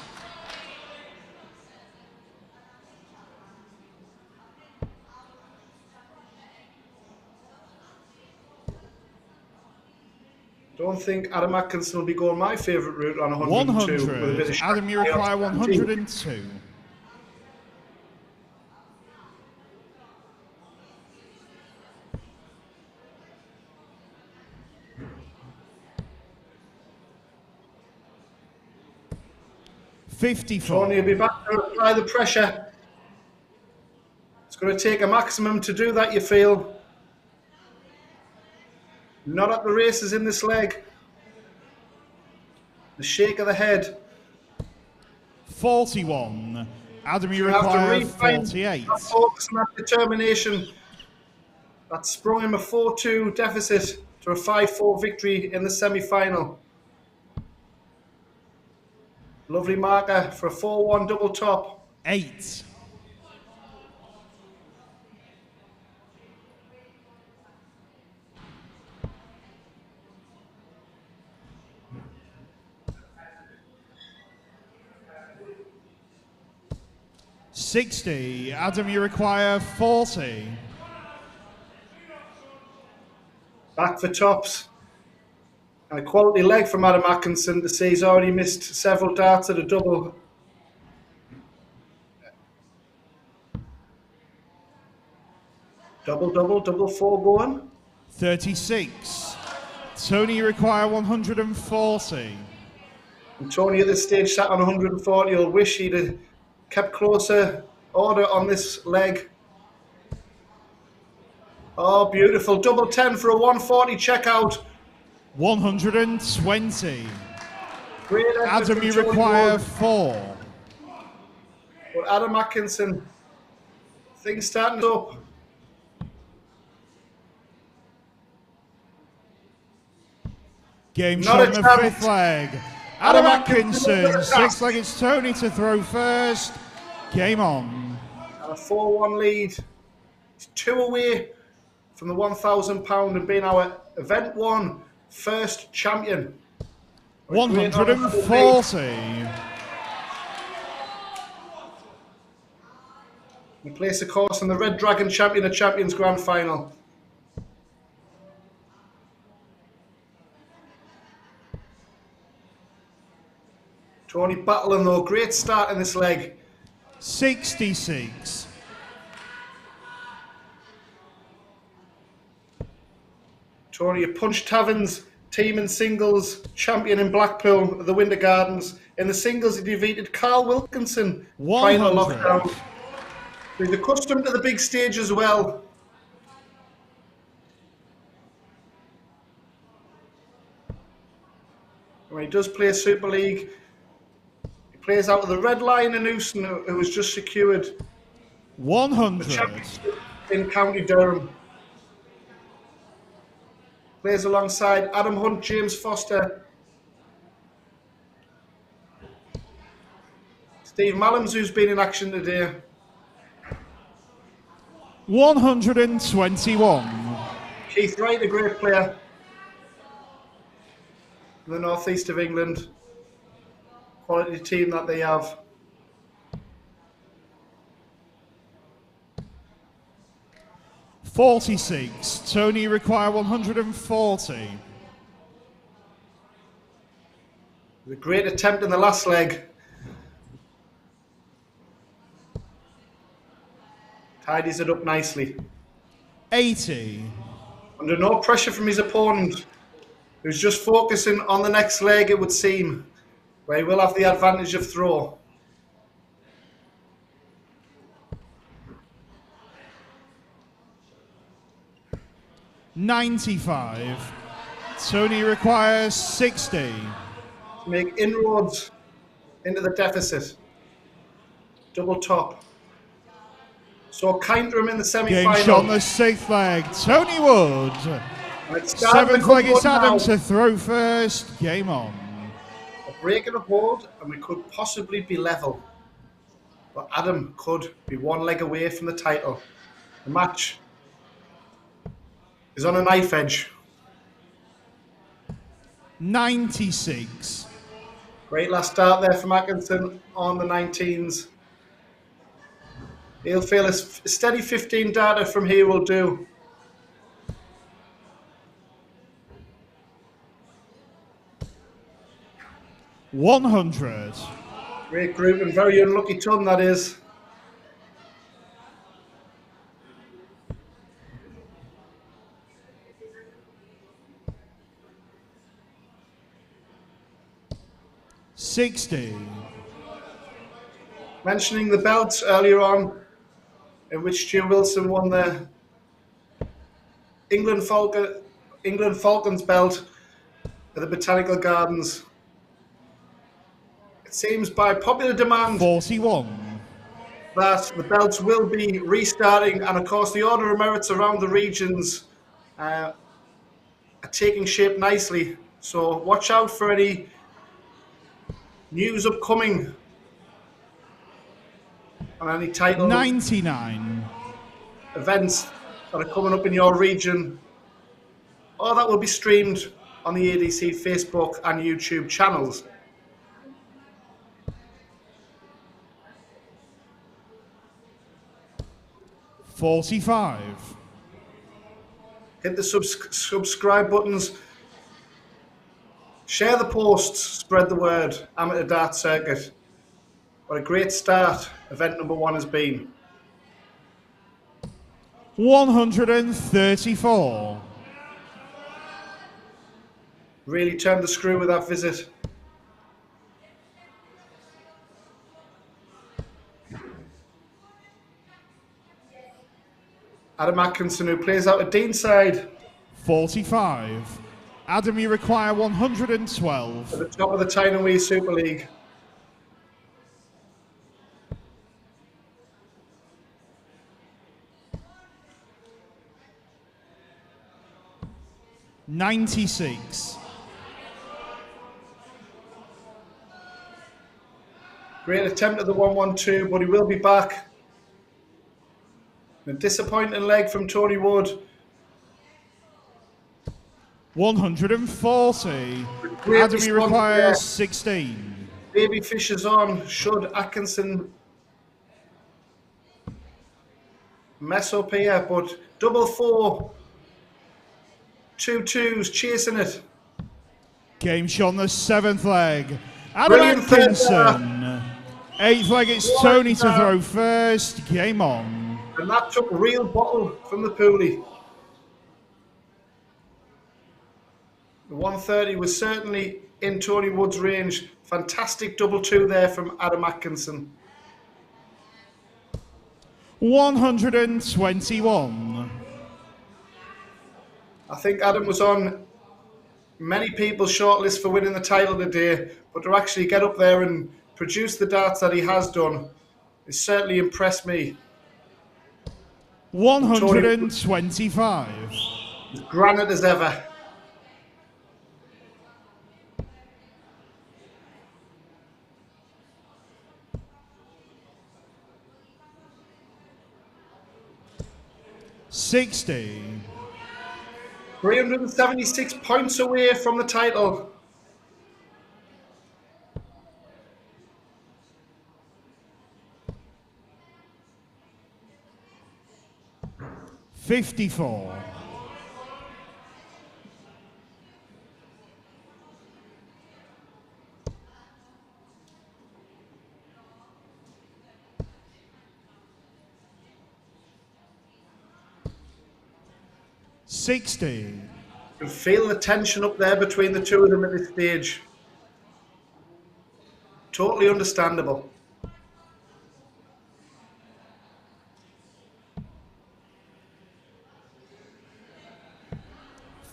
Don't think Adam Atkinson will be going my favourite route on 102. 100. Adam, you require 102. $54. Tony will be back to apply the pressure. It's going to take a maximum to do that, you feel. Not at the races in this leg. The shake of the head 41. Adam, you You have to require refine 48. that focus and that determination that sprung him a 4-2 deficit to a 5-4 victory in the semi-final. Lovely marker for a 4-1 double top. 8. $60. Adam, you require 40. Back for tops. And a quality leg from Adam Atkinson to see he's already missed several darts at a double. Double 4 going. 36. Tony, you require 140. And Tony at this stage sat on 140. He'll wish he'd have kept closer order on this leg. Oh, beautiful. Double 10 for a 140 checkout. 120. Great effort Adam, from you Tony require Ward. 4. But Adam Atkinson, things starting up. Game Not shot a in the chance. 5th leg. Adam Adam Atkinson, Atkinson, 6 leg, it's Tony to throw first. Game on. And a 4-1 lead. He's 2 away from the £1,000 and being our Event 1 first champion. 140. We place a course in the Red Dragon Champion of Champions Grand Final. Tony battling though, great start in this leg. 66. Tony, you punched Taverns, team in singles, champion in Blackpool, the Winter Gardens. In the singles, he defeated Carl Wilkinson, final 100. lockdown. He's accustomed to the big stage as well. When he does play Super League, he plays out of the Red Lion and Newson, who was just secured the 100. championship in County Durham. Plays alongside Adam Hunt, James Foster, Steve Mallams, who's been in action today. 121. Keith Wright, a great player in the northeast of England. Quality team that they have. $46. Tony, require 140. A great attempt in the last leg. Tidies it up nicely. 80. Under no pressure from his opponent, who's just focusing on the next leg, it would seem, where he will have the advantage of throw. $95. Tony requires 60. To make inroads into the deficit. Double top. So kind to him in the Game shot semi-final. on the 6th leg. Tony Wood. It's starting 7th to leg, it's come Adam now. to throw first. Game on. A break and a hold, and we could possibly be level. But Adam could be one leg away from the title. The match is on a knife edge. 96. Great last start there from Atkinson on the 19s. He'll feel a steady 15 data from here will do. $100. Great group and very unlucky ton that is. $60. Mentioning the belts earlier on, in which Stu Wilson won the England Falcons belt at the Botanical Gardens. it seems by popular demand 41. that the belts will be restarting, and of course the order of merits around the regions are taking shape nicely. So watch out for any news upcoming on any title 99. events that are coming up in your region, or that will be streamed on the ADC Facebook and YouTube channels. $45. Hit the subscribe buttons, share the posts, spread the word. Amateur Dart Circuit. What a great start event number 1 has been. 134. Really turned the screw with that visit. Adam Atkinson, who plays out at Deanside. 45. Adam, you require 112. At the top of the Tyne Super League. $96. Great attempt at the 1-1-2, but he will be back. A disappointing leg from Tony Wood. 140. Great Adam, you response require there. 16. Baby Fisher's on. Should Atkinson mess up here, but double 4. 2 2s, chasing it. Game shot on the 7th leg. Adam Brilliant third Atkinson. 8th leg, it's Tony to throw first. Game on. And that took real bottle from the Pooley. The 130 was certainly in Tony Wood's range. Fantastic double 2 there from Adam Atkinson. 121. I think Adam was on many people's shortlist for winning the title today, but to actually get up there and produce the darts that he has done, it certainly impressed me. 125. As granite as ever. $60. 376 points away from the title. $54. $60. You can feel the tension up there between the two of them at this stage. Totally understandable.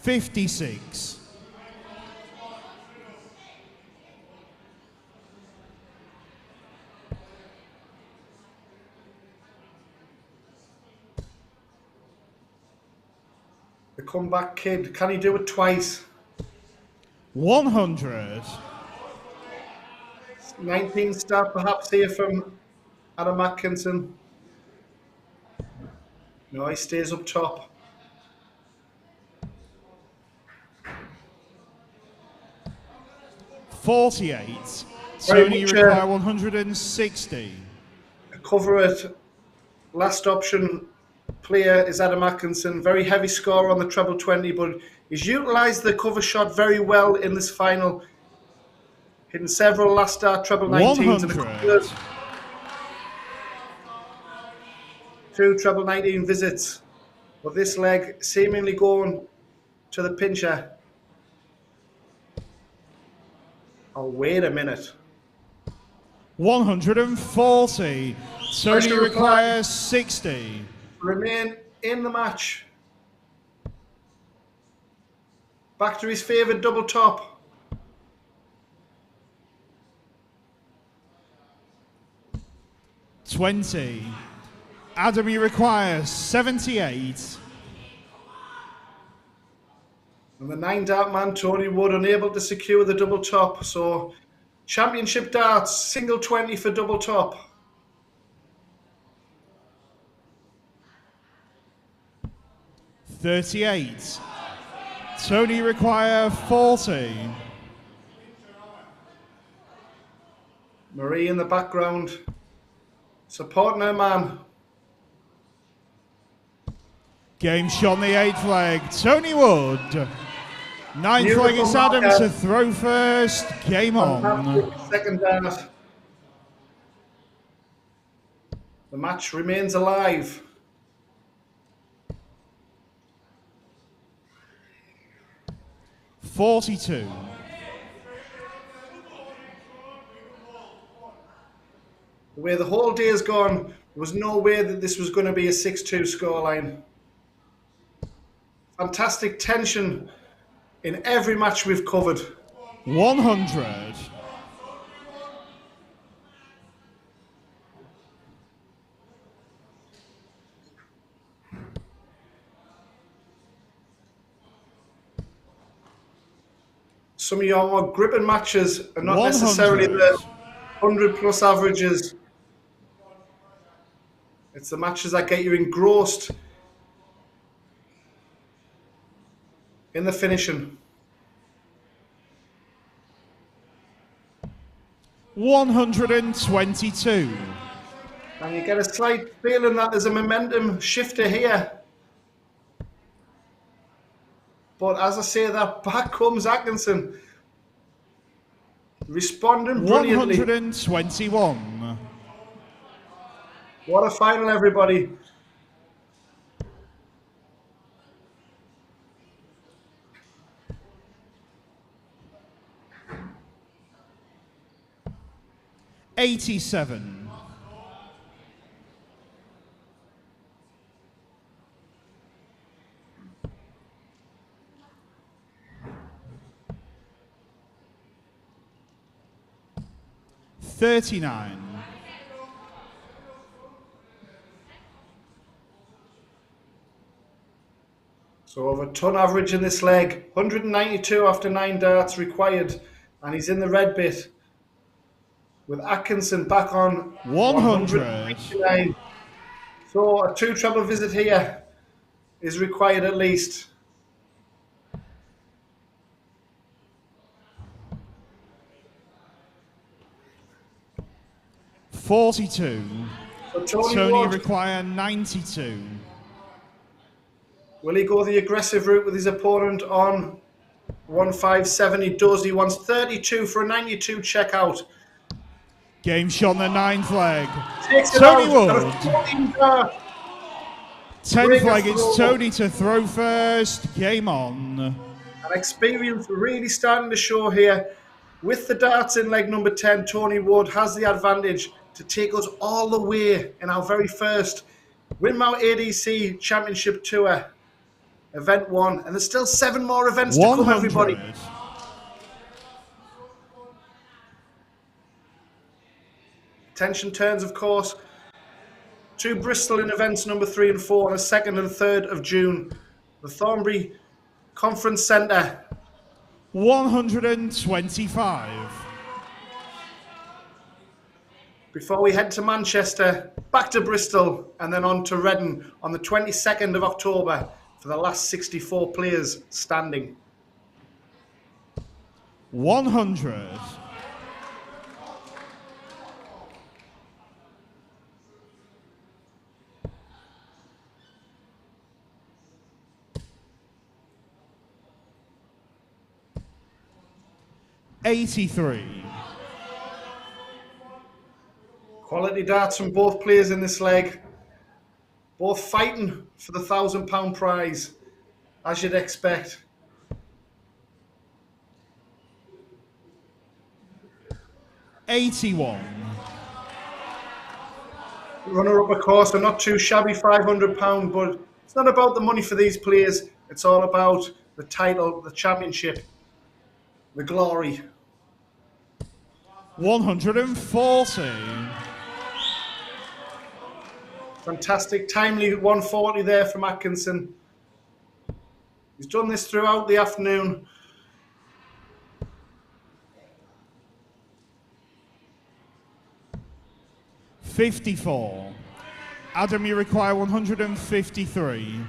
$56. The comeback kid, can he do it twice? 100. 19 start perhaps here from Adam Atkinson. No, he stays up top. $48. Very Tony, you much, require 160. A cover it. Last option player is Adam Atkinson. Very heavy score on the treble 20, but he's utilised the cover shot very well in this final. Hitting several last start treble 19s and a couple of 2 treble 19 visits. But this leg seemingly going to the pincher. Oh, wait a minute. 140. Tony requires 60. Remain in the match. Back to his favoured double top. 20. Adam, you require 78. And the 9 dart man, Tony Wood, unable to secure the double top. So championship darts, single 20 for double top. 38. Tony require 40. Marie in the background, supporting her man. Game shot on the 8th leg. Tony Wood. 9th Beautiful leg is Adam marker. to throw first. Game on. Fantastic second dart. The match remains alive. .42. The way the whole day has gone, there was no way that this was going to be a 6-2 scoreline. Fantastic tension in every match we've covered. 100. Some of your more gripping matches are not 100. necessarily the 100+ averages. It's the matches that get you engrossed in the finishing. 122. And you get a slight feeling that there's a momentum shifter here. But as I say that, back comes Atkinson. Responding brilliantly. 121. What a final, everybody. .87. .39. So over ton average in this leg. 192 after 9 darts required. And he's in the red bit. With Atkinson back on 199. So a 2 treble visit here is required at least. .42. So Tony Wood, require 92. will he go the aggressive route with his opponent on 157? He does. He wants 32 for a 92 checkout. Game shot on the 9th leg. Takes it Tony out. Wood. Got a 14 dart. 10th leg, Bring it's us Tony to throw first. Game on. An experience really starting to show here. With the darts in leg number 10, Tony Wood has the advantage to take us all the way in our very first Winmau ADC Championship Tour, Event 1. And there's still 7 more events to come, everybody. 100. Tension turns, of course, to Bristol in events number 3 and 4 on the 2nd and 3rd of June. The Thornbury Conference Centre. 125. Before we head to Manchester, back to Bristol, and then on to Rainton on the 22nd of October for the last 64 players standing. 100. .83. Quality darts from both players in this leg. Both fighting for the £1,000 prize, as you'd expect. .81. Runner-up, of course, a not too shabby £500, but it's not about the money for these players. It's all about the title, the championship, the glory. 140. Fantastic, timely 140 there from Atkinson. He's done this throughout the afternoon. $54. Adam, you require 153.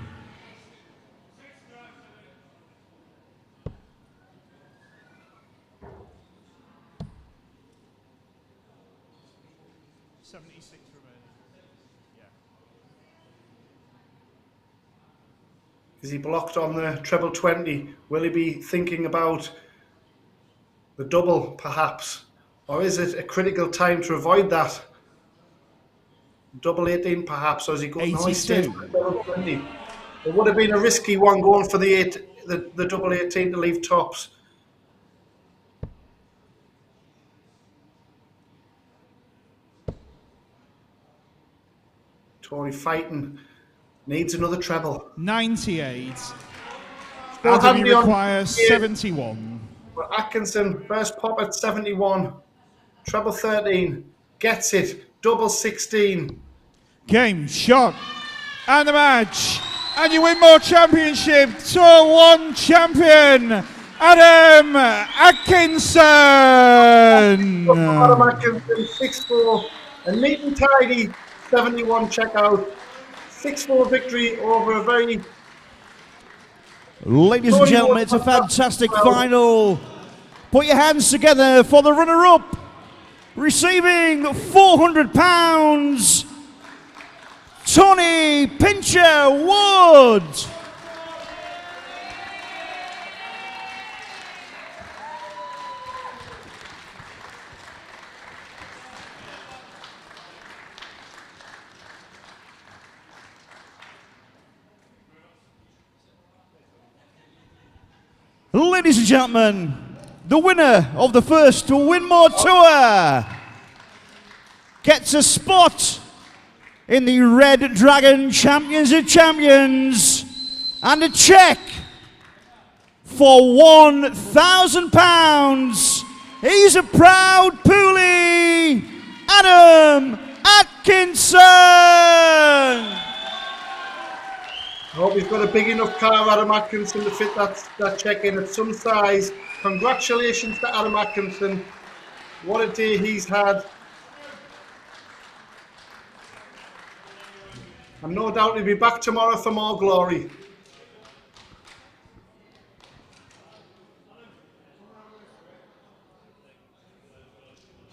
Is he blocked on the treble 20? Will he be thinking about the double, perhaps? Or is it a critical time to avoid that? Double 18, perhaps, or is he going? No, he stays for the double 20. It would have been a risky one going for the double 18 to leave tops. Tony fighting. Needs another treble. 98. Still Adam, you handy on require 71. Well, Atkinson, first pop at 71. Treble 13. Gets it. Double 16. Game, shot, and the match. And you win more Championship Tour 1 champion, Adam Atkinson. Adam Atkinson, 6-4. A neat and tidy 71 checkout. 6-4 victory over a very... Ladies and gentlemen, it's a fantastic final. Put your hands together for the runner-up, receiving £400, Tony Pincher Wood. Ladies and gentlemen, the winner of the first Winmore Tour gets a spot in the Red Dragon Champions of Champions and a check for £1,000. He's a proud Poolie, Adam Atkinson. I hope he's got a big enough car, Adam Atkinson, to fit that check in at some size. Congratulations to Adam Atkinson. What a day he's had. And no doubt he'll be back tomorrow for more glory.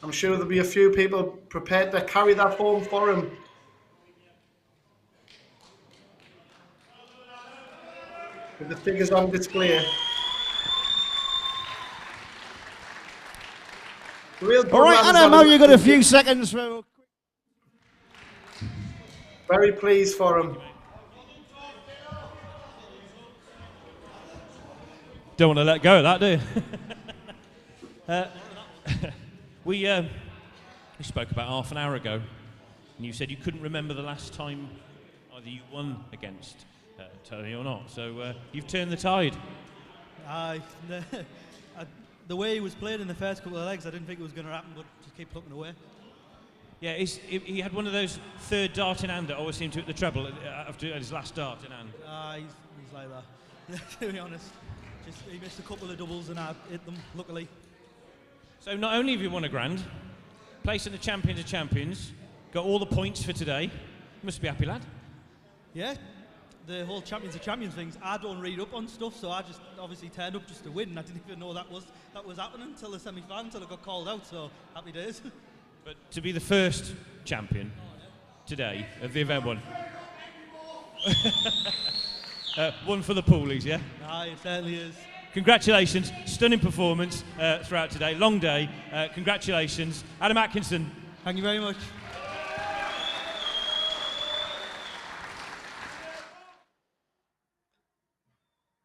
I'm sure there'll be a few people prepared to carry that home for him. With the figures on display. All right, Adam, have you got a few seconds? Very pleased for him. Don't want to let go of that, do you? We spoke about half an hour ago, and you said you couldn't remember the last time either you won against Tony or not. So you've turned the tide. The way he was playing in the first couple of legs, I didn't think it was going to happen, but just keep plucking away. Yeah, he had one of those third dart in hand that always seemed to hit the treble after his last dart in hand. He's like that, to be honest. He missed a couple of doubles and I hit them, luckily. So not only have you won a grand, placed in the Champions of Champions, got all the points for today. You must be happy, lad. Yeah, the whole Champions of Champions things, I don't read up on stuff, so I just obviously turned up just to win. I didn't even know that was happening until the semi-final, until I got called out, so happy days. But to be the first champion today of the event one. One for the poolies, yeah? Aye, it certainly is. Congratulations, stunning performance throughout today, long day. Congratulations, Adam Atkinson. Thank you very much.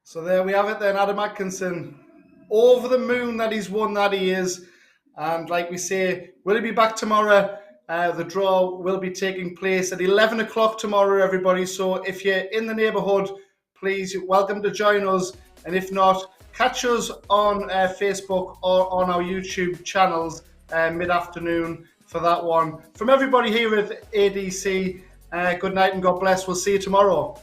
So there we have it then, Adam Atkinson. Over the moon that he's won, that he is. And like we say, will he be back tomorrow? The draw will be taking place at 11 o'clock tomorrow, everybody. So if you're in the neighbourhood, please, you're welcome to join us. And if not, catch us on Facebook or on our YouTube channels mid-afternoon for that one. From everybody here at ADC, Good night and God bless. We'll see you tomorrow.